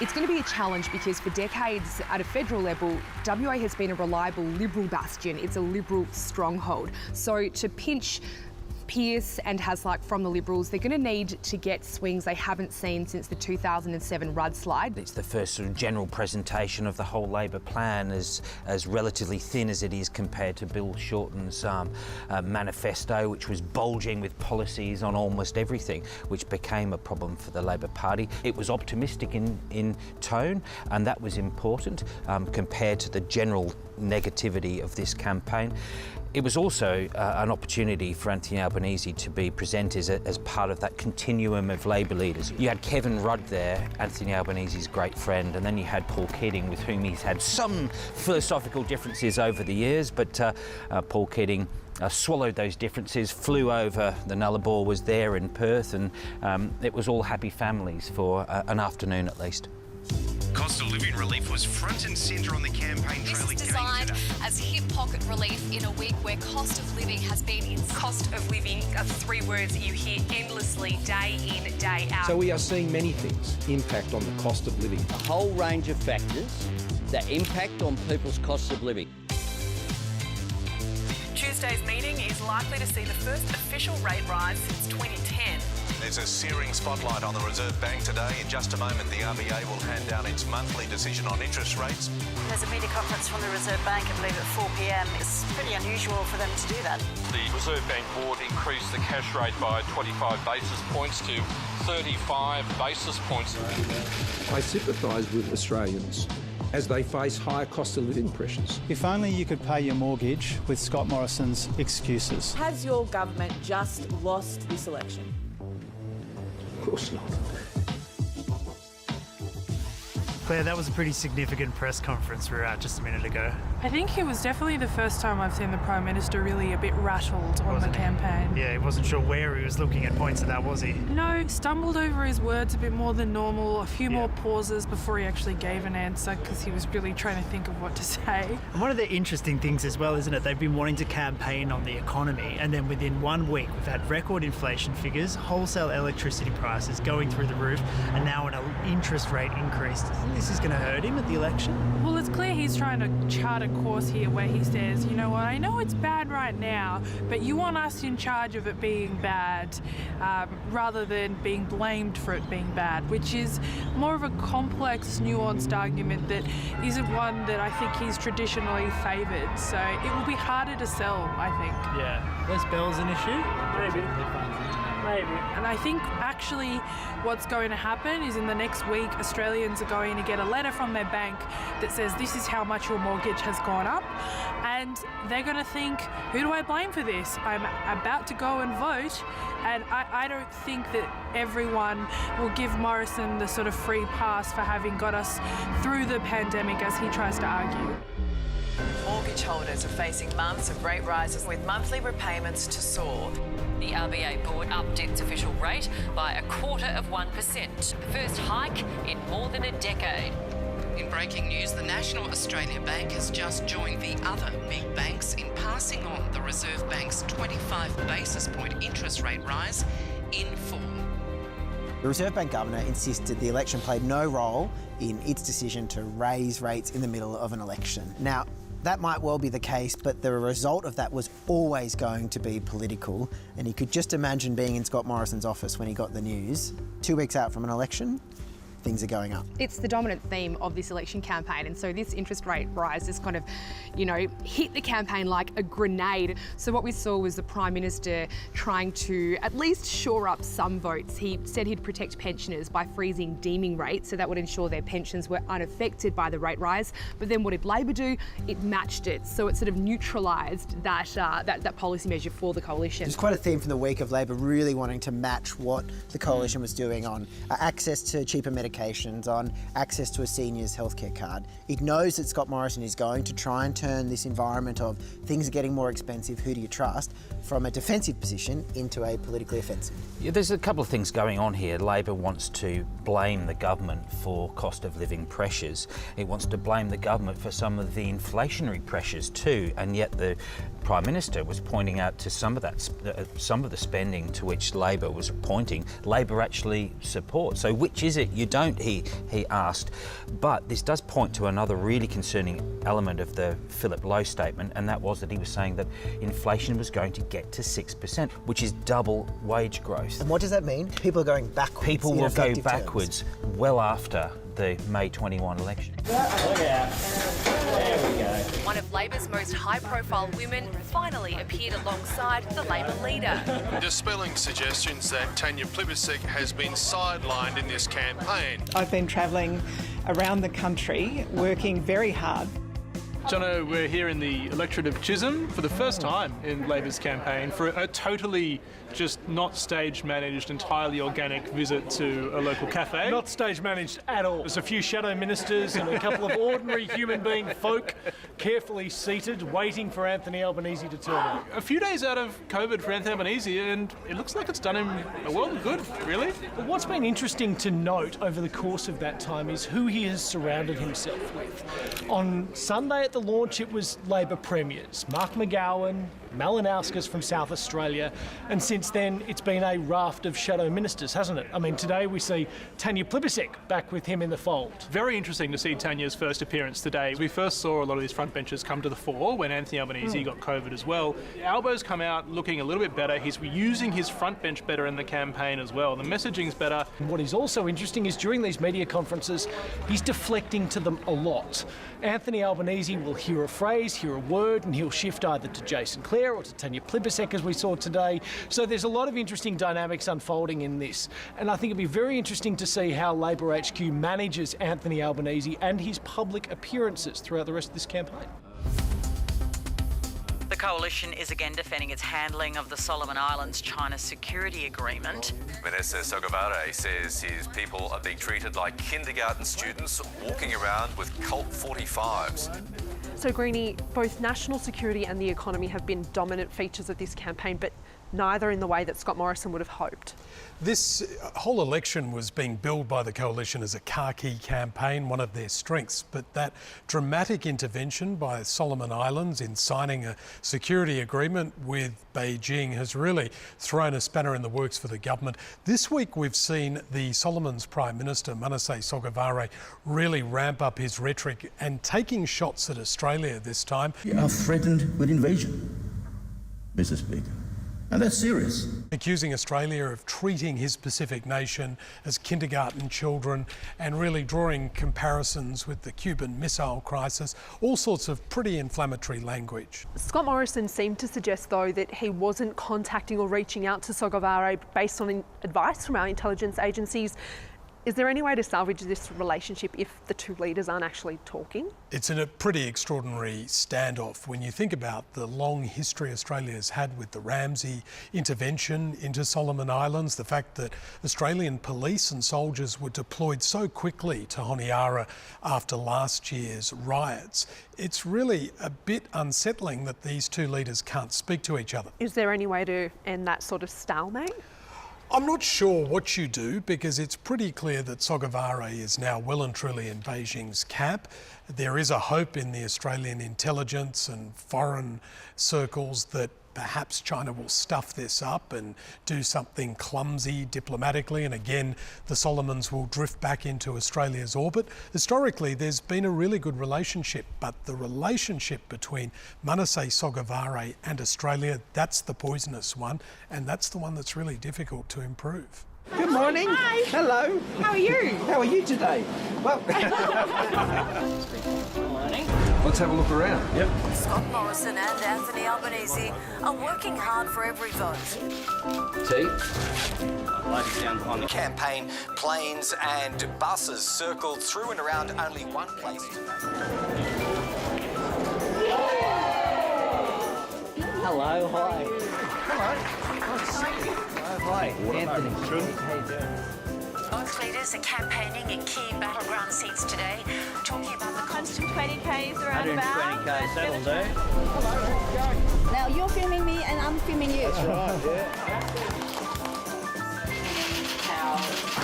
It's going to be a challenge because for decades at a federal level, WA has been a reliable Liberal bastion. It's a Liberal stronghold. So to pinch Pearce and Haslett from the Liberals, they're going to need to get swings they haven't seen since the 2007 Rudd slide. It's the first sort of general presentation of the whole Labor plan as relatively thin as it is compared to Bill Shorten's manifesto, which was bulging with policies on almost everything, which became a problem for the Labor Party. It was optimistic in tone, and that was important compared to the general negativity of this campaign. It was also an opportunity for Anthony Albanese to be presented as part of that continuum of Labor leaders. You had Kevin Rudd there, Anthony Albanese's great friend, and then you had Paul Keating, with whom he's had some philosophical differences over the years, but Paul Keating swallowed those differences, flew over, the Nullarbor was there in Perth, and it was all happy families for an afternoon at least. Cost of living relief was front and centre on the campaign trail. This is designed as hip pocket relief in a week where cost of living has been in. Cost of living are three words that you hear endlessly day in, day out. So we are seeing many things impact on the cost of living. A whole range of factors that impact on people's cost of living. Tuesday's meeting is likely to see the first official rate rise since 2010. There's a searing spotlight on the Reserve Bank today. In just a moment, the RBA will hand down its monthly decision on interest rates. There's a media conference from the Reserve Bank, I believe, at 4 p.m. It's pretty unusual for them to do that. The Reserve Bank Board increased the cash rate by 25 basis points to 35 basis points. I sympathise with Australians as they face higher cost of living pressures. If only you could pay your mortgage with Scott Morrison's excuses. Has your government just lost this election? Of course not. Claire, that was a pretty significant press conference we were at just a minute ago. I think it was definitely the first time I've seen the Prime Minister really a bit rattled on the campaign. Yeah, he wasn't sure where he was looking at points of that, was he? No, stumbled over his words a bit more than normal, a few more pauses before he actually gave an answer because he was really trying to think of what to say. And one of the interesting things as well, isn't it? They've been wanting to campaign on the economy, and then within 1 week we've had record inflation figures, wholesale electricity prices going through the roof, and now an interest rate increase. this is going to hurt him at the election? Well, it's clear he's trying to chart a course here where he says, you know what, I know it's bad right now, but you want us in charge of it being bad rather than being blamed for it being bad, which is more of a complex, nuanced argument that isn't one that I think he's traditionally favoured. So it will be harder to sell, I think. Yeah. Less Bell's an issue? Maybe. And I think actually what's going to happen is in the next week, Australians are going to get a letter from their bank that says this is how much your mortgage has gone up. And they're going to think, who do I blame for this? I'm about to go and vote. And I don't think that everyone will give Morrison the sort of free pass for having got us through the pandemic as he tries to argue. Mortgage holders are facing months of rate rises with monthly repayments to soar. The RBA board upped its official rate by 0.25%, the first hike in more than a decade. In breaking news, the National Australia Bank has just joined the other big banks in passing on the Reserve Bank's 25 basis point interest rate rise in full. The Reserve Bank Governor insisted the election played no role in its decision to raise rates in the middle of an election. Now, that might well be the case, but the result of that was always going to be political, and you could just imagine being in Scott Morrison's office when he got the news. 2 weeks out from an election, things are going up. It's the dominant theme of this election campaign, and so this interest rate rise has kind of, hit the campaign like a grenade. So what we saw was the Prime Minister trying to at least shore up some votes. He said he'd protect pensioners by freezing deeming rates, so that would ensure their pensions were unaffected by the rate rise. But then what did Labor do? It matched it, so it sort of neutralised that policy measure for the coalition. There's quite a theme from the week of Labor really wanting to match what the coalition was doing on access to cheaper medications, on access to a seniors healthcare card. It knows that Scott Morrison is going to try and turn this environment of things are getting more expensive, who do you trust, from a defensive position into a politically offensive. Yeah, there's a couple of things going on here. Labor wants to blame the government for cost of living pressures. It wants to blame the government for some of the inflationary pressures too, and yet the Prime Minister was pointing out to some of the spending to which Labor was pointing, Labor actually supports. So which is it you don't, he asked. But this does point to another really concerning element of the Philip Lowe statement, and that was that he was saying that inflation was going to get to 6%, which is double wage growth. And what does that mean? People are going backwards. People will go backwards well after the May 21 election. Look out. There we go. One of Labor's most high-profile women finally appeared alongside the Labor leader. Dispelling suggestions that Tanya Plibersek has been sidelined in this campaign. I've been travelling around the country, working very hard. Jono, we're here in the electorate of Chisholm for the first time in Labor's campaign for a totally just not stage-managed, entirely organic visit to a local cafe. Not stage-managed at all. There's a few shadow ministers and a couple of ordinary human being folk carefully seated, waiting for Anthony Albanese to turn up. A few days out of COVID for Anthony Albanese, and it looks like it's done him a world of good, really. But what's been interesting to note over the course of that time is who he has surrounded himself with. On Sunday at the launch, it was Labor premiers, Mark McGowan, Malinauskas from South Australia, and since then it's been a raft of shadow ministers, hasn't it? I mean, today we see Tanya Plibersek back with him in the fold. Very interesting to see Tanya's first appearance today. We first saw a lot of these frontbenchers come to the fore when Anthony Albanese got COVID as well. Albo's come out looking a little bit better. He's using his front bench better in the campaign as well. The messaging's better. What is also interesting is during these media conferences, he's deflecting to them a lot. Anthony Albanese will hear a phrase, hear a word, and he'll shift either to Jason Clare or to Tanya Plibersek, as we saw today. So there's a lot of interesting dynamics unfolding in this. And I think it'd be very interesting to see how Labor HQ manages Anthony Albanese and his public appearances throughout the rest of this campaign. The coalition is again defending its handling of the Solomon Islands China security agreement. Minister Sogavare says his people are being treated like kindergarten students walking around with Colt 45s. So, Greenie, both national security and the economy have been dominant features of this campaign, but neither in the way that Scott Morrison would have hoped. This whole election was being billed by the coalition as a khaki campaign, one of their strengths, but that dramatic intervention by Solomon Islands in signing a security agreement with Beijing has really thrown a spanner in the works for the government. This week we've seen the Solomons Prime Minister, Manasseh Sogavare, really ramp up his rhetoric and taking shots at Australia this time. We are threatened with invasion, Mr. Speaker. And that's serious. Accusing Australia of treating his Pacific nation as kindergarten children and really drawing comparisons with the Cuban Missile Crisis, all sorts of pretty inflammatory language. Scott Morrison seemed to suggest, though, that he wasn't contacting or reaching out to Sogavare based on advice from our intelligence agencies. Is there any way to salvage this relationship if the two leaders aren't actually talking? It's a pretty extraordinary standoff when you think about the long history Australia's had with the Ramsay intervention into Solomon Islands, the fact that Australian police and soldiers were deployed so quickly to Honiara after last year's riots. It's really a bit unsettling that these two leaders can't speak to each other. Is there any way to end that sort of stalemate? I'm not sure what you do, because it's pretty clear that Sogavare is now well and truly in Beijing's camp. There is a hope in the Australian intelligence and foreign circles that perhaps China will stuff this up and do something clumsy diplomatically, and again the Solomons will drift back into Australia's orbit. Historically there's been a really good relationship, but the relationship between Manasseh Sogavare and Australia, that's the poisonous one, and that's the one that's really difficult to improve. Good morning. Hi. Hello. How are you? How are you today? Well, let's have a look around. Yep. Scott Morrison and Anthony Albanese are working hard for every vote. Tea? On the campaign, planes and buses circled through and around only one place today. Hello, hi. Hello. Nice to see you. Hi, Anthony. How you doing? Both leaders are campaigning in key battleground seats today, talking about the constant 120Ks around about. 120Ks, that'll do. Hello, how's it going? Now you're filming me and I'm filming you. That's right, yeah.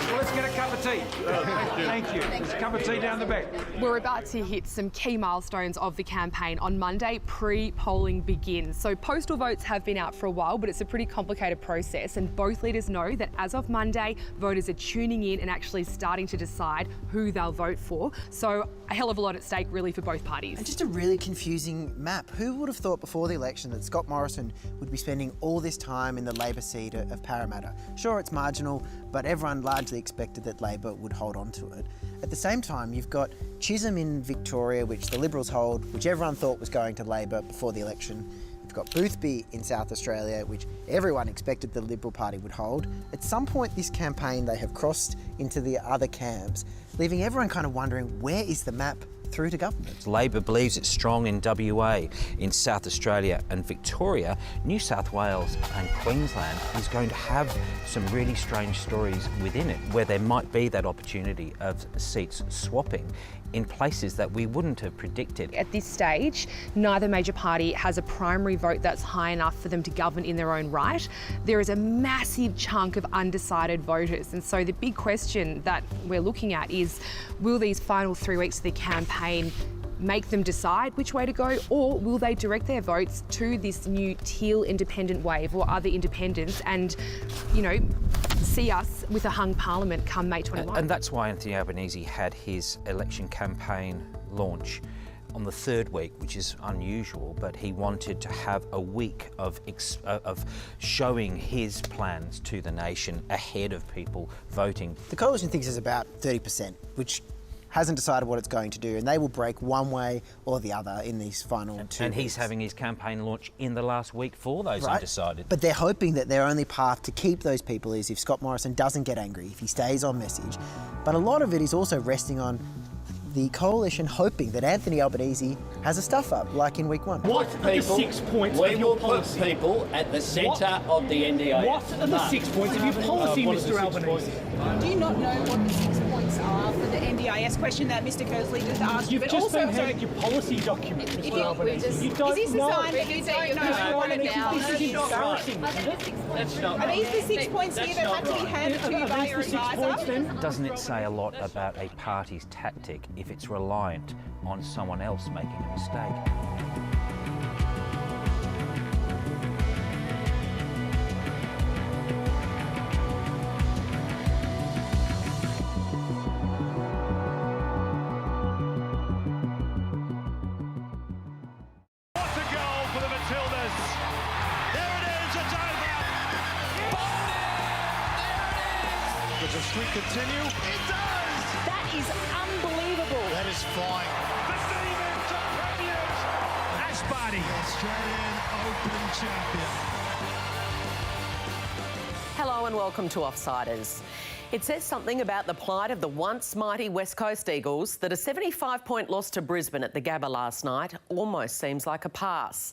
Well, let's get a cup of tea. Thank you. There's a cup of tea down the back. We're about to hit some key milestones of the campaign. On Monday, pre-polling begins. So postal votes have been out for a while, but it's a pretty complicated process. And both leaders know that as of Monday, voters are tuning in and actually starting to decide who they'll vote for. So a hell of a lot at stake, really, for both parties. And just a really confusing map. Who would have thought before the election that Scott Morrison would be spending all this time in the Labor seat of Parramatta? Sure, it's marginal, but everyone largely expected that Labor would hold on to it. At the same time, you've got Chisholm in Victoria, which the Liberals hold, which everyone thought was going to Labor before the election. You've got Boothby in South Australia, which everyone expected the Liberal Party would hold. At some point this campaign, they have crossed into the other camps, leaving everyone kind of wondering, where is the map through to government? Labor believes it's strong in WA, in South Australia and Victoria. New South Wales and Queensland is going to have some really strange stories within it, where there might be that opportunity of seats swapping in places that we wouldn't have predicted. At this stage, neither major party has a primary vote that's high enough for them to govern in their own right. There is a massive chunk of undecided voters, and so the big question that we're looking at is, will these final 3 weeks of the campaign make them decide which way to go, or will they direct their votes to this new teal independent wave or other independents and, you know, see us with a hung parliament come May 21? And that's why Anthony Albanese had his election campaign launch on the third week, which is unusual, but he wanted to have a week of showing his plans to the nation ahead of people voting. The coalition thinks it's about 30%, which hasn't decided what it's going to do, and they will break one way or the other in these final 2 weeks. And he's having his campaign launch in the last week for those undecided. But they're hoping that their only path to keep those people is if Scott Morrison doesn't get angry, if he stays on message. But a lot of it is also resting on the coalition hoping that Anthony Albanese has a stuff up, like in week 1. What are the 6 points of your policy? We will put people at the centre of the NDIS. What are the 6 points of your policy, Mr Albanese? Do you not know what the 6 points are for the NDIS? BIS question that Mr Kersley just asked you, You've but just also been handed your policy document, Mr Albanese. You don't is this know. a sign that you don't know what it now? This is embarrassing, isn't it? That's not. Are these the 6 points here that had to be handed to you by your advisor? Doesn't it say a lot about a party's tactic if it's reliant on someone else making a mistake? Does the streak continue? It does! That is unbelievable. That is flying. The Stevens are premiers! Ash Barty, Australian Open champion. Hello and welcome to Offsiders. It says something about the plight of the once mighty West Coast Eagles that a 75-point loss to Brisbane at the Gabba last night almost seems like a pass.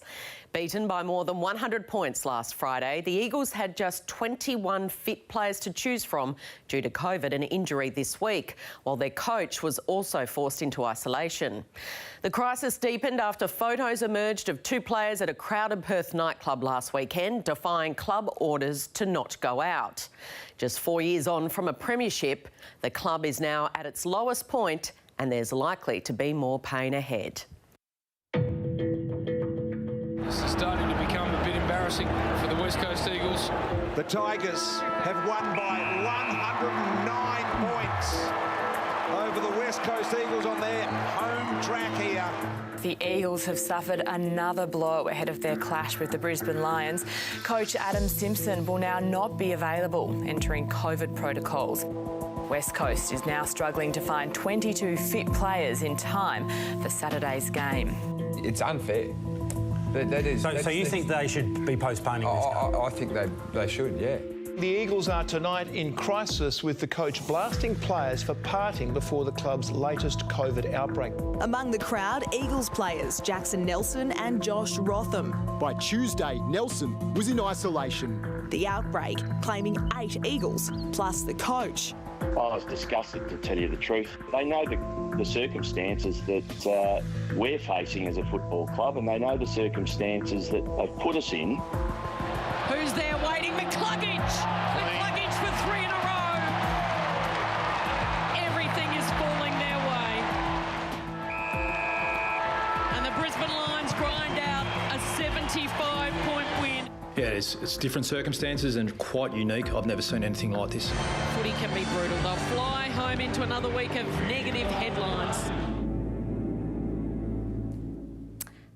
Beaten by more than 100 points last Friday, the Eagles had just 21 fit players to choose from due to COVID and injury this week, while their coach was also forced into isolation. The crisis deepened after photos emerged of two players at a crowded Perth nightclub last weekend, defying club orders to not go out. Just 4 years on from a premiership, the club is now at its lowest point and there's likely to be more pain ahead. This is starting to become a bit embarrassing for the West Coast Eagles. The Tigers have won by 109 points over the West Coast Eagles on their home track here. The Eagles have suffered another blow ahead of their clash with the Brisbane Lions. Coach Adam Simpson will now not be available, entering COVID protocols. West Coast is now struggling to find 22 fit players in time for Saturday's game. It's unfair. That is. So you think they should be postponing this game? I think they should, yeah. The Eagles are tonight in crisis with the coach blasting players for partying before the club's latest COVID outbreak. Among the crowd, Eagles players Jackson Nelson and Josh Rotham. By Tuesday, Nelson was in isolation. The outbreak claiming 8 Eagles plus the coach. I was disgusted, to tell you the truth. They know the circumstances that we're facing as a football club, and they know the circumstances that they've put us in. Who's there waiting? McCluggage! McCluggage for 3 in a row! Everything is falling their way. And the Brisbane Lions grind out a 75-point win. Yeah, it's different circumstances and quite unique. I've never seen anything like this. Footy can be brutal. They'll fly home into another week of negative headlines.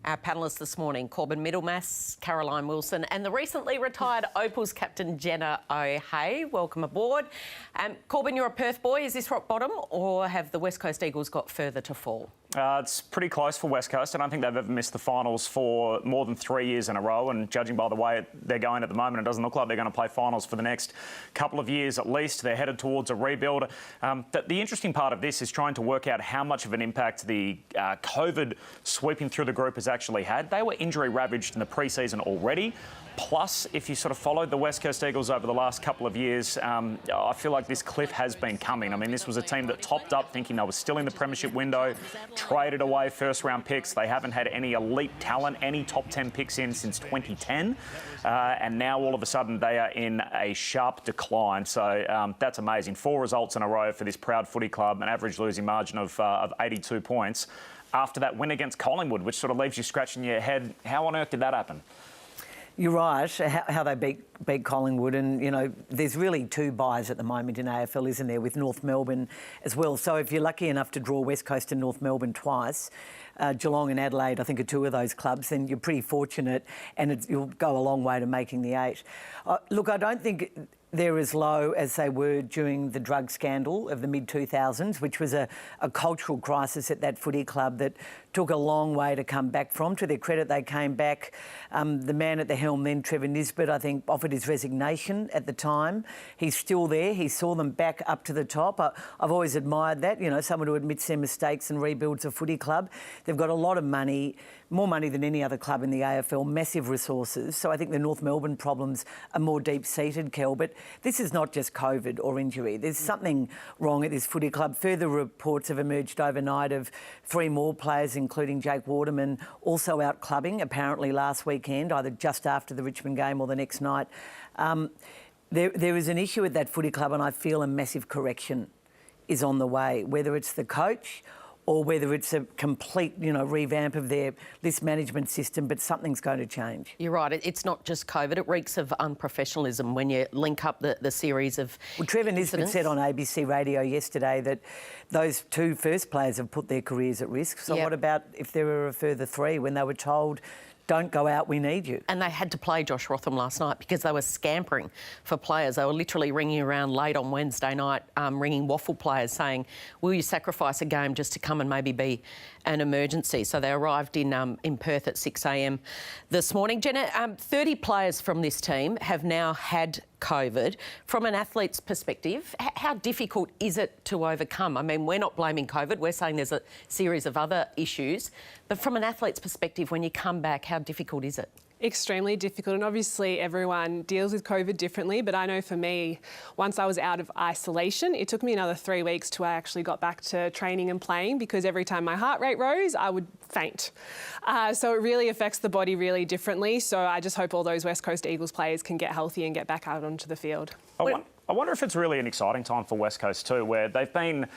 Our panellists this morning, Corbin Middlemass, Caroline Wilson and the recently retired Opals captain Jenna O'Hea. Welcome aboard. Corbin, you're a Perth boy. Is this rock bottom or have the West Coast Eagles got further to fall? It's pretty close for West Coast. I don't think they've ever missed the finals for more than 3 years in a row, and judging by the way they're going at the moment, it doesn't look like they're going to play finals for the next couple of years at least. They're headed towards a rebuild. The interesting part of this is trying to work out how much of an impact the COVID sweeping through the group has actually had. They were injury ravaged in the pre-season already. Plus, if you sort of followed the West Coast Eagles over the last couple of years, I feel like this cliff has been coming. I mean, this was a team that topped up thinking they were still in the premiership window, traded away first-round picks. They haven't had any elite talent, any top 10 picks in since 2010. And now, all of a sudden, they are in a sharp decline. So that's amazing. 4 results in a row for this proud footy club, an average losing margin of 82 points. After that win against Collingwood, which sort of leaves you scratching your head, how on earth did that happen? You're right, how they beat Collingwood, and, you know, there's really 2 buys at the moment in AFL, isn't there, with North Melbourne as well. So if you're lucky enough to draw West Coast and North Melbourne twice, Geelong and Adelaide, I think, are 2 of those clubs, then you're pretty fortunate and you'll go a long way to making the 8. Look, I don't think they're as low as they were during the drug scandal of the mid-2000s, which was a cultural crisis at that footy club that took a long way to come back from. To their credit, they came back. The man at the helm then, Trevor Nisbet, I think, offered his resignation at the time. He's still there. He saw them back up to the top. I've always admired that, you know, someone who admits their mistakes and rebuilds a footy club. They've got a lot of money, more money than any other club in the AFL, massive resources. So I think the North Melbourne problems are more deep-seated, Kel. But this is not just COVID or injury. There's something wrong at this footy club. Further reports have emerged overnight of 3 more players, including Jake Waterman, also out clubbing, apparently last weekend, either just after the Richmond game or the next night. There is an issue at that footy club, and I feel a massive correction is on the way, whether it's the coach or whether it's a complete, revamp of their list management system, but something's going to change. You're right. It's not just COVID. It reeks of unprofessionalism when you link up the series of Trevor Nisbet incidents. said on ABC Radio yesterday that those 2 first players have put their careers at risk. So what about if there were a further 3 when they were told, don't go out, we need you? And they had to play Josh Rotham last night because they were scampering for players. They were literally ringing around late on Wednesday night, ringing waffle players saying, will you sacrifice a game just to come and maybe be an emergency? So they arrived in Perth at 6 a.m. this morning. Jenna, 30 players from this team have now had COVID. From an athlete's perspective, how difficult is it to overcome? I mean, we're not blaming COVID. We're saying there's a series of other issues. But from an athlete's perspective, when you come back, how difficult is it? Extremely difficult, and obviously everyone deals with COVID differently, but I know for me, once I was out of isolation, it took me another 3 weeks till I actually got back to training and playing, because every time my heart rate rose, I would faint. So it really affects the body really differently, so I just hope all those West Coast Eagles players can get healthy and get back out onto the field. I wonder if it's really an exciting time for West Coast too, where they've been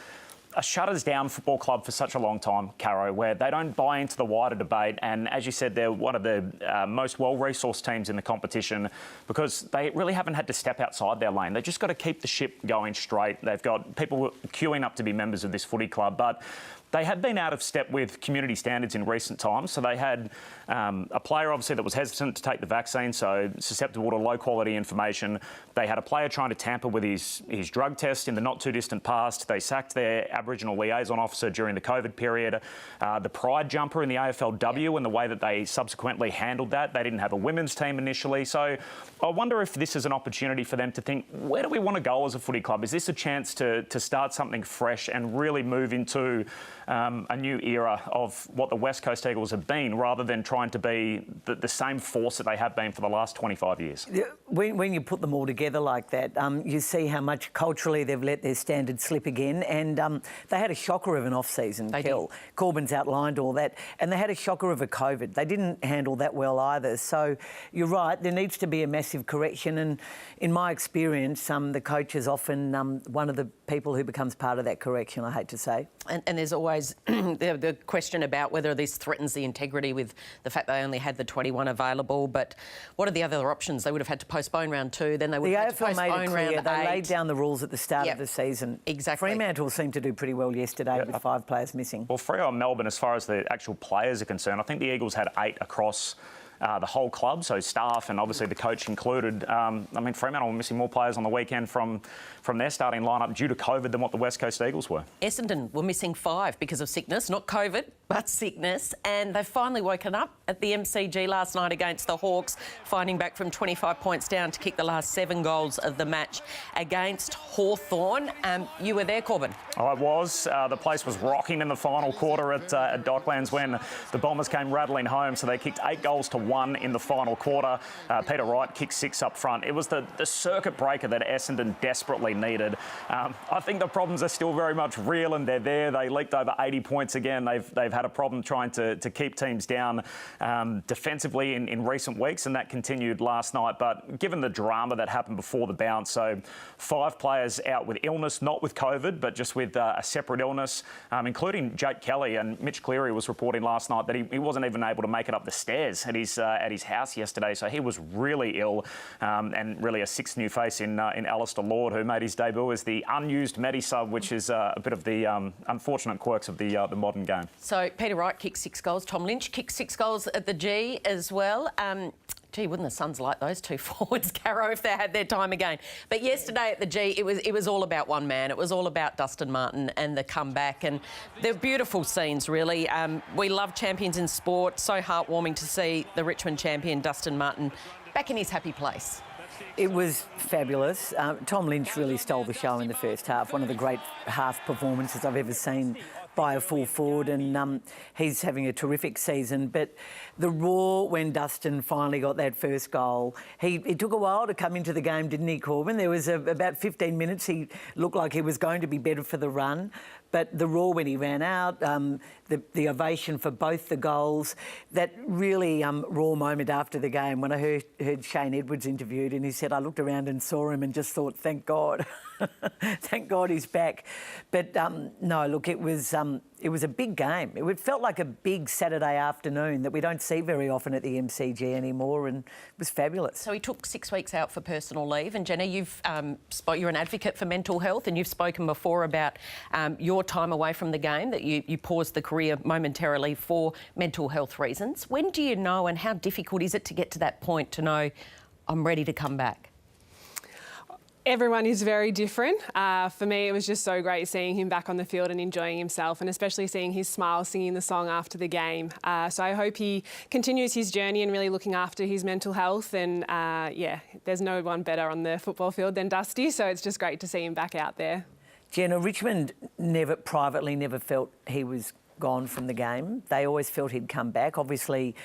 a shutters-down football club for such a long time, Caro, where they don't buy into the wider debate. And as you said, they're one of the most well-resourced teams in the competition because they really haven't had to step outside their lane. They've just got to keep the ship going straight. They've got people queuing up to be members of this footy club. But they had been out of step with community standards in recent times. So they had a player, obviously, that was hesitant to take the vaccine, so susceptible to low-quality information. They had a player trying to tamper with his drug test in the not-too-distant past. They sacked their Aboriginal liaison officer during the COVID period. The Pride jumper in the AFLW and the way that they subsequently handled that. They didn't have a women's team initially. So I wonder if this is an opportunity for them to think, where do we want to go as a footy club? Is this a chance to start something fresh and really move into a new era of what the West Coast Eagles have been, rather than trying to be the same force that they have been for the last 25 years? When you put them all together like that, you see how much culturally they've let their standards slip again. And they had a shocker of an off-season, Kel. Corbyn's outlined all that. And they had a shocker of a COVID. They didn't handle that well either. So you're right, there needs to be a massive correction. And in my experience, the coach is often one of the people who becomes part of that correction, I hate to say. And there's always the question about whether this threatens the integrity with the fact they only had the 21 available. But what are the other options? They would have had to postpone round 2, then they would have had to postpone round 8. The AFL made it clear. They laid down the rules at the start of the season. Exactly. Fremantle seemed to do pretty well yesterday with 5 players missing. Well, Freo and Melbourne, as far as the actual players are concerned, I think the Eagles had 8 across the whole club, so staff and obviously the coach included. I mean, Fremantle were missing more players on the weekend from their starting lineup due to COVID than what the West Coast Eagles were. Essendon were missing 5 because of sickness, not COVID, but sickness, and they've finally woken up at the MCG last night against the Hawks, finding back from 25 points down to kick the last 7 goals of the match against Hawthorn. You were there, Corbyn? I was. The place was rocking in the final quarter at Docklands when the Bombers came rattling home, so they kicked 8 goals to 1 in the final quarter. Peter Wright kicked 6 up front. It was the circuit breaker that Essendon desperately needed. I think the problems are still very much real, and they're there. They leaked over 80 points again. They've had a problem trying to keep teams down defensively in recent weeks, and that continued last night. But given the drama that happened before the bounce, so 5 players out with illness, not with COVID, but just with a separate illness, including Jake Kelly. And Mitch Cleary was reporting last night that he wasn't even able to make it up the stairs at his house yesterday. So he was really ill, and really a 6th new face in Alistair Lord, who made his debut as the unused Medi-sub, which is a bit of the unfortunate quirks of the modern game. So Peter Wright kicked 6 goals. Tom Lynch kicked 6 goals at the G as well. Gee, wouldn't the Suns like those 2 forwards, Caro, if they had their time again? But yesterday at the G, it was all about one man. It was all about Dustin Martin and the comeback, and they're beautiful scenes, really. We love champions in sport. So heartwarming to see the Richmond champion, Dustin Martin, back in his happy place. It was fabulous. Tom Lynch really stole the show in the first half. One of the great half performances I've ever seen by a full forward, and he's having a terrific season. But the roar when Dustin finally got that first goal, it took a while to come into the game, didn't he, Corbin? There was about 15 minutes he looked like he was going to be better for the run. But the roar when he ran out, the ovation for both the goals, that really raw moment after the game when I heard Shane Edwards interviewed, and he said, I looked around and saw him and just thought, thank God. Thank God he's back. But no, look, it was a big game. It felt like a big Saturday afternoon that we don't see very often at the MCG anymore, and it was fabulous. So he took 6 weeks out for personal leave. And Jenna, you're an advocate for mental health, and you've spoken before about your time away from the game, that you paused the career momentarily for mental health reasons. When do you know, and how difficult is it to get to that point to know I'm ready to come back? Everyone is very different. For me, it was just so great seeing him back on the field and enjoying himself, and especially seeing his smile singing the song after the game. So I hope he continues his journey and really looking after his mental health. And yeah, there's no one better on the football field than Dusty, so it's just great to see him back out there. Jenna, Richmond privately never felt he was gone from the game. They always felt he'd come back. Obviously,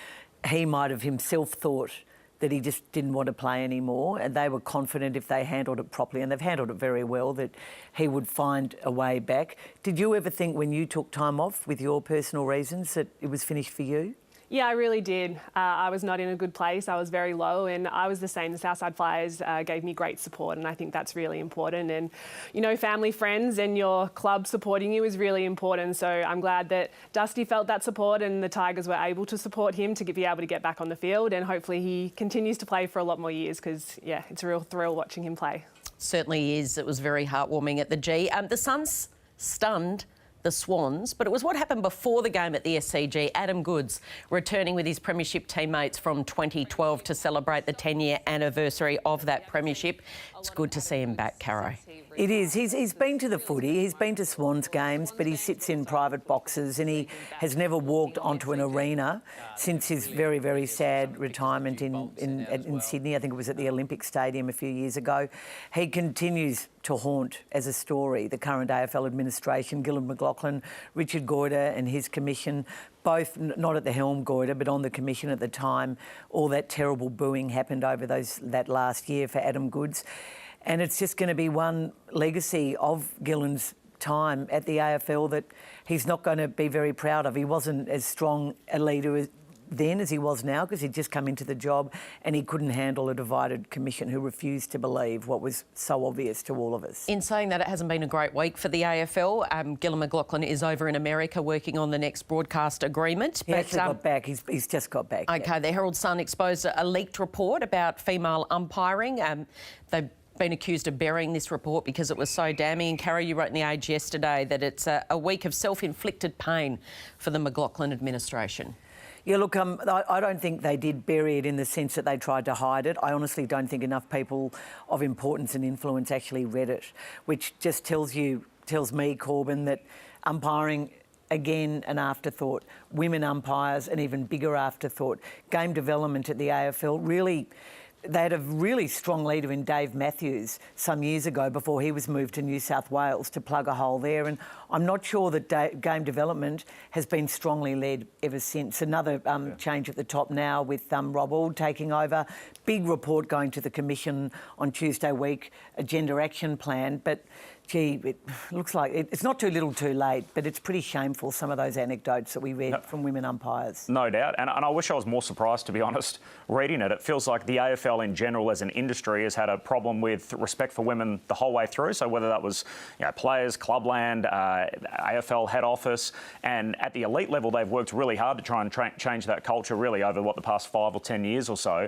he might have himself thought that he just didn't want to play anymore, and they were confident if they handled it properly, and they've handled it very well, that he would find a way back. Did you ever think when you took time off with your personal reasons that it was finished for you? Yeah, I really did. I was not in a good place. I was very low, and I was the same. The Southside Flyers gave me great support, and I think that's really important. And, you know, family, friends and your club supporting you is really important. So I'm glad that Dusty felt that support and the Tigers were able to support him to be able to get back on the field, and hopefully he continues to play for a lot more years because, yeah, it's a real thrill watching him play. Certainly is. It was very heartwarming at the G. The Suns stunned the Swans, but it was what happened before the game at the SCG. Adam Goodes returning with his premiership teammates from 2012 to celebrate the 10-year anniversary of that premiership. It's good to see him back, Caro. It is. He's been to the footy, he's been to Swans games, but he sits in private boxes, and he has never walked onto an arena since his very, very sad retirement in Sydney. I think it was at the Olympic Stadium a few years ago. He continues to haunt as a story the current AFL administration, Gillon McLachlan, Richard Goyder and his commission, both not at the helm, Goyder, but on the commission at the time. All that terrible booing happened over that last year for Adam Goodes. And it's just going to be one legacy of Gillon's time at the AFL that he's not going to be very proud of. He wasn't as strong a leader then as he was now because he'd just come into the job, and he couldn't handle a divided commission who refused to believe what was so obvious to all of us. In saying that, it hasn't been a great week for the AFL. Gillon McLachlan is over in America working on the next broadcast agreement. He actually got back. He's just got back. OK, yeah. The Herald Sun exposed a leaked report about female umpiring. They've been accused of burying this report because it was so damning. And Caro, you wrote in the Age yesterday that it's a week of self-inflicted pain for the McLachlan administration. Yeah, look, I don't think they did bury it in the sense that they tried to hide it. I honestly don't think enough people of importance and influence actually read it, which just tells me, Corbin, that umpiring, again, an afterthought. Women umpires, an even bigger afterthought. Game development at the AFL, really, they had a really strong leader in Dave Matthews some years ago before he was moved to New South Wales to plug a hole there. And I'm not sure that game development has been strongly led ever since. Another change at the top now with Rob Auld taking over. Big report going to the Commission on Tuesday week, a gender action plan. But, gee, it looks like it's not too little too late, but it's pretty shameful, some of those anecdotes that we read from women umpires. No doubt. And I wish I was more surprised, to be honest, reading it. It feels like the AFL in general as an industry has had a problem with respect for women the whole way through. So whether that was players, clubland, AFL head office, and at the elite level, they've worked really hard to try and change that culture really over, the past 5 or 10 years or so.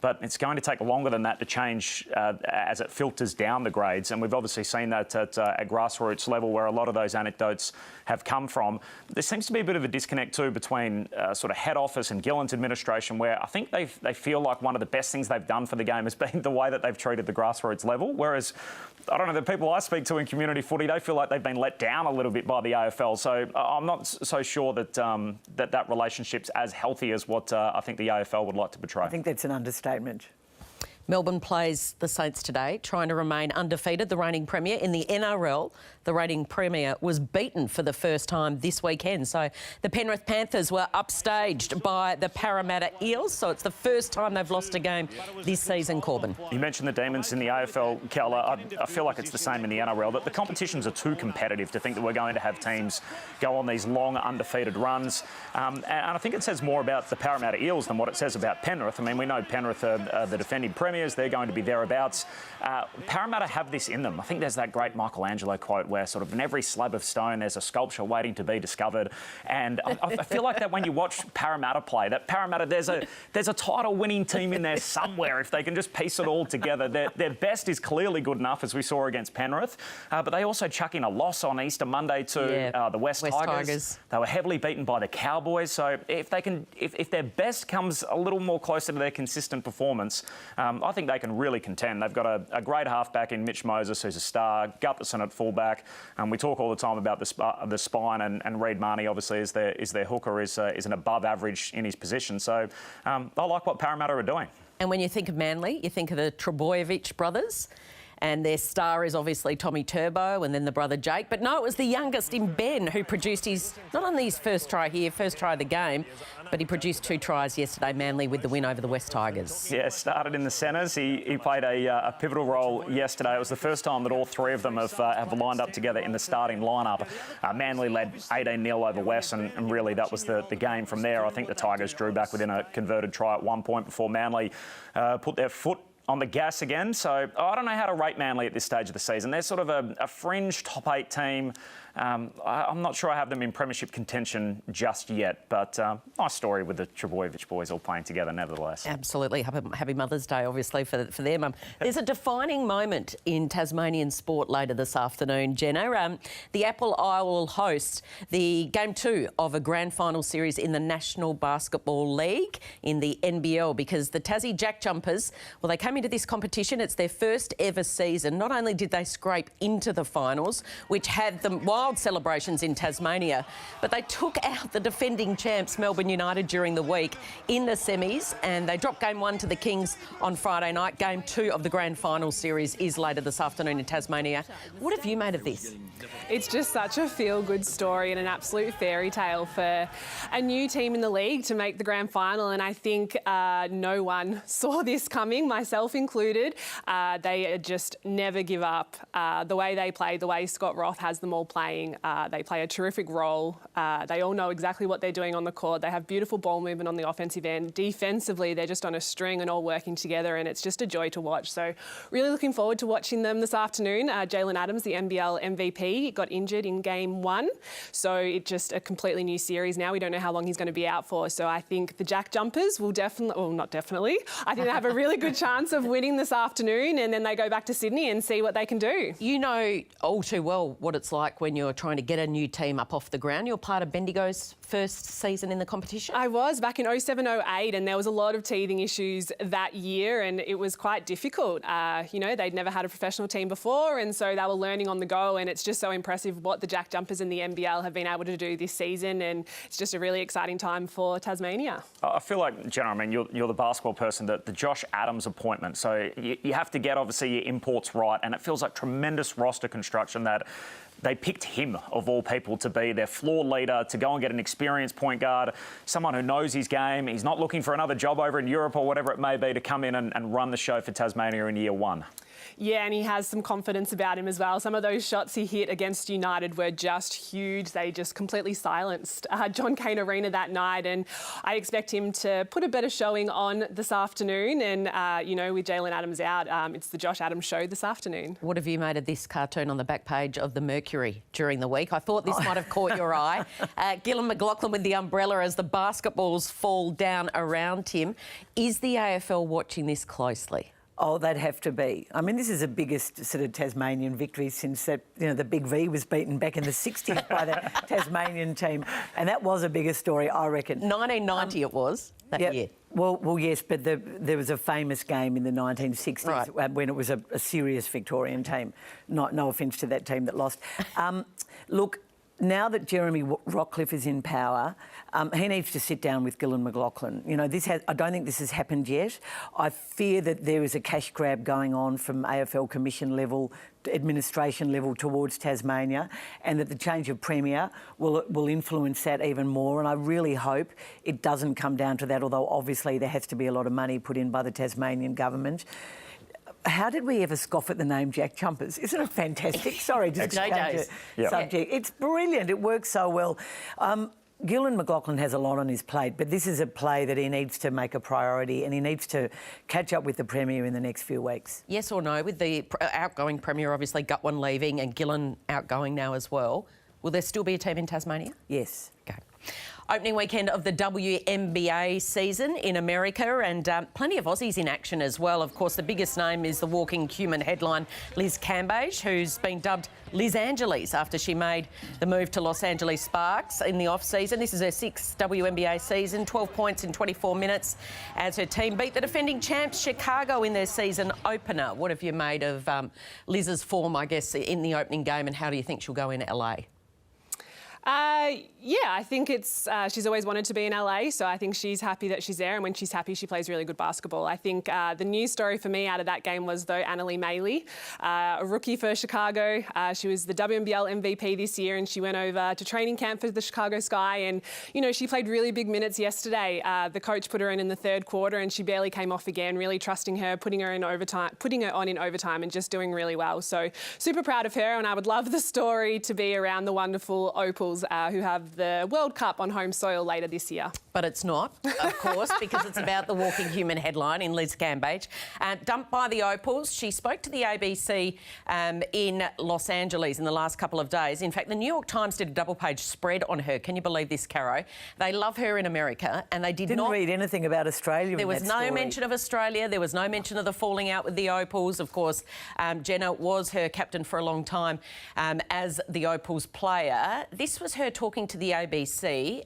But it's going to take longer than that to change as it filters down the grades. And we've obviously seen that at grassroots level where a lot of those anecdotes have come from. There seems to be a bit of a disconnect too between sort of head office and Gillon's administration, where I think they feel like one of the best things they've done for the game has been the way that they've treated the grassroots level. Whereas, I don't know, the people I speak to in community footy, they feel like they've been let down a little bit by the AFL. So I'm not so sure that that relationship's as healthy as what I think the AFL would like to portray. I think that's an understatement. Melbourne plays the Saints today, trying to remain undefeated, the reigning premier. In the NRL, the reigning premier was beaten for the first time this weekend. So the Penrith Panthers were upstaged by the Parramatta Eels. So it's the first time they've lost a game this season, Corbin. You mentioned the Demons in the AFL, Kel. I feel like it's the same in the NRL, that the competitions are too competitive to think that we're going to have teams go on these long undefeated runs. And I think it says more about the Parramatta Eels than what it says about Penrith. I mean, we know Penrith are the defending premiers. They're going to be thereabouts. Parramatta have this in them. I think there's that great Michelangelo quote where sort of in every slab of stone there's a sculpture waiting to be discovered. And I feel like that when you watch Parramatta play, that Parramatta, there's a title-winning team in there somewhere if they can just piece it all together. Their best is clearly good enough, as we saw against Penrith. But they also chuck in a loss on Easter Monday to the West Tigers. They were heavily beaten by the Cowboys. So if their best comes a little more closer to their consistent performance, I think they can really contend. They've got a great halfback in Mitch Moses, who's a star. Gutherson at fullback. We talk all the time about the spine, and Reid Marnie obviously is their hooker, is an above average in his position. So I like what Parramatta are doing. And when you think of Manly, you think of the Trebojevic brothers. And their star is obviously Tommy Turbo and then the brother Jake. But no, it was the youngest in Ben who produced not only his first try here, first try of the game, but he produced 2 tries yesterday, Manly, with the win over the West Tigers. Yeah, started in the centres. He played a pivotal role yesterday. It was the first time that all 3 of them have lined up together in the starting lineup. Manly led 18-0 over West, and really that was the game from there. I think the Tigers drew back within a converted try at one point before Manly put their foot on the gas again. So I don't know how to rate Manly at this stage of the season. They're sort of a fringe top 8 team. I'm not sure I have them in premiership contention just yet, but nice story with the Trebojevic boys all playing together nevertheless. Absolutely. Happy Mother's Day, obviously, for them. There's a defining moment in Tasmanian sport later this afternoon, Jenna. The Apple Isle will host the Game 2 of a grand final series in the National Basketball League in the NBL, because the Tassie Jack Jumpers, well, they came into this competition. It's their first ever season. Not only did they scrape into the finals, which had them wild celebrations in Tasmania, but they took out the defending champs Melbourne United during the week in the semis, and they dropped Game 1 to the Kings on Friday night. Game 2 of the grand final series is later this afternoon in Tasmania. What have you made of this? It's just such a feel-good story and an absolute fairy tale for a new team in the league to make the grand final, and I think no one saw this coming, myself included. They just never give up. The way they play, the way Scott Roth has them all playing, they play a terrific role. They all know exactly what they're doing on the court. They have beautiful ball movement on the offensive end. Defensively, they're just on a string and all working together, and it's just a joy to watch. So really looking forward to watching them this afternoon. Jalen Adams, the NBL MVP, got injured in Game 1. So it's just a completely new series now. We don't know how long he's going to be out for. So I think the Jack Jumpers will definitely, well, not definitely, I think they have a really good chance of winning this afternoon, and then they go back to Sydney and see what they can do. You know all too well what it's like when you're trying to get a new team up off the ground. You're part of Bendigo's first season in the competition. I was back in 07-08, and there was a lot of teething issues that year, and it was quite difficult. You know, they'd never had a professional team before, and so they were learning on the go, and it's just so impressive what the Jack Jumpers in the NBL have been able to do this season, and it's just a really exciting time for Tasmania. I feel like, Jenna, I mean, you're the basketball person, the Josh Adams appointment. So you have to get, obviously, your imports right, and it feels like tremendous roster construction that they picked him, of all people, to be their floor leader, to go and get an experienced point guard, someone who knows his game. He's not looking for another job over in Europe or whatever it may be, to come in and run the show for Tasmania in year 1. Yeah, and he has some confidence about him as well. Some of those shots he hit against United were just huge. They just completely silenced John Cain Arena that night, and I expect him to put a better showing on this afternoon. And, you know, with Jalen Adams out, it's the Josh Adams show this afternoon. What have you made of this cartoon on the back page of the Mercury during the week? I thought this might have caught your eye. Gillon McLachlan with the umbrella as the basketballs fall down around him. Is the AFL watching this closely? Oh, they'd have to be. I mean, this is the biggest sort of Tasmanian victory since that, you know, the Big V was beaten back in the 60s by the Tasmanian team. And that was a bigger story, I reckon. 1990 it was, that year. Well, yes, but there was a famous game in the 1960s when it was a serious Victorian team. No offence to that team that lost. Look, now that Jeremy Rockcliffe is in power, he needs to sit down with Gillan McLachlan. You know, I don't think this has happened yet. I fear that there is a cash grab going on from AFL Commission level, administration level towards Tasmania, and that the change of Premier will influence that even more. And I really hope it doesn't come down to that, although obviously there has to be a lot of money put in by the Tasmanian government. How did we ever scoff at the name Jack Jumpers? Isn't it fantastic? Sorry, just to change the subject. It's brilliant. It works so well. Gillan McLachlan has a lot on his plate, but this is a play that he needs to make a priority, and he needs to catch up with the Premier in the next few weeks. Yes or no, with the outgoing Premier obviously Gutwin leaving and Gillan outgoing now as well, will there still be a team in Tasmania? Yes. Okay. Opening weekend of the WNBA season in America, and plenty of Aussies in action as well. Of course, the biggest name is the walking human headline, Liz Cambage, who's been dubbed Liz Angeles after she made the move to Los Angeles Sparks in the off-season. This is her 6th WNBA season, 12 points in 24 minutes as her team beat the defending champs Chicago in their season opener. What have you made of Liz's form, I guess, in the opening game, and how do you think she'll go in LA? Yeah, I think it's she's always wanted to be in LA, so I think she's happy that she's there, and when she's happy, she plays really good basketball. I think the news story for me out of that game was, though, Annalie Maley, a rookie for Chicago. She was the WNBL MVP this year, and she went over to training camp for the Chicago Sky, and, you know, she played really big minutes yesterday. The coach put her in the third quarter, and she barely came off again, really trusting her, putting her on in overtime, and just doing really well. So super proud of her, and I would love the story to be around the wonderful Opals who have the World Cup on home soil later this year. But it's not, of course, because it's about the walking human headline in Liz Cambage. Dumped by the Opals. She spoke to the ABC in Los Angeles in the last couple of days. In fact, the New York Times did a double-page spread on her. Can you believe this, Caro? They love her in America, and they didn't read anything about Australia. There was no mention of Australia. There was no mention of the falling out with the Opals. Of course, Jenna was her captain for a long time as the Opals player. This was her talking to the ABC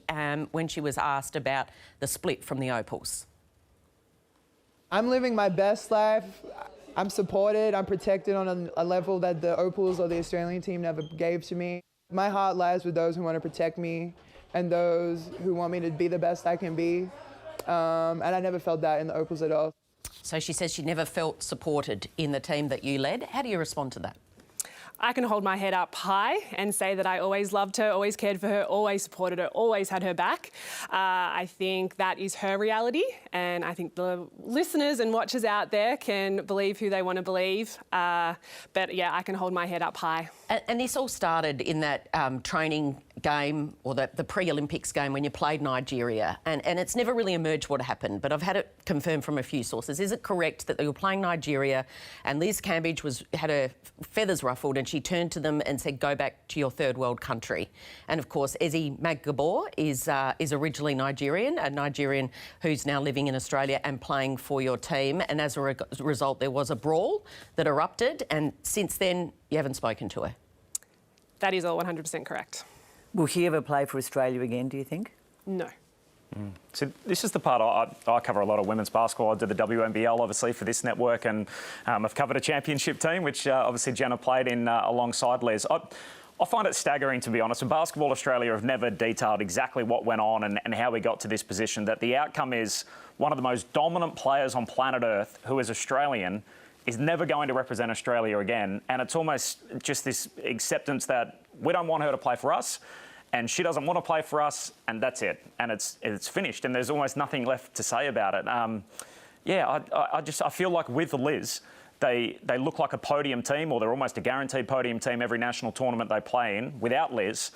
when she was asked about the split from the Opals. I'm living my best life. I'm supported. I'm protected on a level that the Opals or the Australian team never gave to me. My heart lies with those who want to protect me and those who want me to be the best I can be. And I never felt that in the Opals at all. So she says she never felt supported in the team that you led. How do you respond to that? I can hold my head up high and say that I always loved her, always cared for her, always supported her, always had her back. I think that is her reality, and I think the listeners and watchers out there can believe who they want to believe. But yeah, I can hold my head up high. And this all started in that training game, or the pre-Olympics game when you played Nigeria, and it's never really emerged what happened, but I've had it confirmed from a few sources. Is it correct that they were playing Nigeria and Liz Cambage had her feathers ruffled and she turned to them and said, "Go back to your third world country"? And of course, Ezi Magbor is originally Nigerian, a Nigerian who's now living in Australia and playing for your team, and as a result there was a brawl that erupted, and since then you haven't spoken to her. That is all 100% correct. Will she ever play for Australia again, do you think? No. So this is the part I cover a lot of women's basketball. I do the WNBL, obviously, for this network, and I've covered a championship team, which obviously Jenna played in alongside Liz. I find it staggering, to be honest. Basketball Australia have never detailed exactly what went on and how we got to this position, that the outcome is one of the most dominant players on planet Earth, who is Australian, is never going to represent Australia again. And it's almost just this acceptance that we don't want her to play for us, and she doesn't want to play for us, and that's it. And it's finished, and there's almost nothing left to say about it. I feel like with Liz, they look like a podium team, or they're almost a guaranteed podium team every national tournament they play in. Without Liz,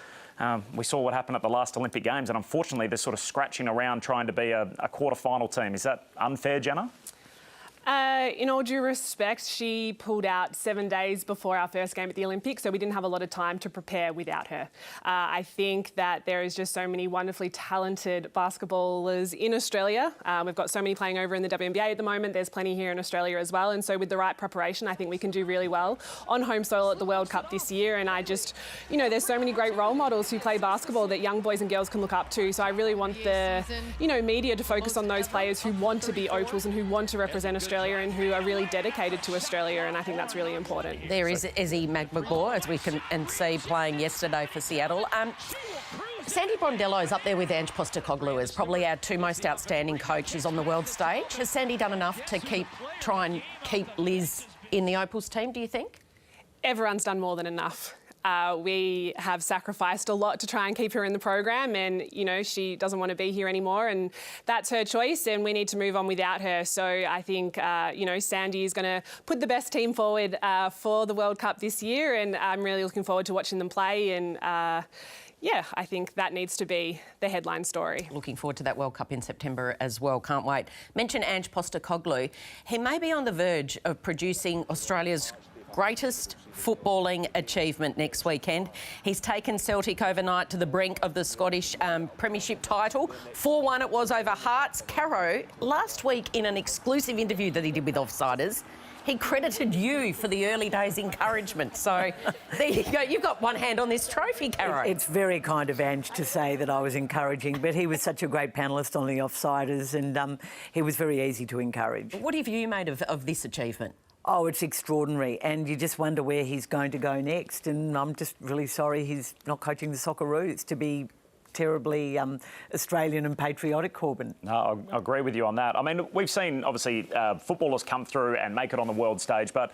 we saw what happened at the last Olympic Games, and unfortunately they're sort of scratching around trying to be a quarter-final team. Is that unfair, Jenna? In all due respect, she pulled out 7 days before our first game at the Olympics, so we didn't have a lot of time to prepare without her. I think that there is just so many wonderfully talented basketballers in Australia. We've got so many playing over in the WNBA at the moment. There's plenty here in Australia as well, and so with the right preparation, I think we can do really well on home soil at the World Cup this year. And I just, you know, there's so many great role models who play basketball that young boys and girls can look up to. So I really want the, media to focus on those players who want to be Opals and who want to represent Australia Australia and who are really dedicated to Australia, and I think that's really important. There is Ezzy Magbagor, as we can see, playing yesterday for Seattle. Sandy Brondello's up there with Ange Postecoglou as probably our two most outstanding coaches on the world stage. Has Sandy done enough to try and keep Liz in the Opals team, do you think? Everyone's done more than enough. We have sacrificed a lot to try and keep her in the program, and, you know, she doesn't want to be here anymore, and that's her choice, and we need to move on without her. So I think, you know, Sandy is going to put the best team forward for the World Cup this year, and I'm really looking forward to watching them play, and yeah, I think that needs to be the headline story. Looking forward to that World Cup in September as well. Can't wait. Mention Ange Postecoglou. He may be on the verge of producing Australia's greatest footballing achievement next weekend. He's taken Celtic overnight to the brink of the Scottish Premiership title. 4-1 it was over Hearts. Caro, last week in an exclusive interview that he did with Offsiders, he credited you for the early days' encouragement. So there you go. You've got one hand on this trophy, Caro. It's very kind of Ange to say that I was encouraging, but he was such a great panellist on the Offsiders, and he was very easy to encourage. What have you made of this achievement? Oh, it's extraordinary, and you just wonder where he's going to go next, and I'm just really sorry he's not coaching the Socceroos, to be terribly Australian and patriotic, Corbin. No, I agree with you on that. I mean, we've seen, obviously, footballers come through and make it on the world stage, but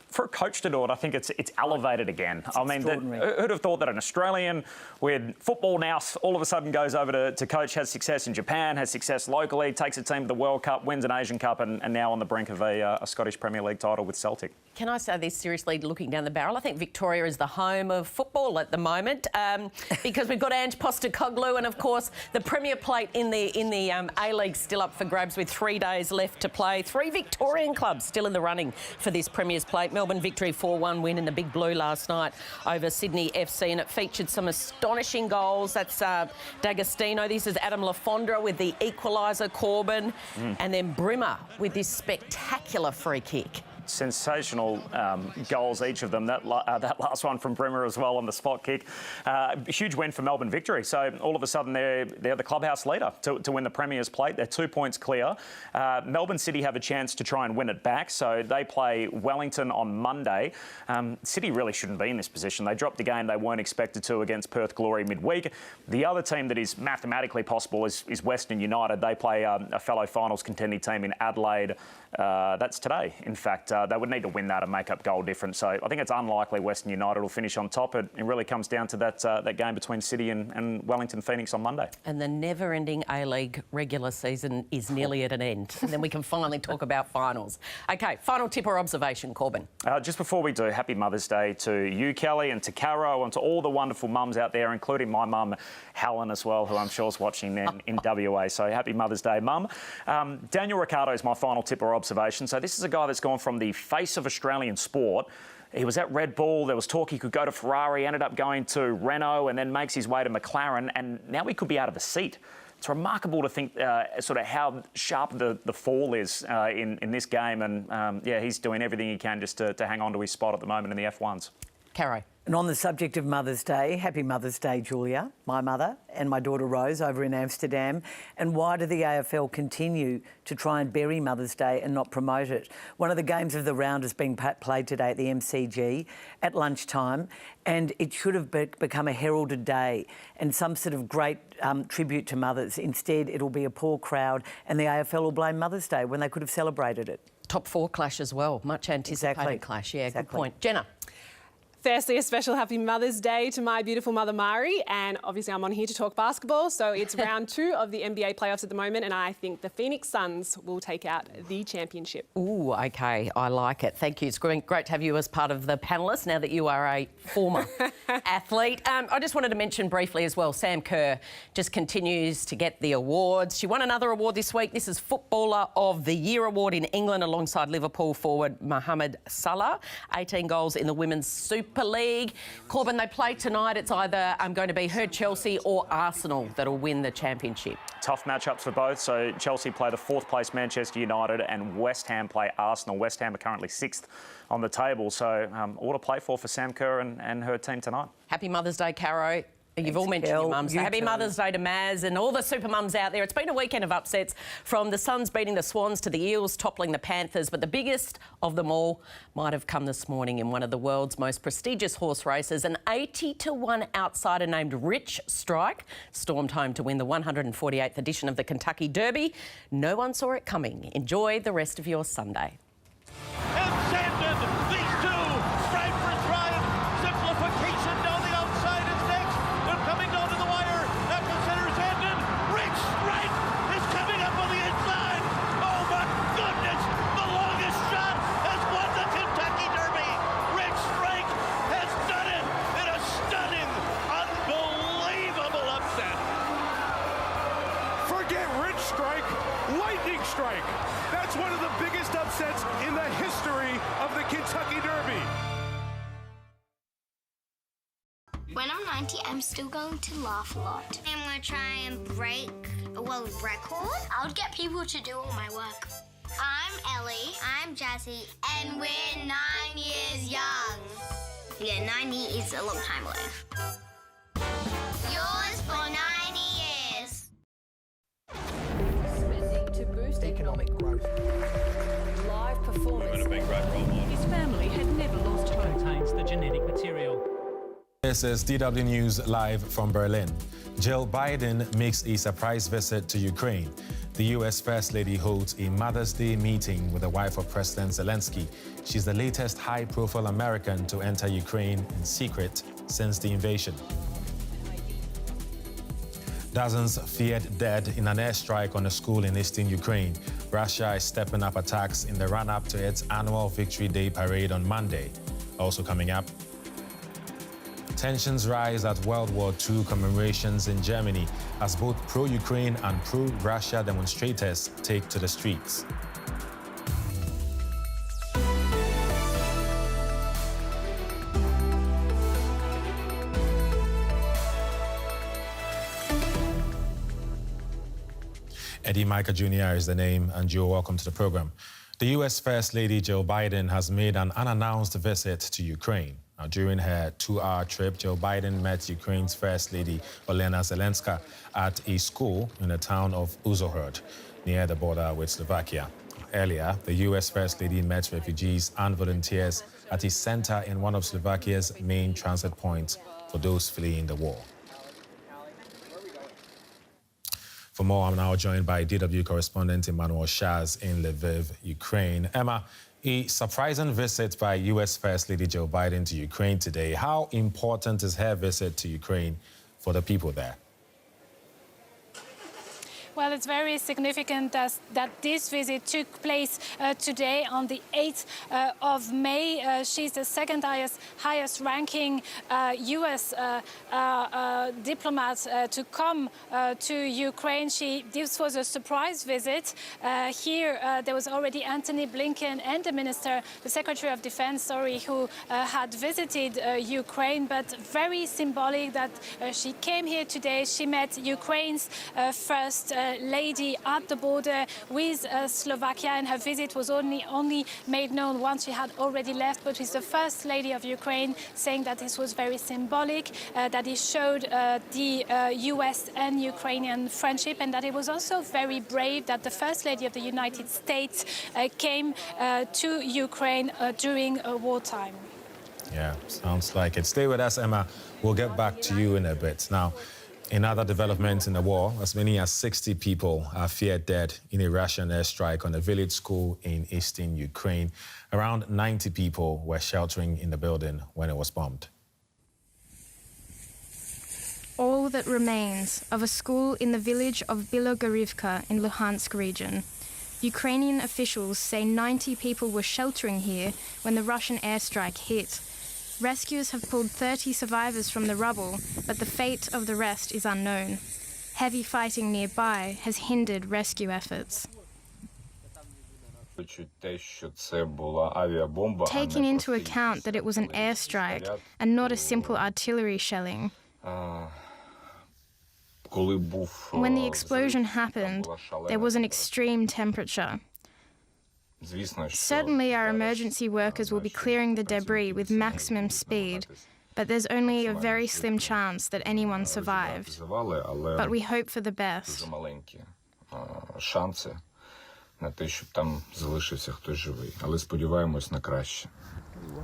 for a coach to do it, I think it's elevated again. It's I mean, who'd have thought that an Australian with football now all of a sudden goes over to coach, has success in Japan, has success locally, takes a team to the World Cup, wins an Asian Cup, and now on the brink of a Scottish Premier League title with Celtic. Can I say this seriously, looking down the barrel? I think Victoria is the home of football at the moment because we've got Ange Postecoglou, and of course the Premier Plate in the A-League still up for grabs with 3 days left to play. 3 Victorian clubs still in the running for this Premier's Plate. Melbourne victory 4-1 win in the Big Blue last night over Sydney FC, and it featured some astonishing goals. That's D'Agostino. This is Adam Lafondra with the equaliser, Corbin, and then Brimmer with this spectacular free kick. Sensational goals, each of them. That last one from Brimmer as well on the spot kick. Huge win for Melbourne Victory. So all of a sudden they're the clubhouse leader to win the Premier's Plate. They're 2 points clear. Melbourne City have a chance to try and win it back. So they play Wellington on Monday. City really shouldn't be in this position. They dropped the game they weren't expected to against Perth Glory midweek. The other team that is mathematically possible is Western United. They play a fellow finals contending team in Adelaide. That's today, in fact. They would need to win that and make up goal difference. So I think it's unlikely Western United will finish on top. It really comes down to that game between City and Wellington Phoenix on Monday. And the never-ending A-League regular season is nearly at an end. And then we can finally talk about finals. OK, final tip or observation, Corbin? Just before we do, happy Mother's Day to you, Kelly, and to Caro, and to all the wonderful mums out there, including my mum, Helen, as well, who I'm sure is watching in WA. So happy Mother's Day, Mum. Daniel Ricciardo is my final tip or observation. So this is a guy that's gone from the face of Australian sport. He was at Red Bull. There was talk he could go to Ferrari, ended up going to Renault, and then makes his way to McLaren, and now he could be out of a seat. It's remarkable to think sort of how sharp the fall is in this game, and yeah, he's doing everything he can just to hang on to his spot at the moment in the F1s. Caro. And on the subject of Mother's Day, happy Mother's Day, Julia, my mother, and my daughter Rose over in Amsterdam. And why do the AFL continue to try and bury Mother's Day and not promote it? One of the games of the round is being played today at the MCG at lunchtime, and it should have become a heralded day and some sort of great tribute to mothers. Instead, it'll be a poor crowd, and the AFL will blame Mother's Day when they could have celebrated it. Top 4 clash as well. Much anticipated clash. Yeah, good point. Jenna. Firstly, a special happy Mother's Day to my beautiful mother, Mari. And obviously I'm on here to talk basketball. So it's round 2 of the NBA playoffs at the moment. And I think the Phoenix Suns will take out the championship. Ooh, OK. I like it. Thank you. It's great to have you as part of the panellists now that you are a former athlete. I just wanted to mention briefly as well, Sam Kerr just continues to get the awards. She won another award this week. This is Footballer of the Year award in England alongside Liverpool forward Mohamed Salah. 18 goals in the Women's Super League. Corbin, they play tonight. It's either going to be her Chelsea or Arsenal that'll win the championship. Tough matchups for both. So Chelsea play the 4th place Manchester United and West Ham play Arsenal. West Ham are currently 6th on the table. So all to play for Sam Kerr and her team tonight. Happy Mother's Day, Caro. You've all mentioned your mums. So happy Mother's Day to Maz and all the super mums out there. It's been a weekend of upsets, from the Suns beating the Swans to the Eels toppling the Panthers, but the biggest of them all might have come this morning in one of the world's most prestigious horse races. An 80-1 outsider named Rich Strike stormed home to win the 148th edition of the Kentucky Derby. No one saw it coming. Enjoy the rest of your Sunday. These two, Stripe for Thrive, simplification down the outside is next. They're coming down to the wire. That considers Sandon. Rich Stripe is coming up on the inside. Oh my goodness, the longest shot has won the Kentucky Derby. Rich Strike has done it in a stunning, unbelievable upset. Forget Rich Strike, Lightning Strike. That's one of the biggest upsets in the history of the Kentucky Derby. When I'm 90, I'm still going to laugh a lot. I'm going to try and break a world record. I would get people to do all my work. I'm Ellie. I'm Jazzy. And we're 9 years young. Yeah, 90 is a long time away. Yours for 90 years. Spending to boost economic growth. Live performance. Women have been great role models. His family had never lost hope. Contains the genetic material. This is DW News live from Berlin. Jill Biden makes a surprise visit to Ukraine. The U.S. First Lady holds a Mother's Day meeting with the wife of President Zelensky. She's the latest high-profile American to enter Ukraine in secret since the invasion. Dozens feared dead in an airstrike on a school in eastern Ukraine. Russia is stepping up attacks in the run-up to its annual Victory Day parade on Monday. Also coming up, tensions rise at World War II commemorations in Germany as both pro-Ukraine and pro-Russia demonstrators take to the streets. Eddie Micah Jr. is the name, and you're welcome to the program. The U.S. First Lady Jill Biden has made an unannounced visit to Ukraine. Now, during her 2-hour trip, Jill Biden met Ukraine's First Lady Olena Zelenska at a school in the town of Uzhhorod, near the border with Slovakia. Earlier, the U.S. First Lady met refugees and volunteers at a center in one of Slovakia's main transit points for those fleeing the war. For more, I'm now joined by DW correspondent Emmanuel Shaz in Lviv, Ukraine. Emma, a surprising visit by U.S. First Lady Jill Biden to Ukraine today. How important is her visit to Ukraine for the people there? Well, it's very significant that this visit took place today on the 8th of May. She's the second highest ranking U.S. diplomat to come to Ukraine. This was a surprise visit. Here there was already Antony Blinken and the Secretary of Defense, who had visited Ukraine, but very symbolic that she came here today. She met Ukraine's first lady at the border with Slovakia, and her visit was only made known once she had already left, but with the First Lady of Ukraine saying that this was very symbolic, that it showed the US and Ukrainian friendship, and that it was also very brave that the First Lady of the United States came to Ukraine during wartime. Yeah, sounds like it. Stay with us, Emma. We'll get back to you in a bit. Now, in other developments in the war, as many as 60 people are feared dead in a Russian airstrike on a village school in eastern Ukraine. Around 90 people were sheltering in the building when it was bombed. All that remains of a school in the village of Bilogorivka in Luhansk region. Ukrainian officials say 90 people were sheltering here when the Russian airstrike hit. Rescuers have pulled 30 survivors from the rubble, but the fate of the rest is unknown. Heavy fighting nearby has hindered rescue efforts. Taking into account that it was an airstrike and not a simple artillery shelling, when the explosion happened, there was an extreme temperature. Certainly our emergency workers will be clearing the debris with maximum speed, but there's only a very slim chance that anyone survived. But we hope for the best. Шанси на те, щоб там залишився хтось живий, але сподіваємось на краще.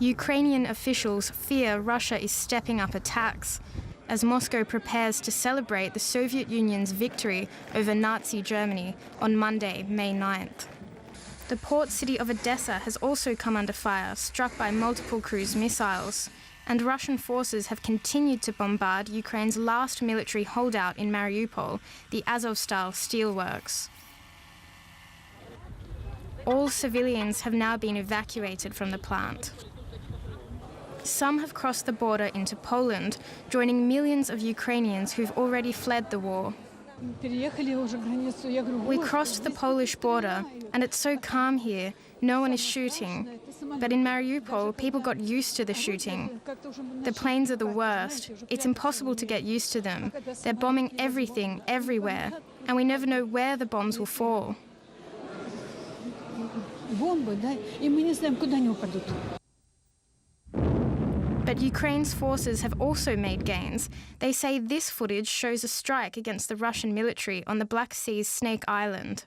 Ukrainian officials fear Russia is stepping up attacks as Moscow prepares to celebrate the Soviet Union's victory over Nazi Germany on Monday, May 9th. The port city of Odessa has also come under fire, struck by multiple cruise missiles, and Russian forces have continued to bombard Ukraine's last military holdout in Mariupol, the Azovstal steelworks. All civilians have now been evacuated from the plant. Some have crossed the border into Poland, joining millions of Ukrainians who've already fled the war. We crossed the Polish border, and it's so calm here, no one is shooting. But in Mariupol, people got used to the shooting. The planes are the worst. It's impossible to get used to them. They're bombing everything, everywhere, and we never know where the bombs will fall. But Ukraine's forces have also made gains. They say this footage shows a strike against the Russian military on the Black Sea's Snake Island.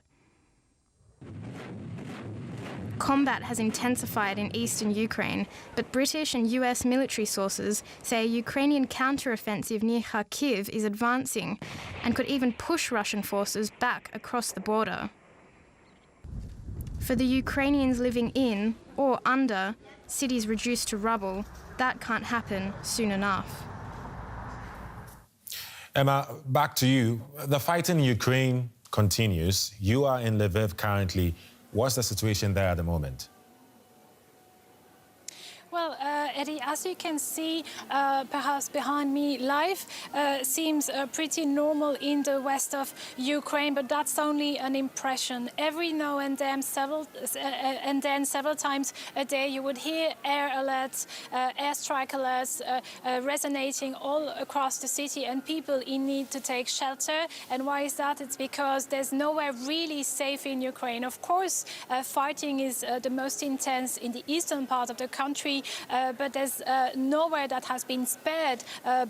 Combat has intensified in eastern Ukraine, but British and US military sources say a Ukrainian counteroffensive near Kharkiv is advancing and could even push Russian forces back across the border. For the Ukrainians living in or under cities reduced to rubble, that can't happen soon enough. Emma, back to you. The fight in Ukraine continues. You are in Lviv currently. What's the situation there at the moment? Well, Eddie, as you can see, perhaps behind me, life seems pretty normal in the west of Ukraine, but that's only an impression. Every now and then, several times a day, you would hear air alerts, airstrike alerts resonating all across the city, and people in need to take shelter. And why is that? It's because there's nowhere really safe in Ukraine. Of course, fighting is the most intense in the eastern part of the country, but there's nowhere that has been spared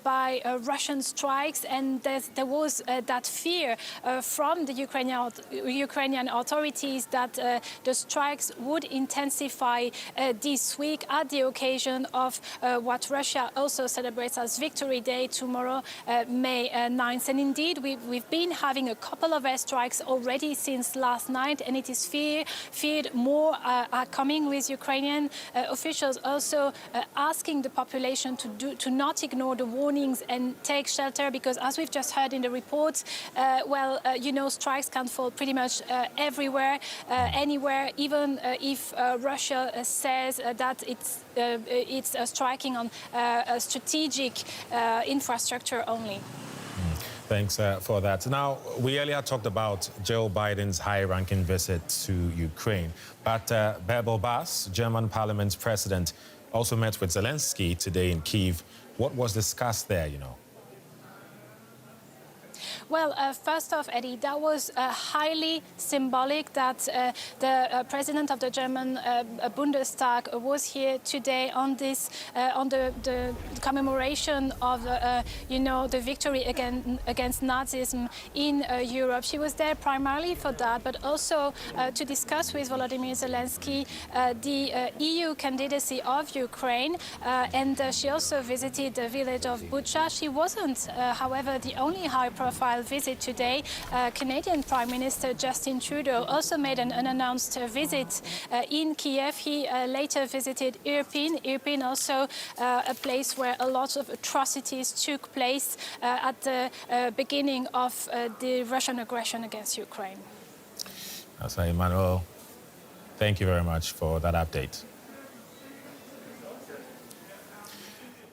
by Russian strikes, and there was that fear from the Ukrainian authorities that the strikes would intensify this week at the occasion of what Russia also celebrates as Victory Day tomorrow, May 9th. And indeed, we've been having a couple of airstrikes already since last night, and it is feared more are coming, with Ukrainian officials also asking the population to not ignore the warnings and take shelter, because as we've just heard in the reports, strikes can fall pretty much everywhere, anywhere, even if Russia says that it's striking on strategic infrastructure only. Thanks for that. Now, we earlier talked about Joe Biden's high-ranking visit to Ukraine, but Bebel Bass, German Parliament's president, also met with Zelensky today in Kyiv. What was discussed there, you know? Well, first off, Eddie, that was highly symbolic that the president of the German Bundestag was here today on this, on the commemoration of, the victory against Nazism in Europe. She was there primarily for that, but also to discuss with Volodymyr Zelensky the EU candidacy of Ukraine, and she also visited the village of Bucha. She wasn't, however, the only high-profile visit today. Canadian Prime Minister Justin Trudeau also made an unannounced visit in Kiev. He later visited Irpin, also a place where a lot of atrocities took place at the beginning of the Russian aggression against Ukraine. That's right, Emmanuel. Thank you very much for that update.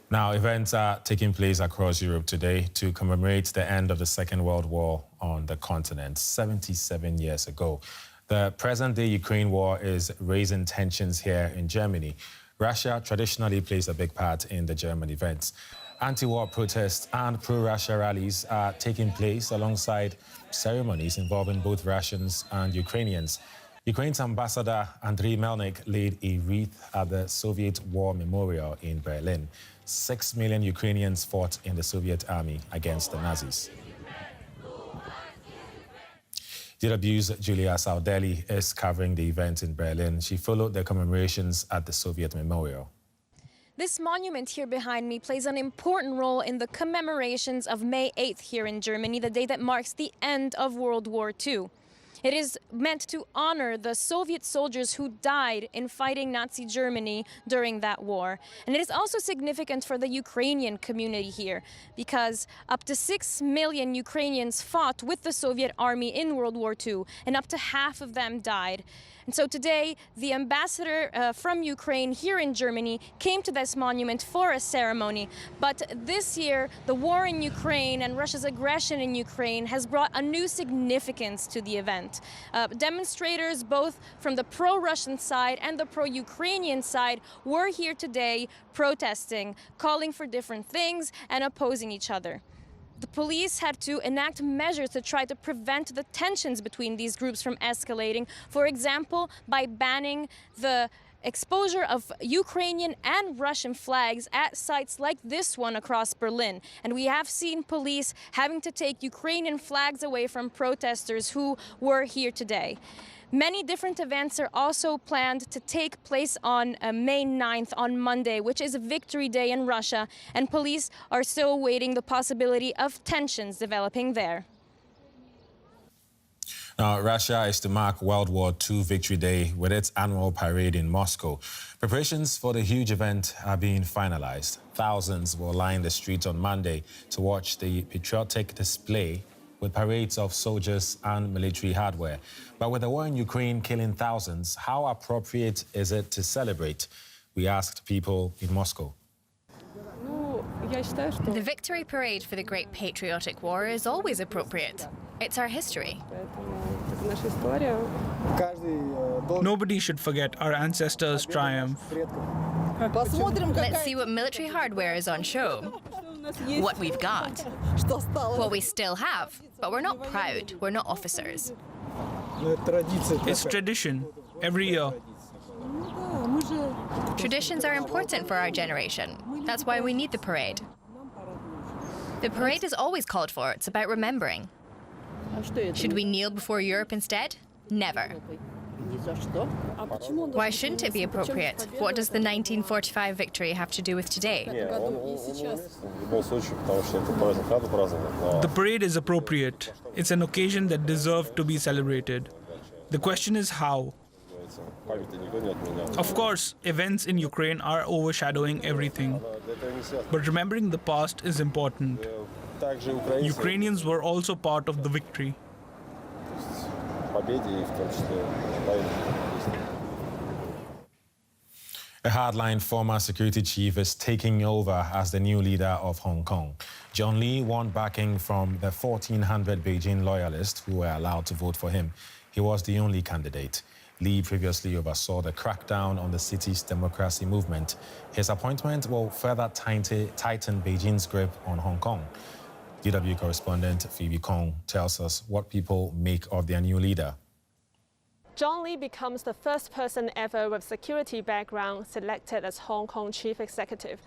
Now, events are taking place across Europe today to commemorate the end of the Second World War on the continent 77 years ago. The present-day Ukraine war is raising tensions here in Germany. Russia traditionally plays a big part in the German events. Anti-war protests and pro-Russia rallies are taking place alongside ceremonies involving both Russians and Ukrainians. Ukraine's ambassador Andriy Melnik laid a wreath at the Soviet War Memorial in Berlin. 6 million Ukrainians fought in the Soviet army against the Nazis. DW's Julia Saudeli is covering the event in Berlin. She followed the commemorations at the Soviet Memorial. This monument here behind me plays an important role in the commemorations of May 8th here in Germany, the day that marks the end of World War II. It is meant to honor the Soviet soldiers who died in fighting Nazi Germany during that war. And it is also significant for the Ukrainian community here because up to 6 million Ukrainians fought with the Soviet army in World War II, and up to half of them died. And so today, the ambassador from Ukraine here in Germany came to this monument for a ceremony. But this year, the war in Ukraine and Russia's aggression in Ukraine has brought a new significance to the event. Demonstrators, both from the pro-Russian side and the pro-Ukrainian side, were here today protesting, calling for different things and opposing each other. The police had to enact measures to try to prevent the tensions between these groups from escalating, for example, by banning the exposure of Ukrainian and Russian flags at sites like this one across Berlin. And we have seen police having to take Ukrainian flags away from protesters who were here today. Many different events are also planned to take place on May 9th, on Monday, which is a Victory Day in Russia, and police are still awaiting the possibility of tensions developing there. Now, Russia is to mark World War II Victory Day with its annual parade in Moscow. Preparations for the huge event are being finalized. Thousands will line the streets on Monday to watch the patriotic display with parades of soldiers and military hardware. But with the war in Ukraine killing thousands, how appropriate is it to celebrate? We asked people in Moscow. The victory parade for the Great Patriotic War is always appropriate. It's our history. Nobody should forget our ancestors' triumph. Let's see what military hardware is on show. What we've got. What we still have. But we're not proud. We're not officers. It's tradition. Every year. Traditions are important for our generation. That's why we need the parade. The parade is always called for. It's about remembering. Should we kneel before Europe instead? Never. Why shouldn't it be appropriate? What does the 1945 victory have to do with today? The parade is appropriate. It's an occasion that deserves to be celebrated. The question is how. Of course, events in Ukraine are overshadowing everything. But remembering the past is important. Ukrainians were also part of the victory. A hardline former security chief is taking over as the new leader of Hong Kong. John Lee won backing from the 1,400 Beijing loyalists who were allowed to vote for him. He was the only candidate. Lee previously oversaw the crackdown on the city's democracy movement. His appointment will further tighten Beijing's grip on Hong Kong. DW correspondent Phoebe Kong tells us what people make of their new leader. John Lee becomes the first person ever with security background selected as Hong Kong chief executive.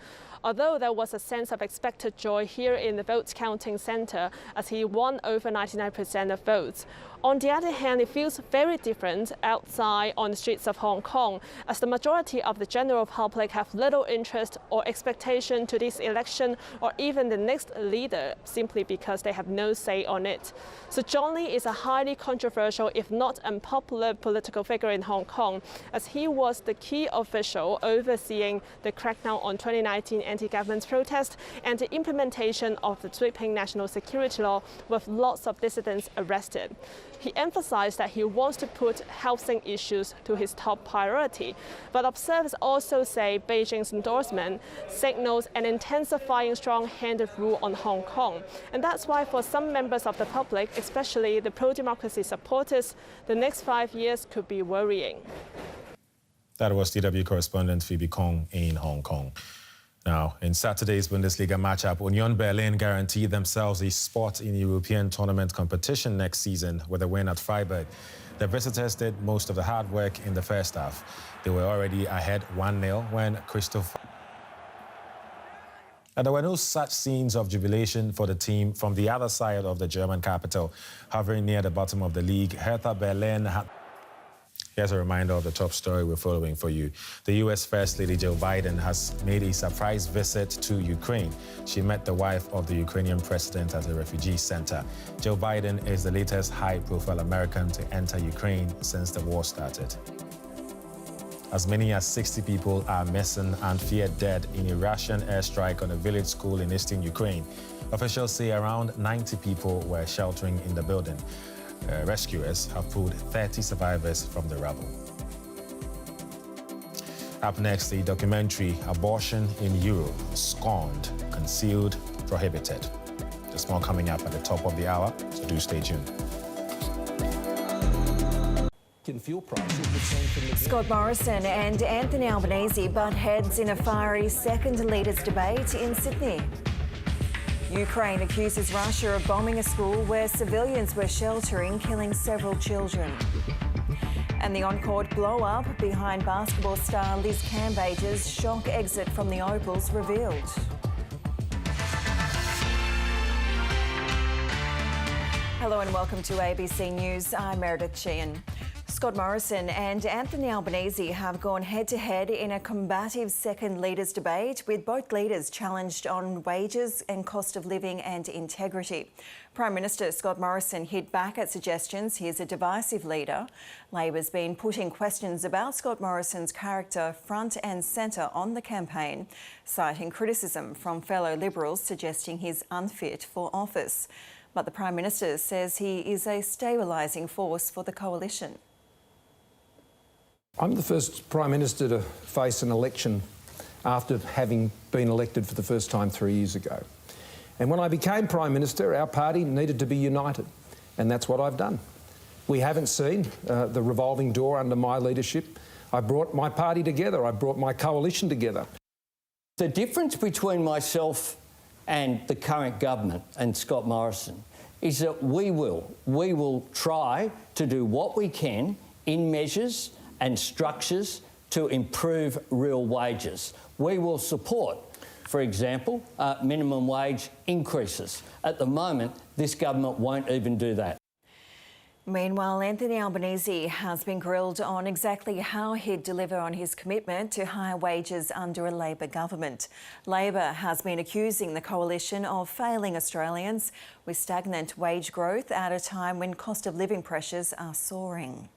Although there was a sense of expected joy here in the vote counting center as he won over 99% of votes, on the other hand, it feels very different outside on the streets of Hong Kong, as the majority of the general public have little interest or expectation to this election or even the next leader, simply because they have no say on it. So John Lee is a highly controversial, if not unpopular, political figure in Hong Kong, as he was the key official overseeing the crackdown on 2019 anti-government protest and the implementation of the sweeping national security law with lots of dissidents arrested. He emphasized that he wants to put housing issues to his top priority, but observers also say Beijing's endorsement signals an intensifying strong-handed rule on Hong Kong. And that's why for some members of the public, especially the pro-democracy supporters, the next 5 years could be worrying. That was DW correspondent Phoebe Kong in Hong Kong. Now, in Saturday's Bundesliga matchup, Union Berlin guaranteed themselves a spot in the European tournament competition next season with a win at Freiburg. The visitors did most of the hard work in the first half. They were already ahead 1-0 when Christoph And there were no such scenes of jubilation for the team from the other side of the German capital. Hovering near the bottom of the league, Hertha Berlin had... Here's a reminder of the top story we're following for you. The U.S. First Lady Joe Biden has made a surprise visit to Ukraine. She met the wife of the Ukrainian president at a refugee center. Joe Biden is the latest high-profile American to enter Ukraine since the war started. As many as 60 people are missing and feared dead in a Russian airstrike on a village school in eastern Ukraine. Officials say around 90 people were sheltering in the building. Rescuers have pulled 30 survivors from the rubble. Up next, the documentary Abortion in Europe, Scorned, Concealed, Prohibited. There's more coming up at the top of the hour, so do stay tuned. Scott Morrison and Anthony Albanese butt heads in a fiery second leaders debate in Sydney. Ukraine accuses Russia of bombing a school where civilians were sheltering, killing several children. And the on-court blow-up behind basketball star Liz Cambage's shock exit from the Opals revealed. Hello and welcome to ABC News. I'm Meredith Sheehan. Scott Morrison and Anthony Albanese have gone head-to-head in a combative second leaders debate, with both leaders challenged on wages and cost of living and integrity. Prime Minister Scott Morrison hit back at suggestions he's a divisive leader. Labor's been putting questions about Scott Morrison's character front and centre on the campaign, citing criticism from fellow Liberals suggesting he's unfit for office. But the Prime Minister says he is a stabilising force for the coalition. I'm the first Prime Minister to face an election after having been elected for the first time 3 years ago. And when I became Prime Minister, our party needed to be united, and that's what I've done. We haven't seen the revolving door under my leadership. I brought my party together. I brought my coalition together. The difference between myself and the current government and Scott Morrison is that we will try to do what we can in measures and structures to improve real wages. We will support, for example, minimum wage increases. At the moment, this government won't even do that. Meanwhile, Anthony Albanese has been grilled on exactly how he'd deliver on his commitment to higher wages under a Labor government. Labor has been accusing the coalition of failing Australians with stagnant wage growth at a time when cost of living pressures are soaring.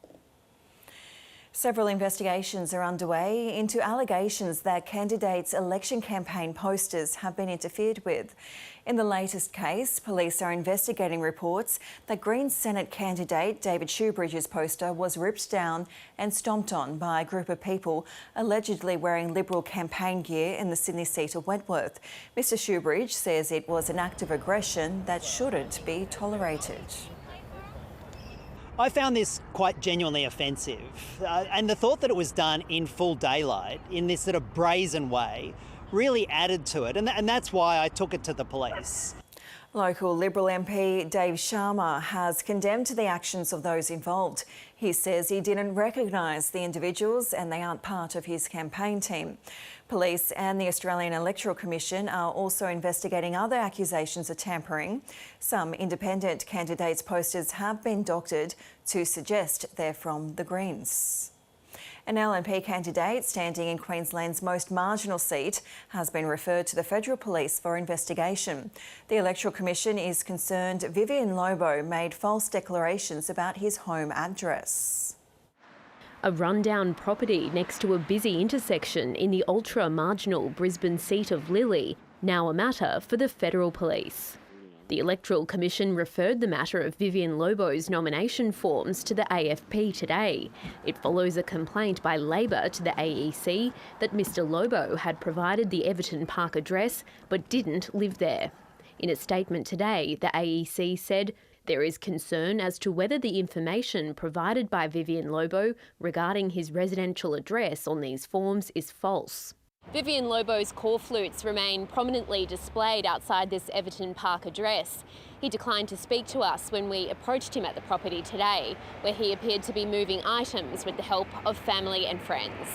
Several investigations are underway into allegations that candidates' election campaign posters have been interfered with. In the latest case, police are investigating reports that Greens Senate candidate David Shoebridge's poster was ripped down and stomped on by a group of people allegedly wearing Liberal campaign gear in the Sydney seat of Wentworth. Mr Shoebridge says it was an act of aggression that shouldn't be tolerated. I found this quite genuinely offensive, and the thought that it was done in full daylight, in this sort of brazen way, really added to it, and that's why I took it to the police. Local Liberal MP Dave Sharma has condemned the actions of those involved. He says he didn't recognise the individuals and they aren't part of his campaign team. Police and the Australian Electoral Commission are also investigating other accusations of tampering. Some independent candidates' posters have been doctored to suggest they're from the Greens. An LNP candidate standing in Queensland's most marginal seat has been referred to the Federal Police for investigation. The Electoral Commission is concerned Vivian Lobo made false declarations about his home address. A rundown property next to a busy intersection in the ultra-marginal Brisbane seat of Lilly, now a matter for the Federal Police. The Electoral Commission referred the matter of Vivian Lobo's nomination forms to the AFP today. It follows a complaint by Labor to the AEC that Mr Lobo had provided the Everton Park address but didn't live there. In a statement today, the AEC said there is concern as to whether the information provided by Vivian Lobo regarding his residential address on these forms is false. Vivian Lobo's corflutes remain prominently displayed outside this Everton Park address. He declined to speak to us when we approached him at the property today, where he appeared to be moving items with the help of family and friends.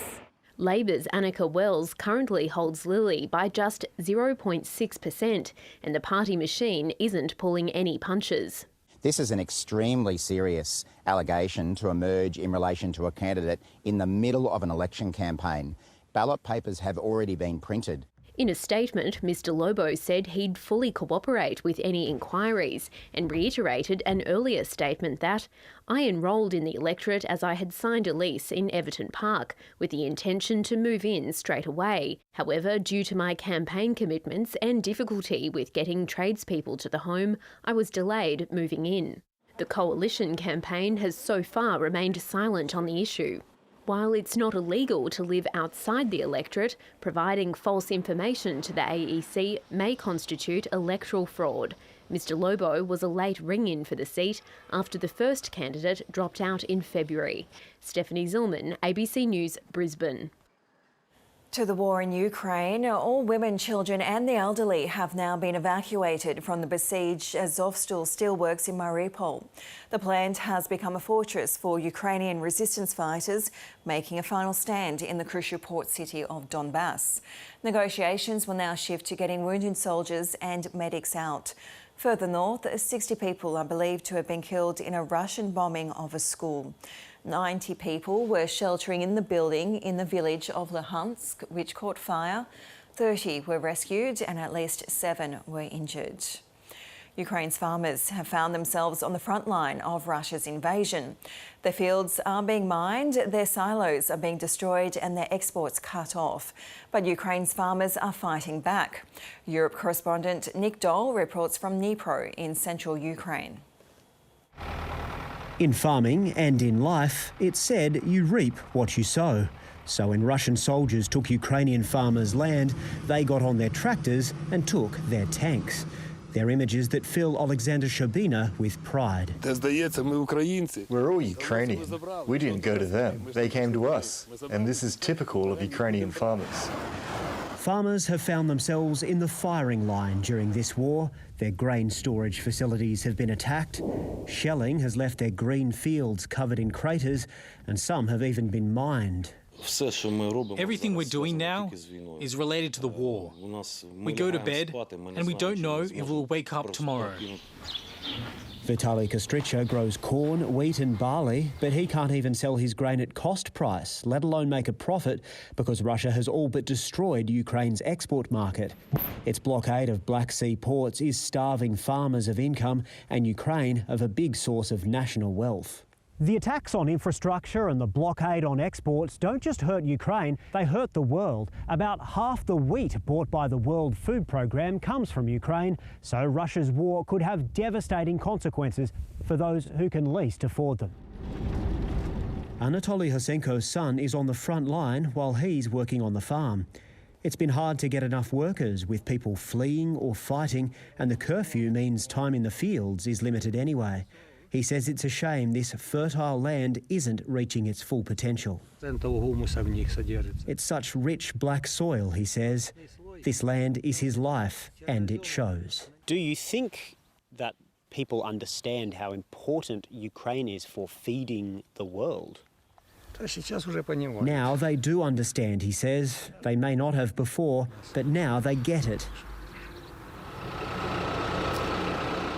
Labor's Annika Wells currently holds Lilly by just 0.6%, and the party machine isn't pulling any punches. This is an extremely serious allegation to emerge in relation to a candidate in the middle of an election campaign. Ballot papers have already been printed. In a statement, Mr Lobo said he'd fully cooperate with any inquiries and reiterated an earlier statement that I enrolled in the electorate as I had signed a lease in Everton Park with the intention to move in straight away. However, due to my campaign commitments and difficulty with getting tradespeople to the home, I was delayed moving in. The Coalition campaign has so far remained silent on the issue. While it's not illegal to live outside the electorate, providing false information to the AEC may constitute electoral fraud. Mr Lobo was a late ring-in for the seat after the first candidate dropped out in February. Stephanie Zillman, ABC News, Brisbane. To the war in Ukraine, all women, children and the elderly have now been evacuated from the besieged Azovstal steelworks in Mariupol. The plant has become a fortress for Ukrainian resistance fighters, making a final stand in the crucial port city of Donbass. Negotiations will now shift to getting wounded soldiers and medics out. Further north, 60 people are believed to have been killed in a Russian bombing of a school. 90 people were sheltering in the building in the village of Luhansk, which caught fire. 30 were rescued and at least 7 were injured. Ukraine's farmers have found themselves on the front line of Russia's invasion. Their fields are being mined, their silos are being destroyed and their exports cut off. But Ukraine's farmers are fighting back. Europe correspondent Nick Dole reports from Dnipro in central Ukraine. In farming and in life, it's said you reap what you sow. So when Russian soldiers took Ukrainian farmers' land, they got on their tractors and took their tanks. They're images that fill Alexander Shobina with pride. We're all Ukrainian. We didn't go to them. They came to us. And this is typical of Ukrainian farmers. Farmers have found themselves in the firing line during this war. Their grain storage facilities have been attacked. Shelling has left their green fields covered in craters, and some have even been mined. Everything we're doing now is related to the war. We go to bed and we don't know if we'll wake up tomorrow. Vitaly Kostricha grows corn, wheat and barley, but he can't even sell his grain at cost price, let alone make a profit, because Russia has all but destroyed Ukraine's export market. Its blockade of Black Sea ports is starving farmers of income and Ukraine of a big source of national wealth. The attacks on infrastructure and the blockade on exports don't just hurt Ukraine, they hurt the world. About half the wheat bought by the World Food Programme comes from Ukraine, so Russia's war could have devastating consequences for those who can least afford them. Anatoly Hosenko's son is on the front line while he's working on the farm. It's been hard to get enough workers, with people fleeing or fighting, and the curfew means time in the fields is limited anyway. He says it's a shame this fertile land isn't reaching its full potential. It's such rich black soil, he says. This land is his life, and it shows. Do you think that people understand how important Ukraine is for feeding the world? Now they do understand, he says. They may not have before, but now they get it.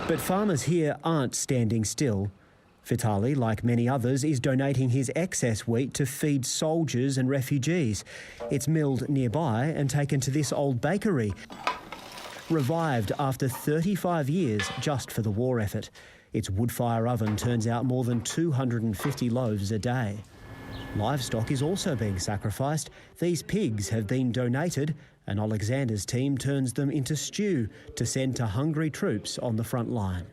But farmers here aren't standing still. Vitaly, like many others, is donating his excess wheat to feed soldiers and refugees. It's milled nearby and taken to this old bakery, revived after 35 years just for the war effort. Its wood-fire oven turns out more than 250 loaves a day. Livestock is also being sacrificed. These pigs have been donated, and Alexander's team turns them into stew to send to hungry troops on the front line.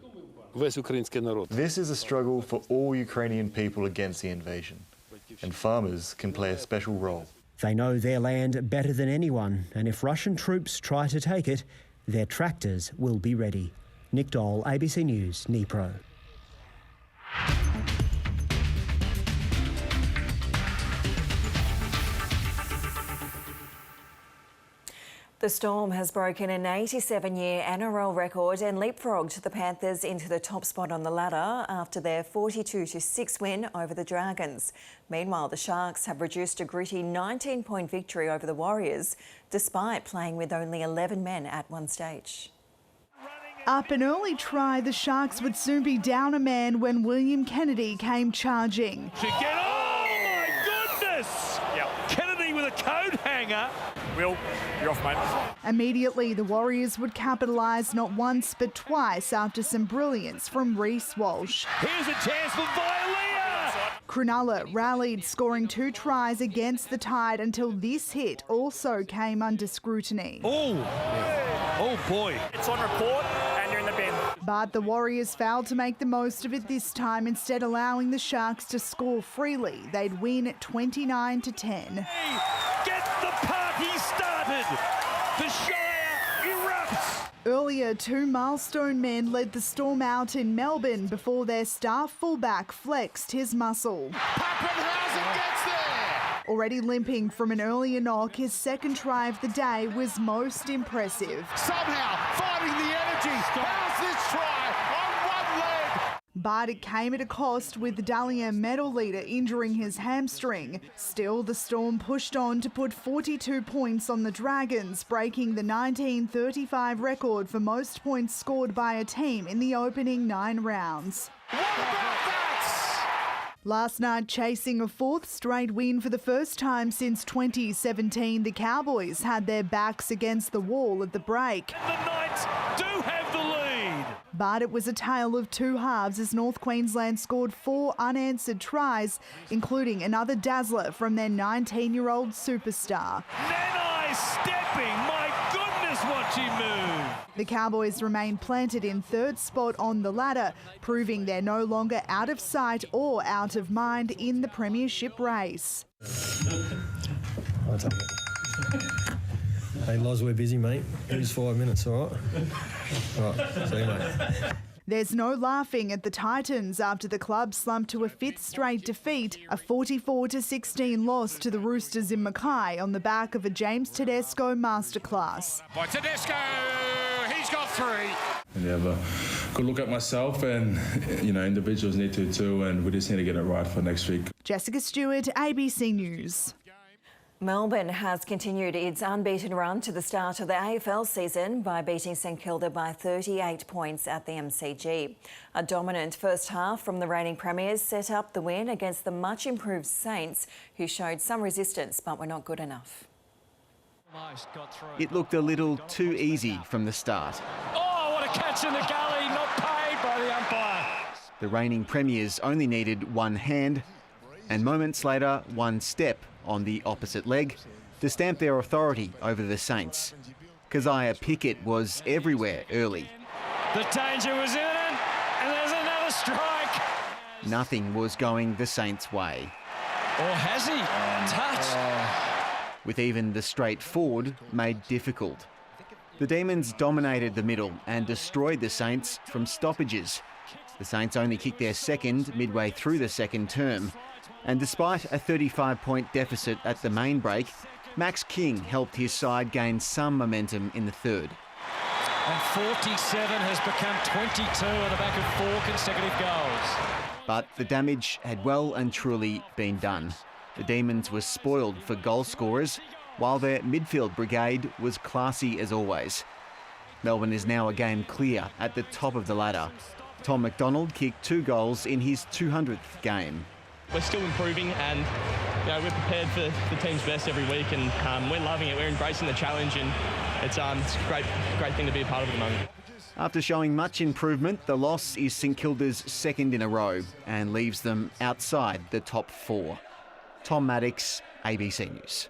This is a struggle for all Ukrainian people against the invasion, and farmers can play a special role. They know their land better than anyone, and if Russian troops try to take it, their tractors will be ready. Nick Dole, ABC News, Dnipro. The Storm has broken an 87-year NRL record and leapfrogged the Panthers into the top spot on the ladder after their 42-6 win over the Dragons. Meanwhile, the Sharks have reduced a gritty 19-point victory over the Warriors, despite playing with only 11 men at one stage. Up an early try, the Sharks would soon be down a man when William Kennedy came charging. Oh my goodness! Yep. Kennedy with a coat hanger. Will, you're off, mate. Immediately, the Warriors would capitalise not once but twice after some brilliance from Reece Walsh. Here's a chance for Violea! Cronulla rallied, scoring 2 tries against the Tide until this hit also came under scrutiny. Oh boy. It's on report and you're in the bin. But the Warriors failed to make the most of it this time, instead allowing the Sharks to score freely. They'd win 29-10. Get the party started! The Shire erupts! Earlier, 2 milestone men led the Storm out in Melbourne before their star fullback flexed his muscle. Pappenhausen gets there! Already limping from an earlier knock, his second try of the day was most impressive. Somehow finding the energy. How's this try on one leg? But it came at a cost, with the Dalian medal leader injuring his hamstring. Still, the Storm pushed on to put 42 points on the Dragons, breaking the 1935 record for most points scored by a team in the opening 9 rounds. What about that? Last night, chasing a 4th straight win for the first time since 2017, the Cowboys had their backs against the wall at the break. The Knights do have the lead. But it was a tale of 2 halves as North Queensland scored 4 unanswered tries, including another dazzler from their 19-year-old superstar. Nanai stepping, my goodness, watch him move. The Cowboys remain planted in 3rd spot on the ladder, proving they're no longer out of sight or out of mind in the premiership race. Hey Loz, we're busy, mate. Here's 5 minutes, all right? All right, see you, mate. There's no laughing at the Titans after the club slumped to a 5th straight defeat, a 44-16 loss to the Roosters in Mackay on the back of a James Tedesco masterclass. By Tedesco, he's got 3. And have a good look at myself, and individuals need to too, and we just need to get it right for next week. Jessica Stewart, ABC News. Melbourne has continued its unbeaten run to the start of the AFL season by beating St Kilda by 38 points at the MCG. A dominant first half from the reigning premiers set up the win against the much improved Saints, who showed some resistance but were not good enough. It looked a little too easy from the start. Oh, what a catch in the gully, not paid by the umpire. The reigning premiers only needed 1 hand, and moments later 1 step on the opposite leg to stamp their authority over the Saints. Keziah Pickett was everywhere early. The danger was imminent, and there's another strike. Nothing was going the Saints' way. Or has he? Touch. With even the straight forward made difficult. The Demons dominated the middle and destroyed the Saints from stoppages. The Saints only kicked their second midway through the second term. And despite a 35-point deficit at the main break, Max King helped his side gain some momentum in the third. And 47 has become 22 on the back of 4 consecutive goals. But the damage had well and truly been done. The Demons were spoiled for goal scorers, while their midfield brigade was classy as always. Melbourne is now a game clear at the top of the ladder. Tom McDonald kicked 2 goals in his 200th game. We're still improving, and we're prepared for the team's best every week, and we're loving it. We're embracing the challenge, and it's a great thing to be a part of at the moment. After showing much improvement, the loss is St Kilda's 2nd in a row and leaves them outside the top 4. Tom Maddox, ABC News.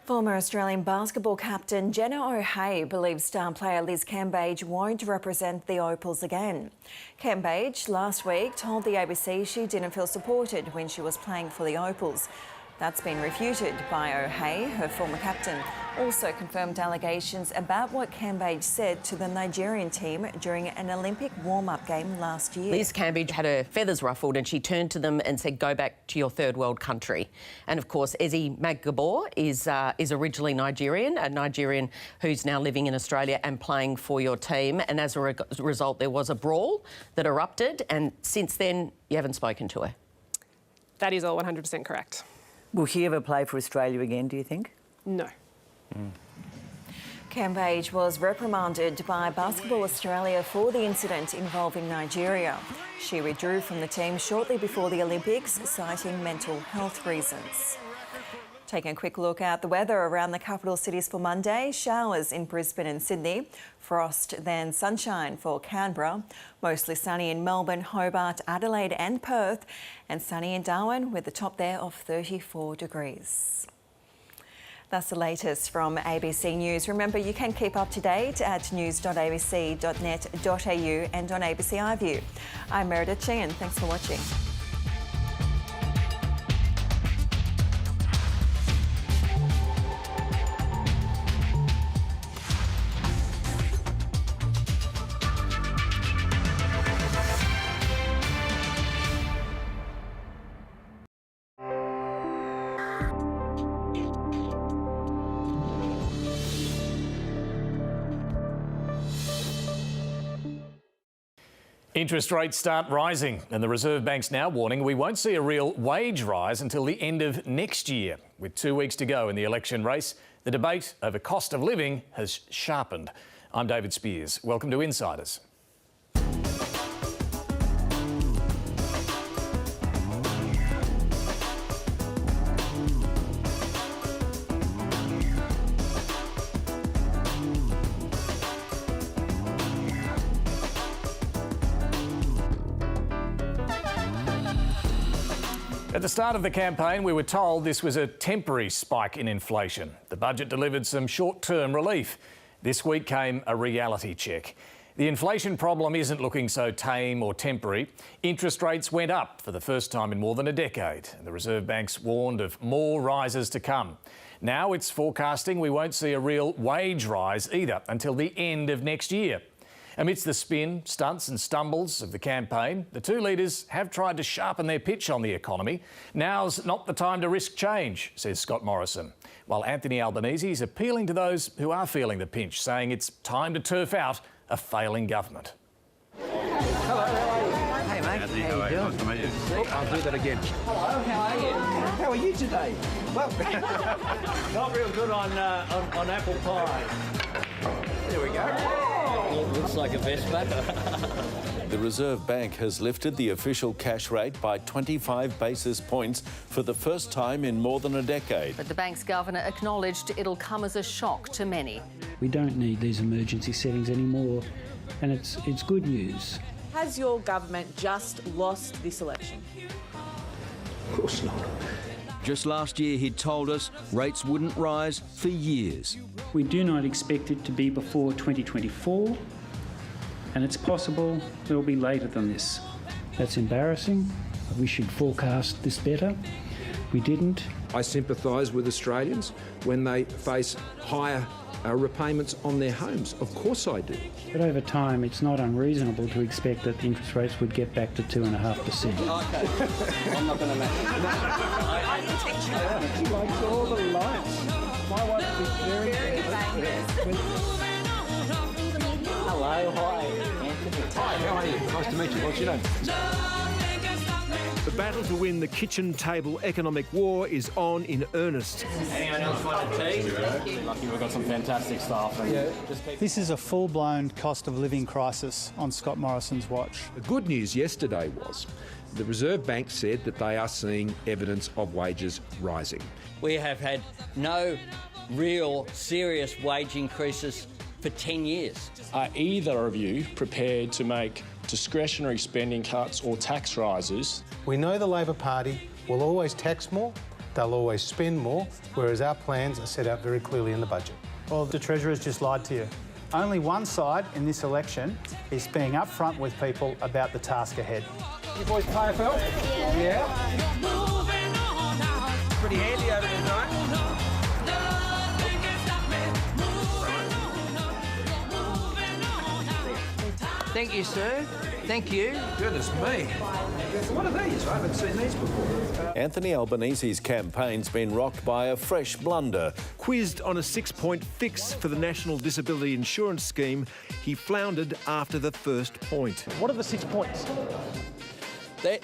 Former Australian basketball captain Jenna O'Hea believes star player Liz Cambage won't represent the Opals again. Cambage last week told the ABC she didn't feel supported when she was playing for the Opals. That's been refuted by O'Hay, her former captain. Also confirmed allegations about what Cambage said to the Nigerian team during an Olympic warm-up game last year. Liz Cambage had her feathers ruffled and she turned to them and said, "Go back to your third world country." And of course, Eze Magbor is originally Nigerian, a Nigerian who's now living in Australia and playing for your team. And as a result, there was a brawl that erupted, and since then, you haven't spoken to her. That is all 100% correct. Will she ever play for Australia again, do you think? No. Cambage was reprimanded by Basketball Australia for the incident involving Nigeria. She withdrew from the team shortly before the Olympics, citing mental health reasons. Taking a quick look at the weather around the capital cities for Monday. Showers in Brisbane and Sydney. Frost, then sunshine for Canberra. Mostly sunny in Melbourne, Hobart, Adelaide and Perth. And sunny in Darwin with the top there of 34 degrees. That's the latest from ABC News. Remember, you can keep up to date at news.abc.net.au and on ABC iView. I'm Meredith Sheehan. Thanks for watching. Interest rates start rising, and the Reserve Bank's now warning we won't see a real wage rise until the end of next year. With 2 weeks to go in the election race, the debate over cost of living has sharpened. I'm David Spears. Welcome to Insiders. At the start of the campaign, we were told this was a temporary spike in inflation. The budget delivered some short-term relief. This week came a reality check. The inflation problem isn't looking so tame or temporary. Interest rates went up for the first time in more than a decade, and the Reserve Bank's warned of more rises to come. Now it's forecasting we won't see a real wage rise either until the end of next year. Amidst the spin, stunts and stumbles of the campaign, the two leaders have tried to sharpen their pitch on the economy. Now's not the time to risk change, says Scott Morrison, while Anthony Albanese is appealing to those who are feeling the pinch, saying it's time to turf out a failing government. Hello, how are you? Hey, mate. Anthony, how you doing? Nice to meet you. Oh, I'll do that again. Hello, how are you? How are you today? Well, Not real good on apple pie. there we go. Looks like a Vespa. The Reserve Bank has lifted the official cash rate by 25 basis points for the first time in more than a decade. But the bank's governor acknowledged it'll come as a shock to many. We don't need these emergency settings anymore, and it's good news. Has your government just lost this election? Of course not. Just last year, he'd told us rates wouldn't rise for years. We do not expect it to be before 2024, and it's possible it'll be later than this. That's embarrassing. We should forecast this better. We didn't. I sympathise with Australians when they face higher repayments on their homes. Of course I do. But over time, it's not unreasonable to expect that the interest rates would get back to 2.5%. Okay. I'm not going to match. I can teach you. She likes all the lights. My wife is very Hello, hi. Anthony. Hi, how are you? Nice to meet you. What's your name? The battle to win the kitchen table economic war is on in earnest. Anyone else want a tea? Lucky we've got some fantastic staff. This is a full-blown cost of living crisis on Scott Morrison's watch. The good news yesterday was the Reserve Bank said that they are seeing evidence of wages rising. We have had no real serious wage increases for 10 years. Are either of you prepared to make discretionary spending cuts or tax rises? We know the Labor Party will always tax more, they'll always spend more, whereas our plans are set out very clearly in the budget. Well, the Treasurer's just lied to you. Only one side in this election is being upfront with people about the task ahead. You boys play AFL? Yeah. Pretty handy. Thank you, sir. Thank you. Goodness me. What are these? I haven't seen these before. Anthony Albanese's campaign's been rocked by a fresh blunder. Quizzed on a 6-point fix for the National Disability Insurance Scheme, he floundered after the first point. What are the 6 points?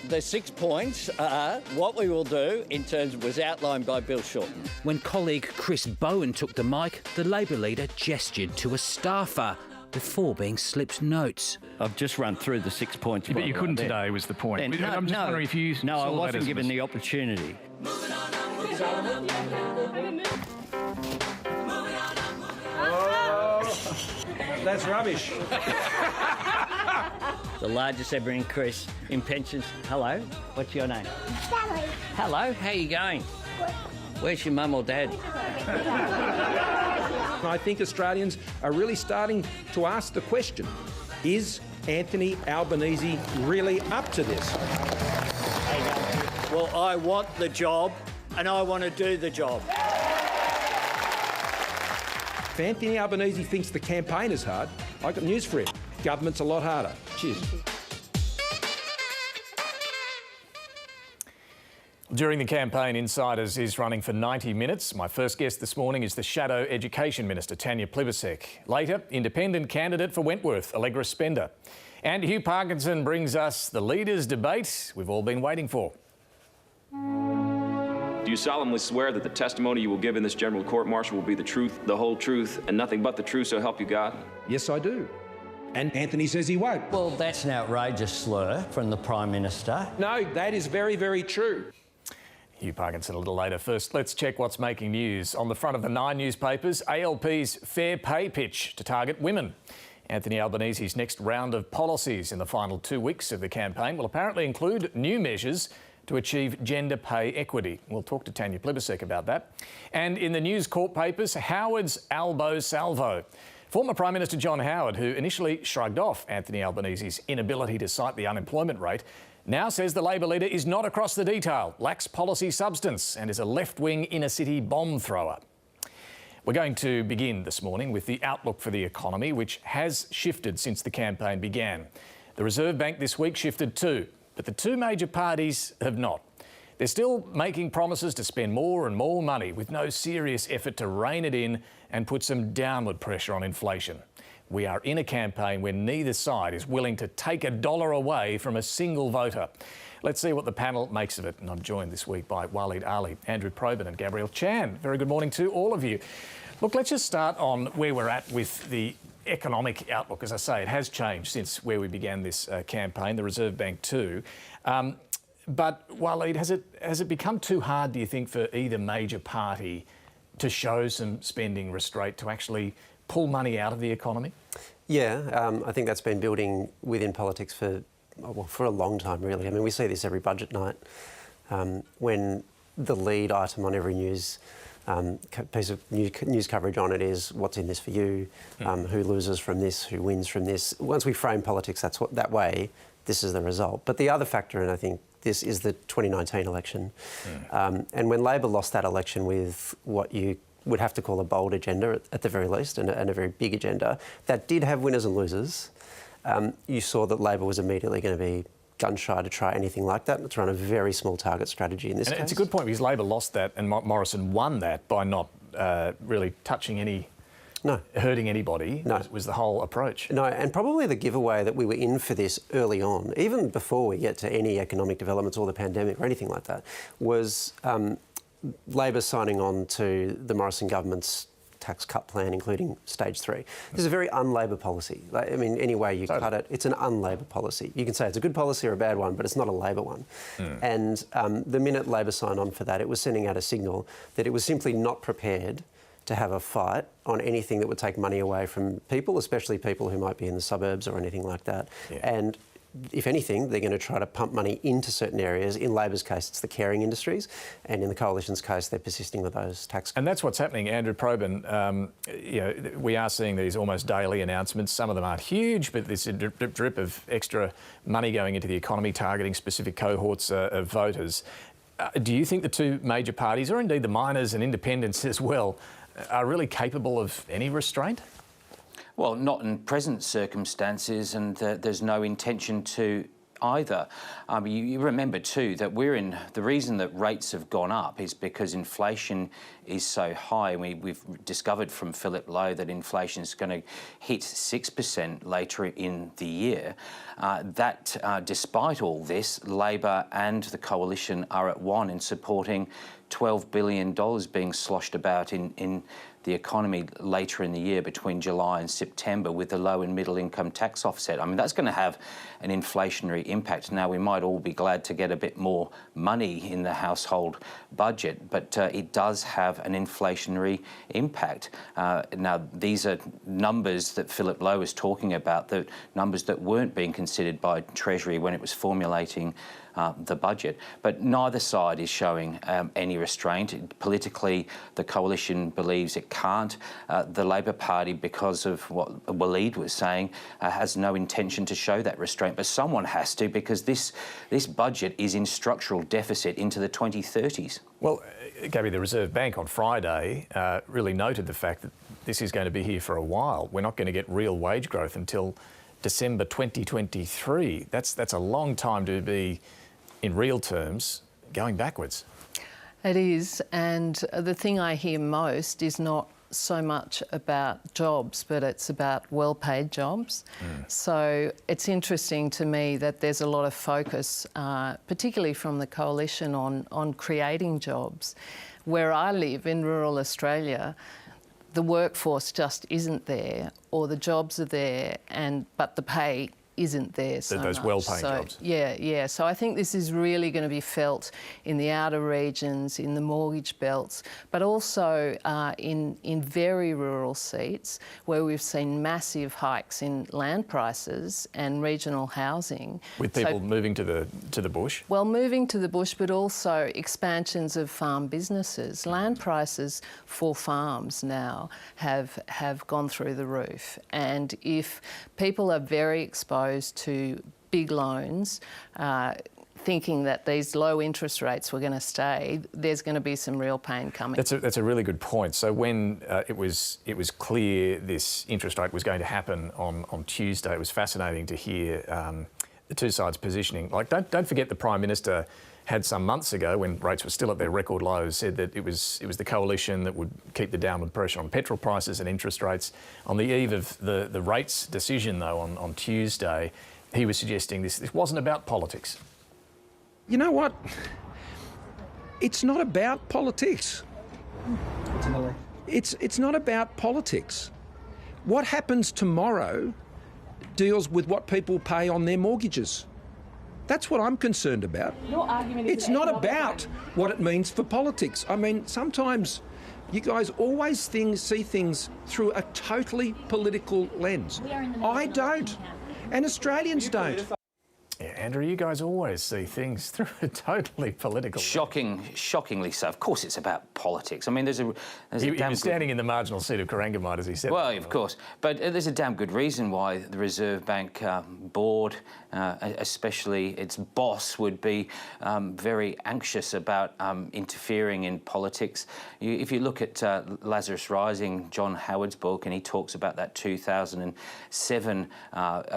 The 6 points are what we will do in terms of was outlined by Bill Shorten. When colleague Chris Bowen took the mic, the Labor leader gestured to a staffer before being slipped notes. I've just run through the 6 points. But you couldn't today, was the point. I'm just wondering if you No, I saw that wasn't as given the opportunity. That's rubbish. The largest ever increase in pensions. Hello, what's your name? Sally. Hello, how you going? Good. Where's your mum or dad? I think Australians are really starting to ask the question, is Anthony Albanese really up to this? Well, I want the job and I want to do the job. If Anthony Albanese thinks the campaign is hard, I've got news for him. Government's a lot harder. Cheers. During the campaign, Insiders is running for 90 minutes. My first guest this morning is the Shadow Education Minister, Tanya Plibersek. Later, independent candidate for Wentworth, Allegra Spender. And Hugh Parkinson brings us the leaders' debate we've all been waiting for. Do you solemnly swear that the testimony you will give in this general court-martial will be the truth, the whole truth, and nothing but the truth, so help you God? Yes, I do. And Anthony says he won't. Well, that's an outrageous slur from the Prime Minister. No, that is very, very true. Hugh Parkinson a little later. First, let's check what's making news. On the front of the 9 newspapers, ALP's fair pay pitch to target women. Anthony Albanese's next round of policies in the final 2 weeks of the campaign will apparently include new measures to achieve gender pay equity. We'll talk to Tanya Plibersek about that. And in the News Corp papers, Howard's Albo Salvo. Former Prime Minister John Howard, who initially shrugged off Anthony Albanese's inability to cite the unemployment rate, now says the Labor leader is not across the detail, lacks policy substance and is a left-wing inner-city bomb thrower. We're going to begin this morning with the outlook for the economy, which has shifted since the campaign began. The Reserve Bank this week shifted too, but the two major parties have not. They're still making promises to spend more and more money with no serious effort to rein it in and put some downward pressure on inflation. We are in a campaign where neither side is willing to take a dollar away from a single voter. Let's see what the panel makes of it. And I'm joined this week by Waleed Ali, Andrew Probyn and Gabrielle Chan. Very good morning to all of you. Look, let's just start on where we're at with the economic outlook. As I say, it has changed since where we began this campaign, the Reserve Bank too. But Waleed, has it become too hard, do you think, for either major party to show some spending restraint, to actually pull money out of the economy? Yeah, I think that's been building within politics for a long time, really. I mean, we see this every budget night when the lead item on every news piece of news coverage on it is what's in this for you, who loses from this, who wins from this. Once we frame politics that way, this is the result. But the other factor, and I think this is the 2019 election, and when Labor lost that election with what you would have to call a bold agenda at the very least, and a very big agenda that did have winners and losers, you saw that Labor was immediately going to be gun-shy to try anything like that. It's run a very small target strategy in this case. It's a good point because Labor lost that and Morrison won that by not really touching hurting anybody. No. Was the whole approach. No, and probably the giveaway that we were in for this early on, even before we get to any economic developments or the pandemic or anything like that, was Labor signing on to the Morrison government's tax cut plan, including stage 3. This is a very un-Labor policy. I mean, any way you cut it, it's an un-Labor policy. You can say it's a good policy or a bad one, but it's not a Labor one. And the minute Labor signed on for that, it was sending out a signal that it was simply not prepared to have a fight on anything that would take money away from people, especially people who might be in the suburbs or anything like that. Yeah. And if anything, they're going to try to pump money into certain areas. In Labor's case, it's the caring industries, and in the Coalition's case, they're persisting with those tax cuts. And that's what's happening, Andrew Probyn. We are seeing these almost daily announcements. Some of them aren't huge, but there's a drip of extra money going into the economy, targeting specific cohorts of voters. Do you think the two major parties, or indeed the minors and independents as well, are really capable of any restraint? Well, not in present circumstances, and there's no intention to either. You remember too that the reason that rates have gone up is because inflation is so high. We've discovered from Philip Lowe that inflation is going to hit 6% later in the year. Despite all this, Labor and the coalition are at one in supporting $12 billion being sloshed about in the economy later in the year between July and September with the low and middle income tax offset. I mean, that's going to have an inflationary impact. Now, we might all be glad to get a bit more money in the household budget, but it does have an inflationary impact. Now, these are numbers that Philip Lowe is talking about, the numbers that weren't being considered by Treasury when it was formulating the budget. But neither side is showing any restraint. Politically, the coalition believes it can't. The Labor Party, because of what Waleed was saying, has no intention to show that restraint. But someone has to, because this budget is in structural deficit into the 2030s. Well, Gabby, the Reserve Bank on Friday really noted the fact that this is going to be here for a while. We're not going to get real wage growth until December 2023. That's a long time to be, in real terms, going backwards. It is, and the thing I hear most is not so much about jobs, but it's about well-paid jobs. So it's interesting to me that there's a lot of focus, particularly from the coalition, on creating jobs. Where I live in rural Australia, the workforce just isn't there, or the jobs are there, but the pay isn't there so those much. well-paying jobs. Yeah. So I think this is really going to be felt in the outer regions, in the mortgage belts, but also in very rural seats where we've seen massive hikes in land prices and regional housing. With people moving to the bush? Well, moving to the bush, but also expansions of farm businesses. Land prices for farms now have gone through the roof, and if people are very exposed to big loans, thinking that these low interest rates were going to stay, there's going to be some real pain coming. That's a really good point. So when it was clear this interest rate was going to happen on Tuesday, it was fascinating to hear the two sides positioning. Like, don't forget the Prime Minister had some months ago, when rates were still at their record lows, said that it was the coalition that would keep the downward pressure on petrol prices and interest rates. On the eve of the rates decision, though, on Tuesday, he was suggesting this wasn't about politics. You know what? It's not about politics. It's not about politics. What happens tomorrow deals with what people pay on their mortgages. That's what I'm concerned about. Your argument is it's not about what it means for politics. I mean, sometimes you guys always see things through a totally political lens. I don't, and Australians don't. Yeah, Andrew, you guys always see things through a totally political lens. Shockingly so. Of course it's about politics. I mean, he was standing in the marginal seat of Corangamite, as he said. Well, of course. But there's a damn good reason why the Reserve Bank board, especially its boss, would be very anxious about interfering in politics. If you look at Lazarus Rising, John Howard's book, and he talks about that 2007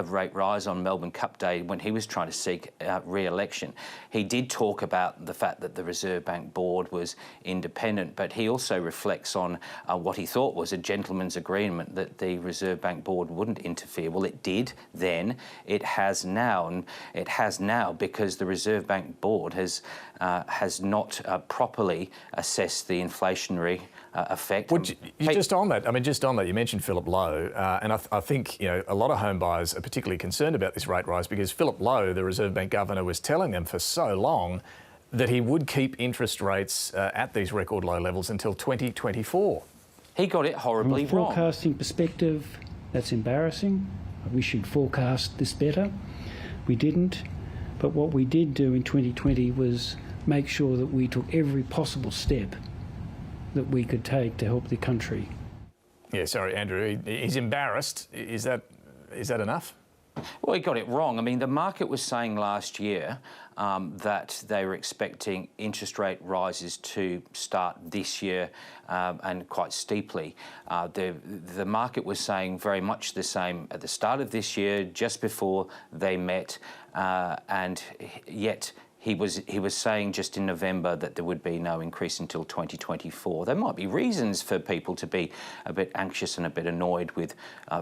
rate rise on Melbourne Cup Day when he was trying to seek re-election. He did talk about the fact that the Reserve Bank board was independent, but he also reflects on what he thought was a gentleman's agreement that the Reserve Bank board wouldn't interfere. Well, it did then. It has now, and it has now because the Reserve Bank board has not properly assessed the inflationary effect. Well, just on that, you mentioned Philip Lowe, and I think a lot of home buyers are particularly concerned about this rate rise because Philip Lowe, the Reserve Bank governor, was telling them for so long that he would keep interest rates at these record low levels until 2024. He got it horribly From a wrong. forecasting perspective, that's embarrassing. We should forecast this better. We didn't. But what we did do in 2020 was make sure that we took every possible step that we could take to help the country. Yeah, sorry, Andrew. He's embarrassed. Is that enough? Well, he got it wrong. I mean, the market was saying last year that they were expecting interest rate rises to start this year and quite steeply. The market was saying very much the same at the start of this year, just before they met, and yet he was saying just in November that there would be no increase until 2024. There might be reasons for people to be a bit anxious and a bit annoyed with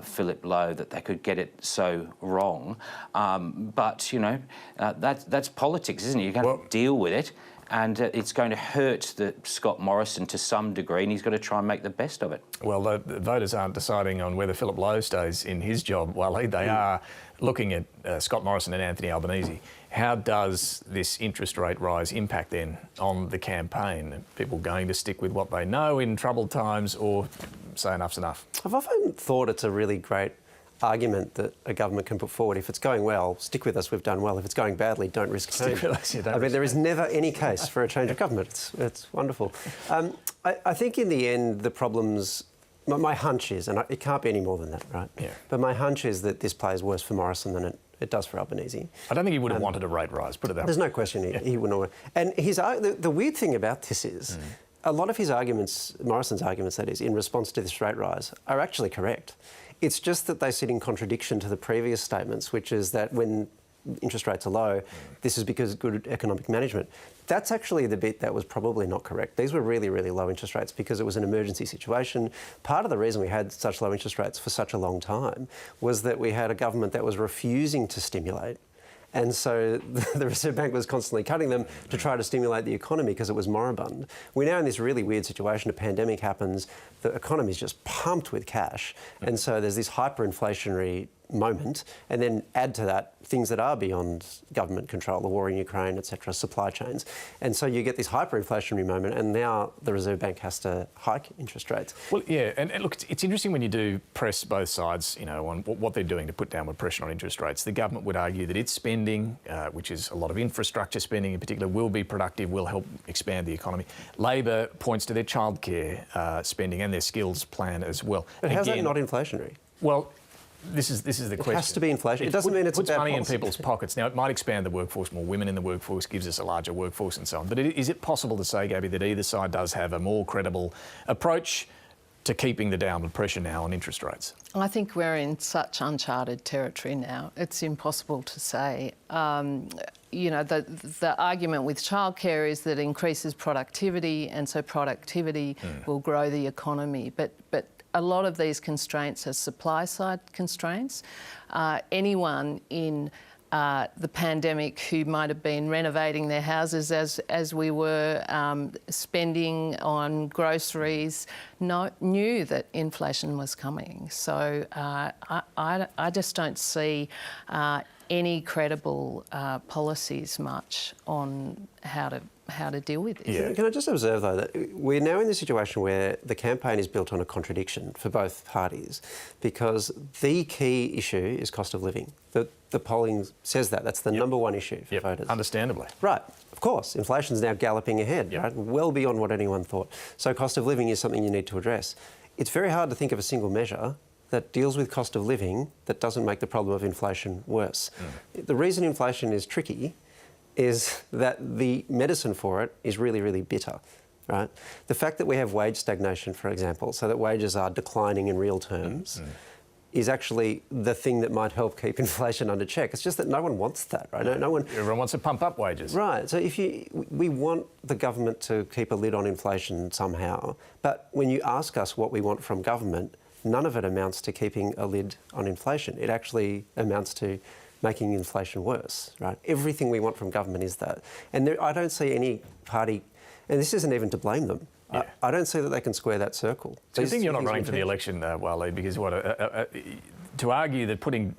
Philip Lowe that they could get it so wrong. But, you know, that's politics, isn't it? You've got to deal with it. And it's going to hurt Scott Morrison to some degree, and he's got to try and make the best of it. Well, the voters aren't deciding on whether Philip Lowe stays in his job, Waleed. They are looking at Scott Morrison and Anthony Albanese. How does this interest rate rise impact then on the campaign? Are people going to stick with what they know in troubled times, or say enough's enough? I've often thought it's a really great argument that a government can put forward. If it's going well, stick with us, we've done well. If it's going badly, don't risk change. Stick with us, I mean, there is never any case for a change of government. It's wonderful. I think in the end, the problems... My hunch is, and it can't be any more than that, right? Yeah. But my hunch is that this plays worse for Morrison than it does for Albanese. I don't think he would have wanted a rate rise, put it that way. There's no question he wouldn't want. And the weird thing about this is a lot of his arguments, Morrison's arguments that is, in response to this rate rise, are actually correct. It's just that they sit in contradiction to the previous statements, which is that when interest rates are low, this is because of good economic management. That's actually the bit that was probably not correct. These were really, really low interest rates because it was an emergency situation. Part of the reason we had such low interest rates for such a long time was that we had a government that was refusing to stimulate. And so the Reserve Bank was constantly cutting them to try to stimulate the economy because it was moribund. We're now in this really weird situation. A pandemic happens, the economy is just pumped with cash. And so there's this hyperinflationary moment, and then add to that things that are beyond government control, the war in Ukraine, etc., supply chains. And so you get this hyperinflationary moment, and now the Reserve Bank has to hike interest rates. Well, yeah, and look, it's interesting when you do press both sides, you know, on what they're doing to put downward pressure on interest rates. The government would argue that its spending, which is a lot of infrastructure spending in particular, will be productive, will help expand the economy. Labor points to their childcare spending and their skills plan as well. But how's that not inflationary? Well, this is the question. It has to be inflation. It doesn't mean it's puts about money policy. in people's pockets. Now, it might expand the workforce, more women in the workforce, gives us a larger workforce and so on. But is it possible to say, Gabby, that either side does have a more credible approach to keeping the downward pressure now on interest rates? I think we're in such uncharted territory now. It's impossible to say. You know, the argument with childcare is that it increases productivity, and so productivity will grow the economy. But a lot of these constraints are supply-side constraints. Anyone in the pandemic who might have been renovating their houses as we were, spending on groceries, knew that inflation was coming. So I just don't see any credible policies much on how to deal with this. Yeah. Can I just observe, though, that we're now in the situation where the campaign is built on a contradiction for both parties, because the key issue is cost of living. The polling says that's the number one issue for voters. Understandably. Right. Of course, inflation's now galloping ahead, right? Well beyond what anyone thought. So cost of living is something you need to address. It's very hard to think of a single measure that deals with cost of living that doesn't make the problem of inflation worse. The reason inflation is tricky is that the medicine for it is really, really bitter, right? The fact that we have wage stagnation, for example, so that wages are declining in real terms, is actually the thing that might help keep inflation under check. It's just that no one wants that, right? No one. Everyone wants to pump up wages. Right. So we want the government to keep a lid on inflation somehow, but when you ask us what we want from government, none of it amounts to keeping a lid on inflation. It actually amounts to making inflation worse, right? Everything we want from government is that. And I don't see any party, and this isn't even to blame them, I don't see that they can square that circle. So you think you're not running for the election, Waleed, because to argue that putting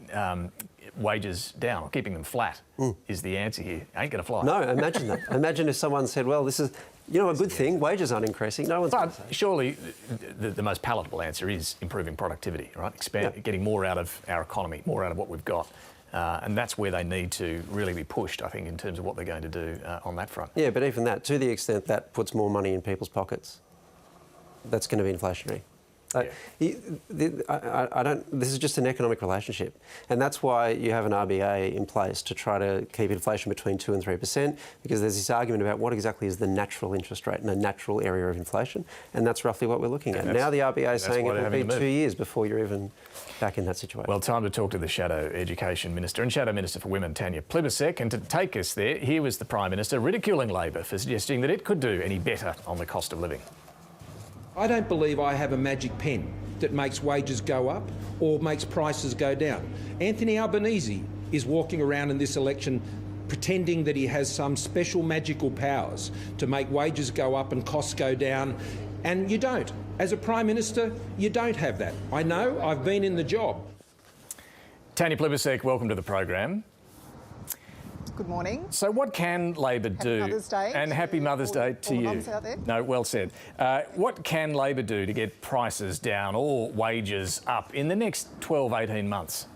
wages down or keeping them flat is the answer here ain't going to fly. No, imagine that. Imagine if someone said, well, this is, you know, a good thing, wages aren't increasing. No one's going to say. Surely the most palatable answer is improving productivity, right? Getting more out of our economy, more out of what we've got. And that's where they need to really be pushed, I think, in terms of what they're going to do on that front. Yeah, but even that, to the extent that puts more money in people's pockets, that's going to be inflationary. I don't. This is just an economic relationship, and that's why you have an RBA in place to try to keep inflation between 2% and 3%. Because there's this argument about what exactly is the natural interest rate and a natural area of inflation, and that's roughly what we're looking at. Now the RBA is saying it will be 2 years before you're even back in that situation. Well, time to talk to the Shadow Education Minister and Shadow Minister for Women, Tanya Plibersek. And to take us there, here was the Prime Minister ridiculing Labor for suggesting that it could do any better on the cost of living. I don't believe I have a magic pen that makes wages go up or makes prices go down. Anthony Albanese is walking around in this election pretending that he has some special magical powers to make wages go up and costs go down, and you don't. As a Prime Minister, you don't have that. I know, I've been in the job. Tanya Plibersek, welcome to the program. Good morning. So what can Labor do? Happy Mother's Day. And happy Mother's Day to you. All the mums out there. No, well said. What can Labor do to get prices down or wages up in the next 12, 18 months?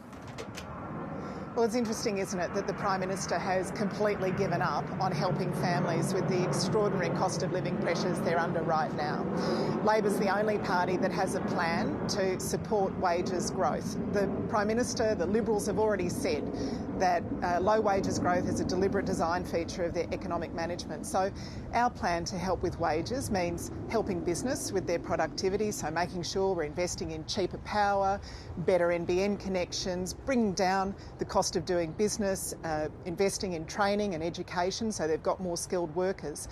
Well, it's interesting, isn't it, that the Prime Minister has completely given up on helping families with the extraordinary cost of living pressures they're under right now. Labor's the only party that has a plan to support wages growth. The Prime Minister, the Liberals have already said that low wages growth is a deliberate design feature of their economic management. So our plan to help with wages means helping business with their productivity, so making sure we're investing in cheaper power, better NBN connections, bringing down the cost of doing business, investing in training and education so they've got more skilled workers.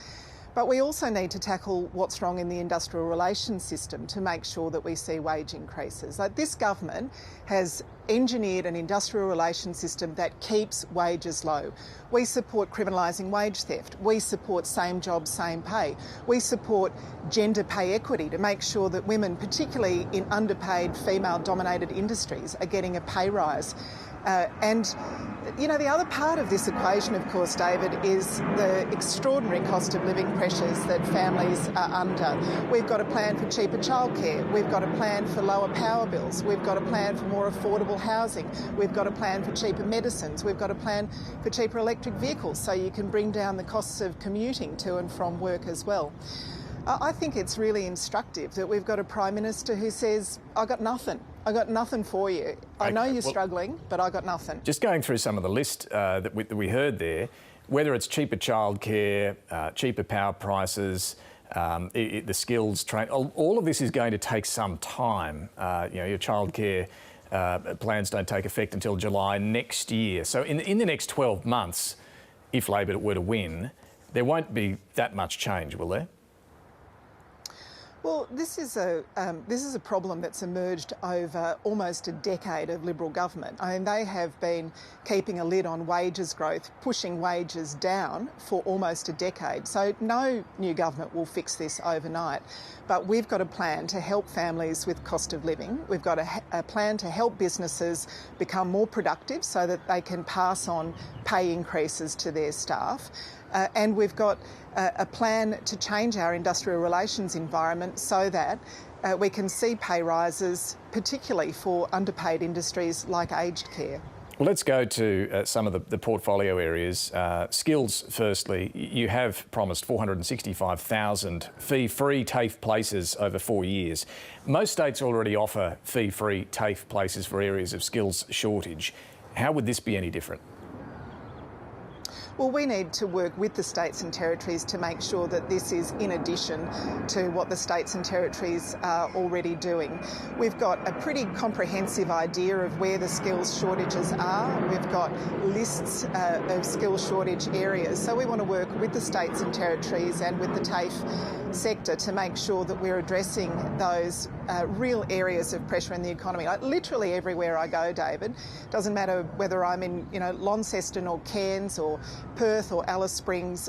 But we also need to tackle what's wrong in the industrial relations system to make sure that we see wage increases. Like, this government has engineered an industrial relations system that keeps wages low. We support criminalising wage theft. We support same job, same pay. We support gender pay equity to make sure that women, particularly in underpaid female-dominated industries, are getting a pay rise. And, you know, the other part of this equation, of course, David, is the extraordinary cost of living pressures that families are under. We've got a plan for cheaper childcare. We've got a plan for lower power bills. We've got a plan for more affordable housing. We've got a plan for cheaper medicines. We've got a plan for cheaper electric vehicles so you can bring down the costs of commuting to and from work as well. I think it's really instructive that we've got a Prime Minister who says, I got nothing. I got nothing for you. I know you're struggling, but I got nothing. Just going through some of the list that we heard there, whether it's cheaper childcare, cheaper power prices, the skills train, all of this is going to take some time. You know, your childcare plans don't take effect until July next year. So in the next 12 months, if Labor were to win, there won't be that much change, will there? Well, this is a problem that's emerged over almost a decade of Liberal government. I mean, they have been keeping a lid on wages growth, pushing wages down for almost a decade. So no new government will fix this overnight. But we've got a plan to help families with cost of living. We've got a plan to help businesses become more productive so that they can pass on pay increases to their staff. And we've got a plan to change our industrial relations environment so that we can see pay rises, particularly for underpaid industries like aged care. Well, let's go to some of the portfolio areas. Skills, firstly. You have promised 465,000 fee-free TAFE places over 4 years. Most states already offer fee-free TAFE places for areas of skills shortage. How would this be any different? Well, we need to work with the states and territories to make sure that this is in addition to what the states and territories are already doing. We've got a pretty comprehensive idea of where the skills shortages are. We've got lists of skills shortage areas. So we want to work with the states and territories and with the TAFE sector to make sure that we're addressing those real areas of pressure in the economy. Like, literally everywhere I go, David, doesn't matter whether I'm in, you know, Launceston or Cairns or Perth or Alice Springs,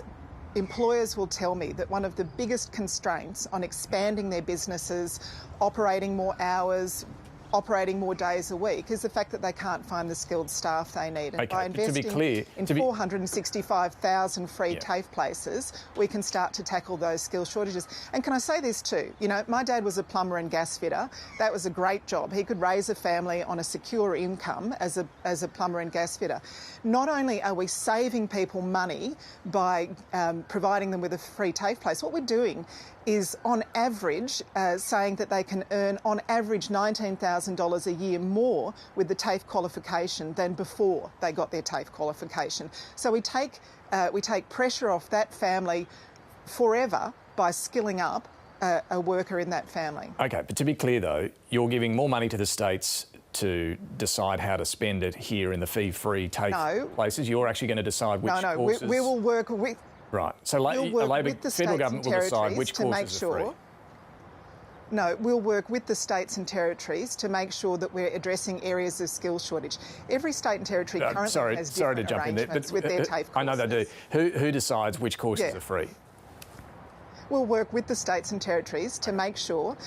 employers will tell me that one of the biggest constraints on expanding their businesses, operating more hours, operating more days a week is the fact that they can't find the skilled staff they need. And by to be investing clear, in 465,000 free TAFE places, we can start to tackle those skill shortages. And can I say this too? You know, my dad was a plumber and gas fitter. That was a great job. He could raise a family on a secure income as a plumber and gas fitter. Not only are we saving people money by providing them with a free TAFE place, what we're doing is on average saying that they can earn on average $19,000 a year more with the TAFE qualification than before they got their TAFE qualification. So we take pressure off that family forever by skilling up a worker in that family. OK, but to be clear though, you're giving more money to the states to decide how to spend it here in the fee-free TAFE places. You're actually going to decide which courses... we will work with... Right, so the Labor federal government will decide which courses are free. No, we'll work with the states and territories to make sure that we're addressing areas of skills shortage. Every state and territory currently has different arrangements with their TAFE courses. I know they do. Who decides which courses are free? We'll work with the states and territories to make sure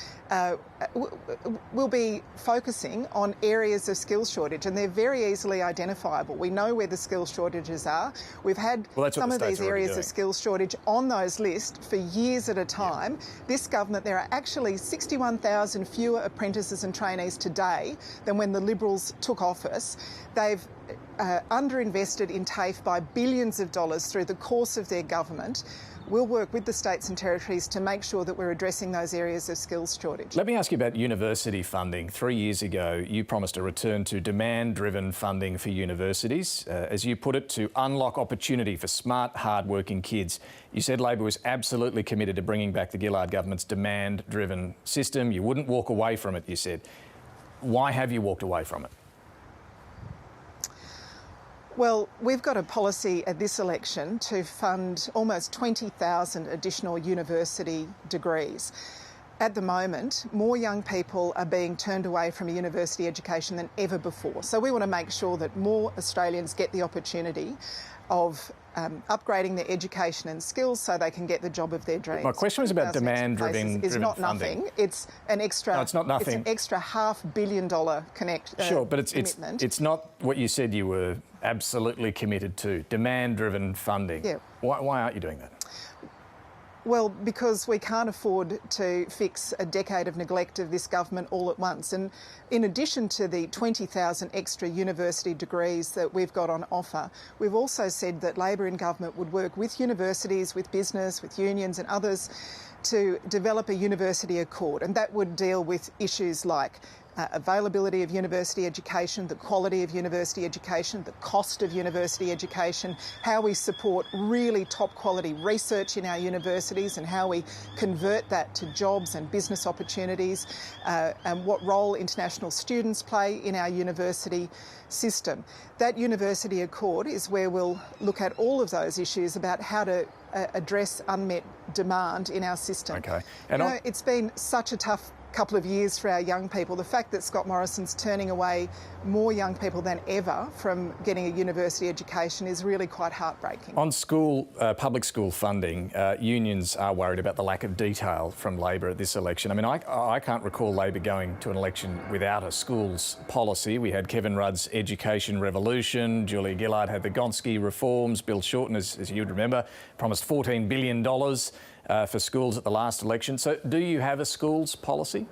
we'll be focusing on areas of skills shortage, and they're very easily identifiable. We know where the skills shortages are. We've had some of these areas of skills shortage on those lists for years at a time. This government, there are actually 61,000 fewer apprentices and trainees today than when the Liberals took office. They've underinvested in TAFE by billions of dollars through the course of their government. We'll work with the states and territories to make sure that we're addressing those areas of skills shortage. Let me ask you about university funding. 3 years ago, you promised a return to demand-driven funding for universities, as you put it, to unlock opportunity for smart, hard-working kids. You said Labor was absolutely committed to bringing back the Gillard government's demand-driven system. You wouldn't walk away from it, you said. Why have you walked away from it? Well, we've got a policy at this election to fund almost 20,000 additional university degrees. At the moment, more young people are being turned away from a university education than ever before. So we want to make sure that more Australians get the opportunity of upgrading their education and skills so they can get the job of their dreams. My question was about demand-driven It's not funding. nothing. It's an extra. No, it's not nothing. It's an extra $500 million Sure, but commitment. it's not what you said you were absolutely committed to. Demand-driven funding. Yeah. Why aren't you doing that? Well, because we can't afford to fix a decade of neglect of this government all at once. And in addition to the 20,000 extra university degrees that we've got on offer, we've also said that Labor in government would work with universities, with business, with unions and others to develop a university accord. And that would deal with issues like availability of university education, the quality of university education, the cost of university education, how we support really top quality research in our universities and how we convert that to jobs and business opportunities, and what role international students play in our university system. That university accord is where we'll look at all of those issues about how to address unmet demand in our system. Okay. And it's been such a tough couple of years for our young people. The fact that Scott Morrison's turning away more young people than ever from getting a university education is really quite heartbreaking. On public school funding, unions are worried about the lack of detail from Labor at this election. I mean, I can't recall Labor going to an election without a schools policy. We had Kevin Rudd's education revolution, Julia Gillard had the Gonski reforms, Bill Shorten, as you'd remember, promised $14 billion for schools at the last election. So do you have a schools policy?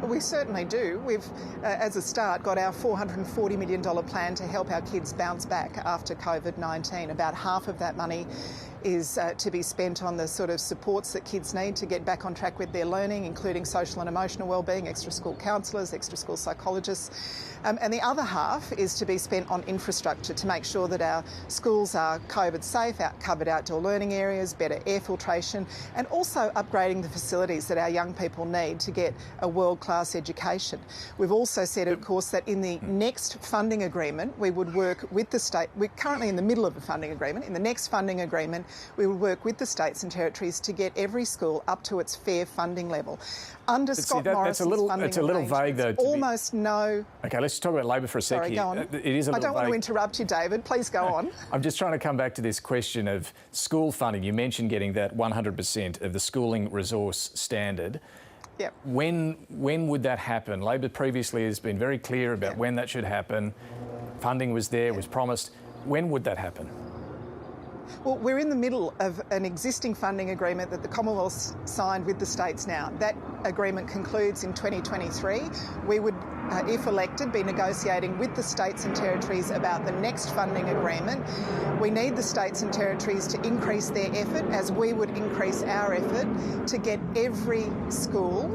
We certainly do. We've, as a start, got our $440 million plan to help our kids bounce back after COVID-19. About half of that money is to be spent on the sort of supports that kids need to get back on track with their learning, including social and emotional wellbeing, extra school counsellors, extra school psychologists. And the other half is to be spent on infrastructure to make sure that our schools are COVID safe, covered outdoor learning areas, better air filtration, and also upgrading the facilities that our young people need to get a world-class education. We've also said, of course, that in the next funding agreement, we would work with the state. We're currently in the middle of a funding agreement. In the next funding agreement, we will work with the states and territories to get every school up to its fair funding level. Under Scott Morrison's funding it's a little vague, though. Almost no. Okay, let's talk about Labor for a second. Sorry, go on. It is a little I don't want to vague. interrupt you, David. Please go on. I'm just trying to come back to this question of school funding. You mentioned getting that 100% of the schooling resource standard. Yep. When would that happen? Labor previously has been very clear about when that should happen. Funding was there, was promised. When would that happen? Well, we're in the middle of an existing funding agreement that the Commonwealth signed with the states now. That agreement concludes in 2023. We would, if elected, be negotiating with the states and territories about the next funding agreement. We need the states and territories to increase their effort, as we would increase our effort, to get every school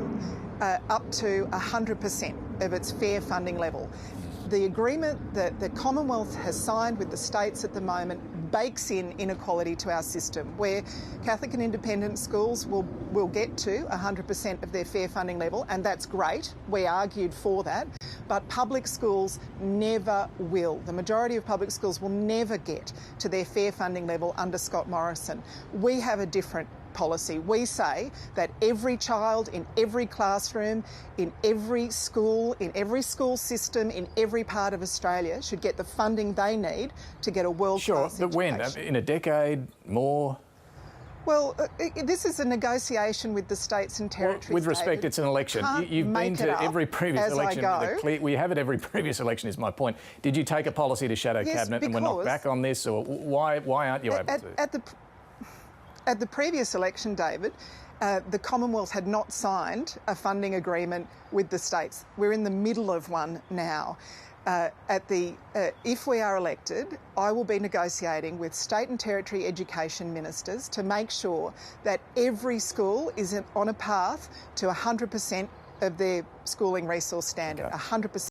up to 100% of its fair funding level. The agreement that the Commonwealth has signed with the states at the moment bakes in inequality to our system, where Catholic and independent schools will get to 100% of their fair funding level, and that's great. We argued for that. But public schools never will. The majority of public schools will never get to their fair funding level under Scott Morrison. We have a different policy. We say that every child in every classroom, in every school system, in every part of Australia should get the funding they need to get a world-class education. Sure, but when? In a decade? More? Well, this is a negotiation with the states and territories. Well, with respect, David. it's an election. You've been to every previous election. We have at every previous election, is my point. Did you take a policy to shadow cabinet and we're not back on this, or why aren't you able to? At the previous election, David, the Commonwealth had not signed a funding agreement with the states. We're in the middle of one now. If we are elected, I will be negotiating with state and territory education ministers to make sure that every school is on a path to 100% of their schooling resource standard, 100%.